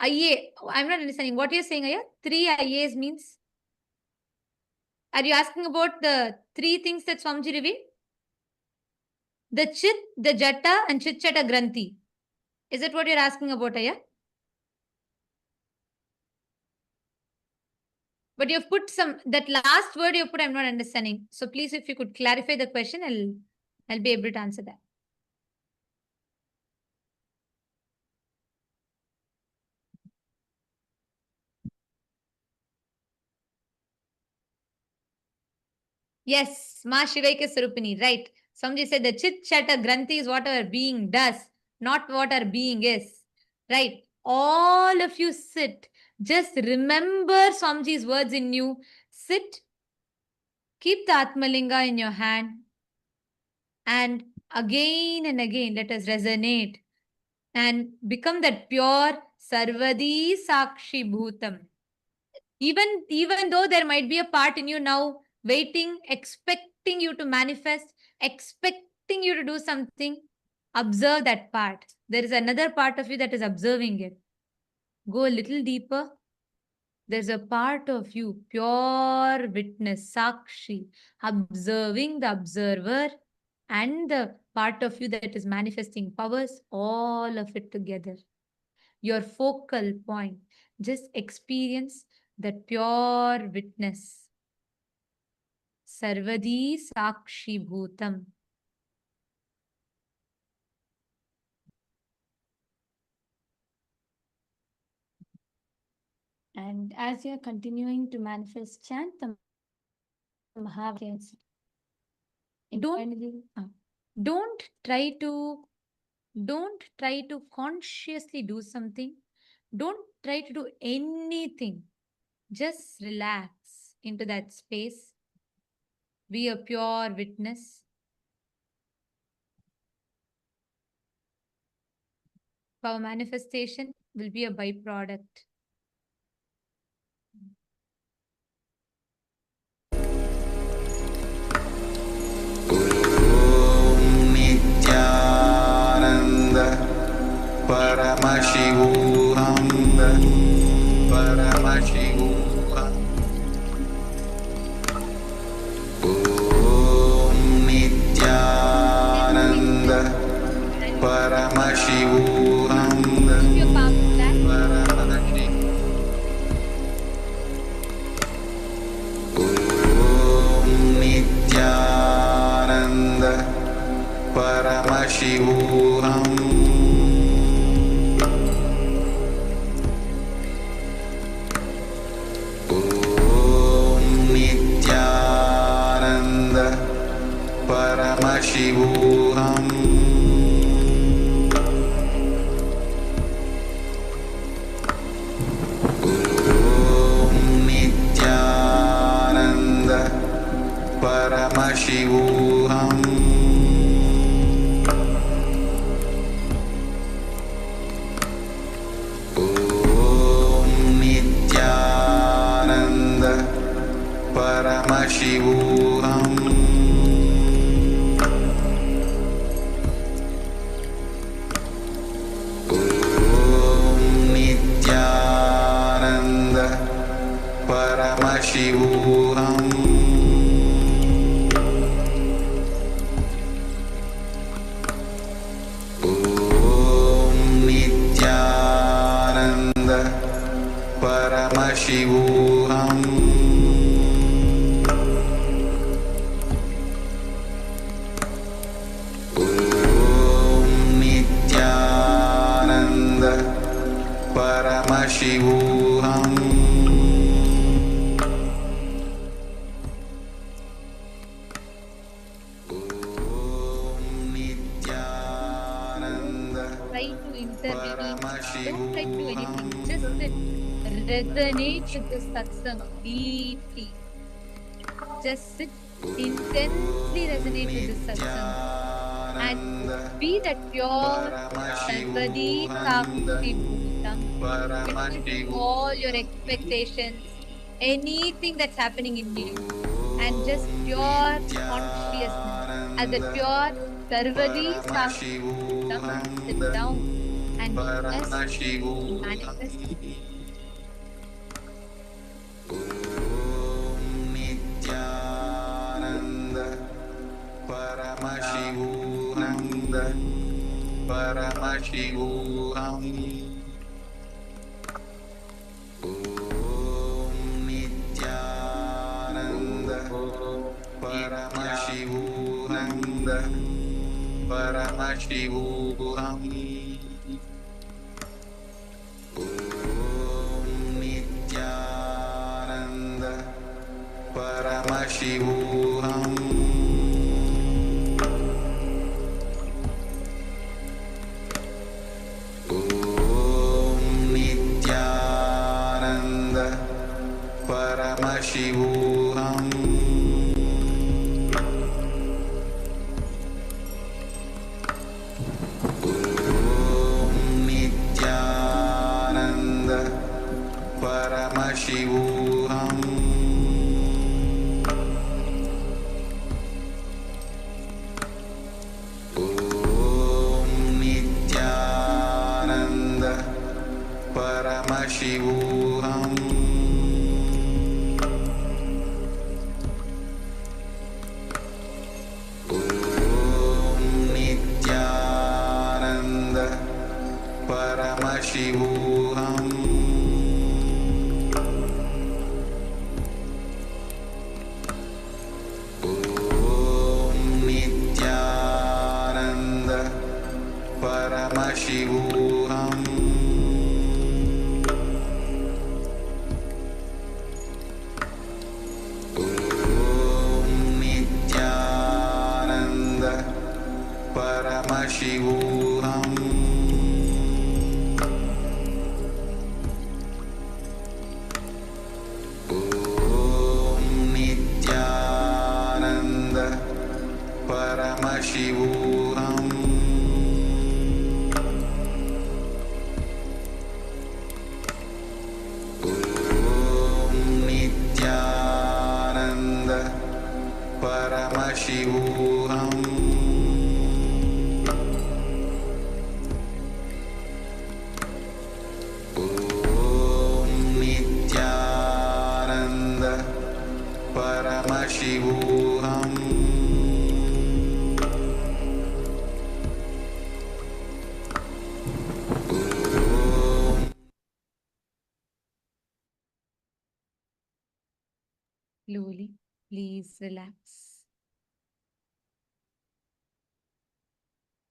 IA? I'm not understanding. What you're saying, Aya? 3 IAs means? Are you asking about the 3 things that Swamiji revealed? The Chit, the Jata and Chit Chata Granthi. Is that what you're asking about, Aya? But you've put that last word you put, I'm not understanding. So please, if you could clarify the question, I'll be able to answer that. Yes, Ma Shivaika Sarupini, right. Somebody said the Chit Chata Granthi is what our being does, not what our being is. Right. All of you sit. Just remember Swamiji's words in you. Sit. Keep the Atmalinga in your hand. And again and again, let us resonate and become that pure Sarvadi Sakshi Bhutam. Even though there might be a part in you now waiting, expecting you to manifest, expecting you to do something, observe that part. There is another part of you that is observing it. Go a little deeper. There's a part of you, pure witness, Sakshi, observing the observer and the part of you that is manifesting powers, all of it together. Your focal point. Just experience that pure witness. Sarvadi Sakshi Bhutam. And as you're continuing to manifest, chant the Mahavakya. Don't try to consciously do something. Don't try to do anything. Just relax into that space. Be a pure witness. Our manifestation will be a byproduct. Paramashivam, Paramashivam. Om Nityananda, Paramashivam, Paramashivam. Om Nityananda, Paramashivam. Paramashivam. Om Nityananda Paramashivam. Om Nityananda Paramashivam. Paramashivam. Om Nityananda Paramashivam. Om Nityananda Paramashivam. Don't try to do anything. Just resonate with the satsang deeply. Just sit intensely resonate with this satsang and be that pure Sarvadi Sakshi Bhutam between all your expectations, anything that's happening in you, and just pure consciousness as a pure Sarvadi Sakshi Bhutam, sit down and just manifest. Paramashivam. Om Nityananda Paramashivananda Paramashivam. Om Nityananda Paramashivam. Paramashivam. Om Nityananda Paramashivam. Om Nityananda Paramashivam. Paramashivam. Om Nityananda Paramashivam. Om Nityananda Paramashivam. Paramashivam. Om Nityananda Paramashivam. Om Nityananda Paramashivam. Slowly, please relax.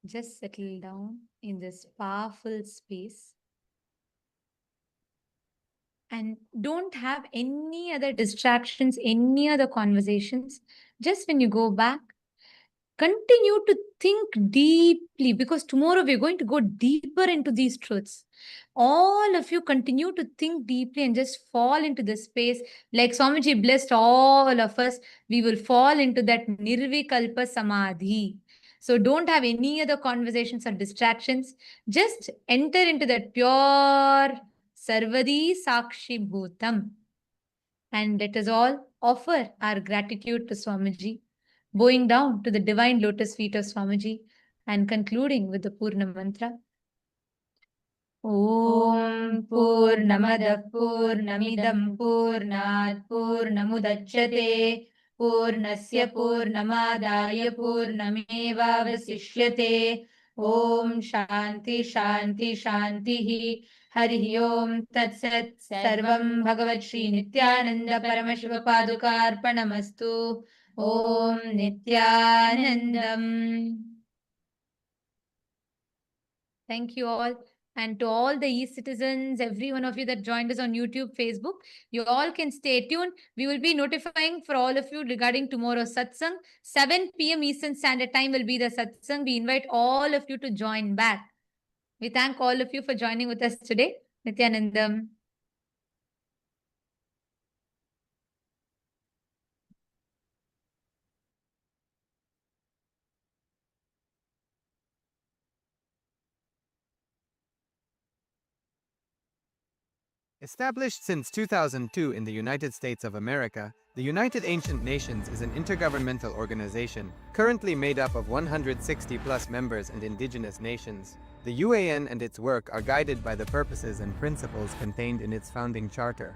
Just settle down in this powerful space and don't have any other distractions, any other conversations. Just when you go back, continue to think deeply because tomorrow we're going to go deeper into these truths. All of you continue to think deeply and just fall into the space. Like Swamiji blessed all of us, we will fall into that Nirvikalpa Samadhi. So don't have any other conversations or distractions. Just enter into that pure Sarvadi Sakshi Bhutam. And let us all offer our gratitude to Swamiji, bowing down to the divine lotus feet of Swamiji and concluding with the Purna Mantra. Om Purnamada Purnamidam Purnat Purnamudachyate Purnasya Purnamadaya Purnameva Vasishyate Om Shanti Shanti Shanti Hari Om Tat Sat Sarvam Bhagavat Shri Nityananda Paramashiva Padukarpanamastu Om Nityanandam. Thank you all. And to all the e-citizens, every one of you that joined us on YouTube, Facebook, you all can stay tuned. We will be notifying for all of you regarding tomorrow's satsang. 7 p.m. Eastern Standard Time will be the satsang. We invite all of you to join back. We thank all of you for joining with us today. Nityanandam. Established since 2002 in the United States of America, the United Ancient Nations is an intergovernmental organization currently made up of 160+ members and indigenous nations. The UAN and its work are guided by the purposes and principles contained in its founding charter.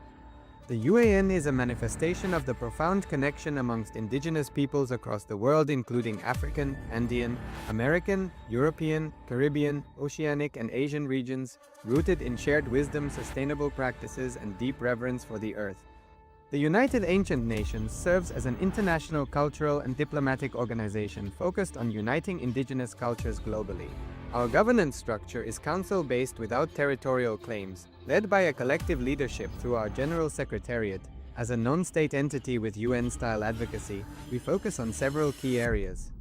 The UAN is a manifestation of the profound connection amongst indigenous peoples across the world, including African, Andean, American, European, Caribbean, Oceanic, and Asian regions, rooted in shared wisdom, sustainable practices, and deep reverence for the earth. The United Ancient Nations serves as an international cultural and diplomatic organization focused on uniting indigenous cultures globally. Our governance structure is council-based without territorial claims, led by a collective leadership through our General Secretariat. As a non-state entity with UN-style advocacy, we focus on several key areas: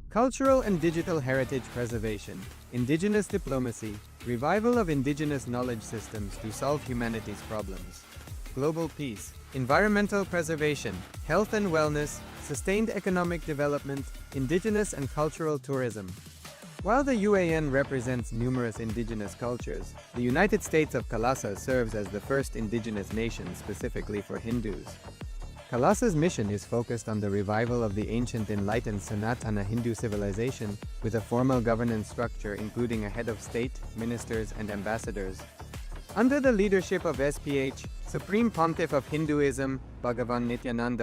cultural and digital heritage preservation, indigenous diplomacy, revival of indigenous knowledge systems to solve humanity's problems, global peace, environmental preservation, health and wellness, sustained economic development, indigenous and cultural tourism. While the UAN represents numerous indigenous cultures, the United States of Kailasa serves as the first indigenous nation specifically for Hindus. Kailasa's mission is focused on the revival of the ancient enlightened Sanatana Hindu civilization with a formal governance structure including a head of state, ministers, and ambassadors. Under the leadership of SPH, Supreme Pontiff of Hinduism, Bhagavan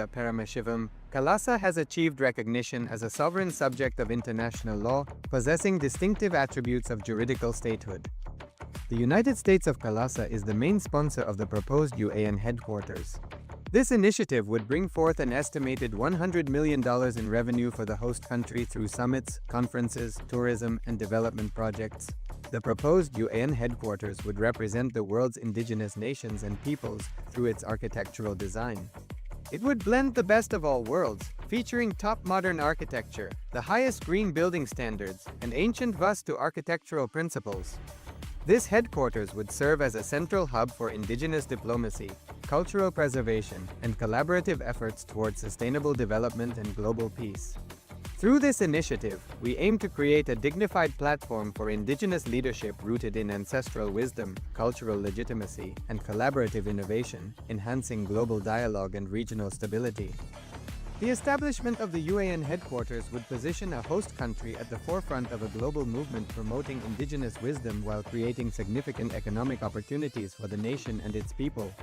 Paramashivam, Kailasa has achieved recognition as a sovereign subject of international law, possessing distinctive attributes of juridical statehood. The United States of Kailasa is the main sponsor of the proposed UAN headquarters. This initiative would bring forth an estimated $100 million in revenue for the host country through summits, conferences, tourism, and development projects. The proposed UAN headquarters would represent the world's indigenous nations and peoples through its architectural design. It would blend the best of all worlds, featuring top modern architecture, the highest green building standards, and ancient Vastu architectural principles. This headquarters would serve as a central hub for indigenous diplomacy, cultural preservation, and collaborative efforts towards sustainable development and global peace. Through this initiative, we aim to create a dignified platform for indigenous leadership rooted in ancestral wisdom, cultural legitimacy, and collaborative innovation, enhancing global dialogue and regional stability. The establishment of the UAN headquarters would position a host country at the forefront of a global movement promoting indigenous wisdom while creating significant economic opportunities for the nation and its people.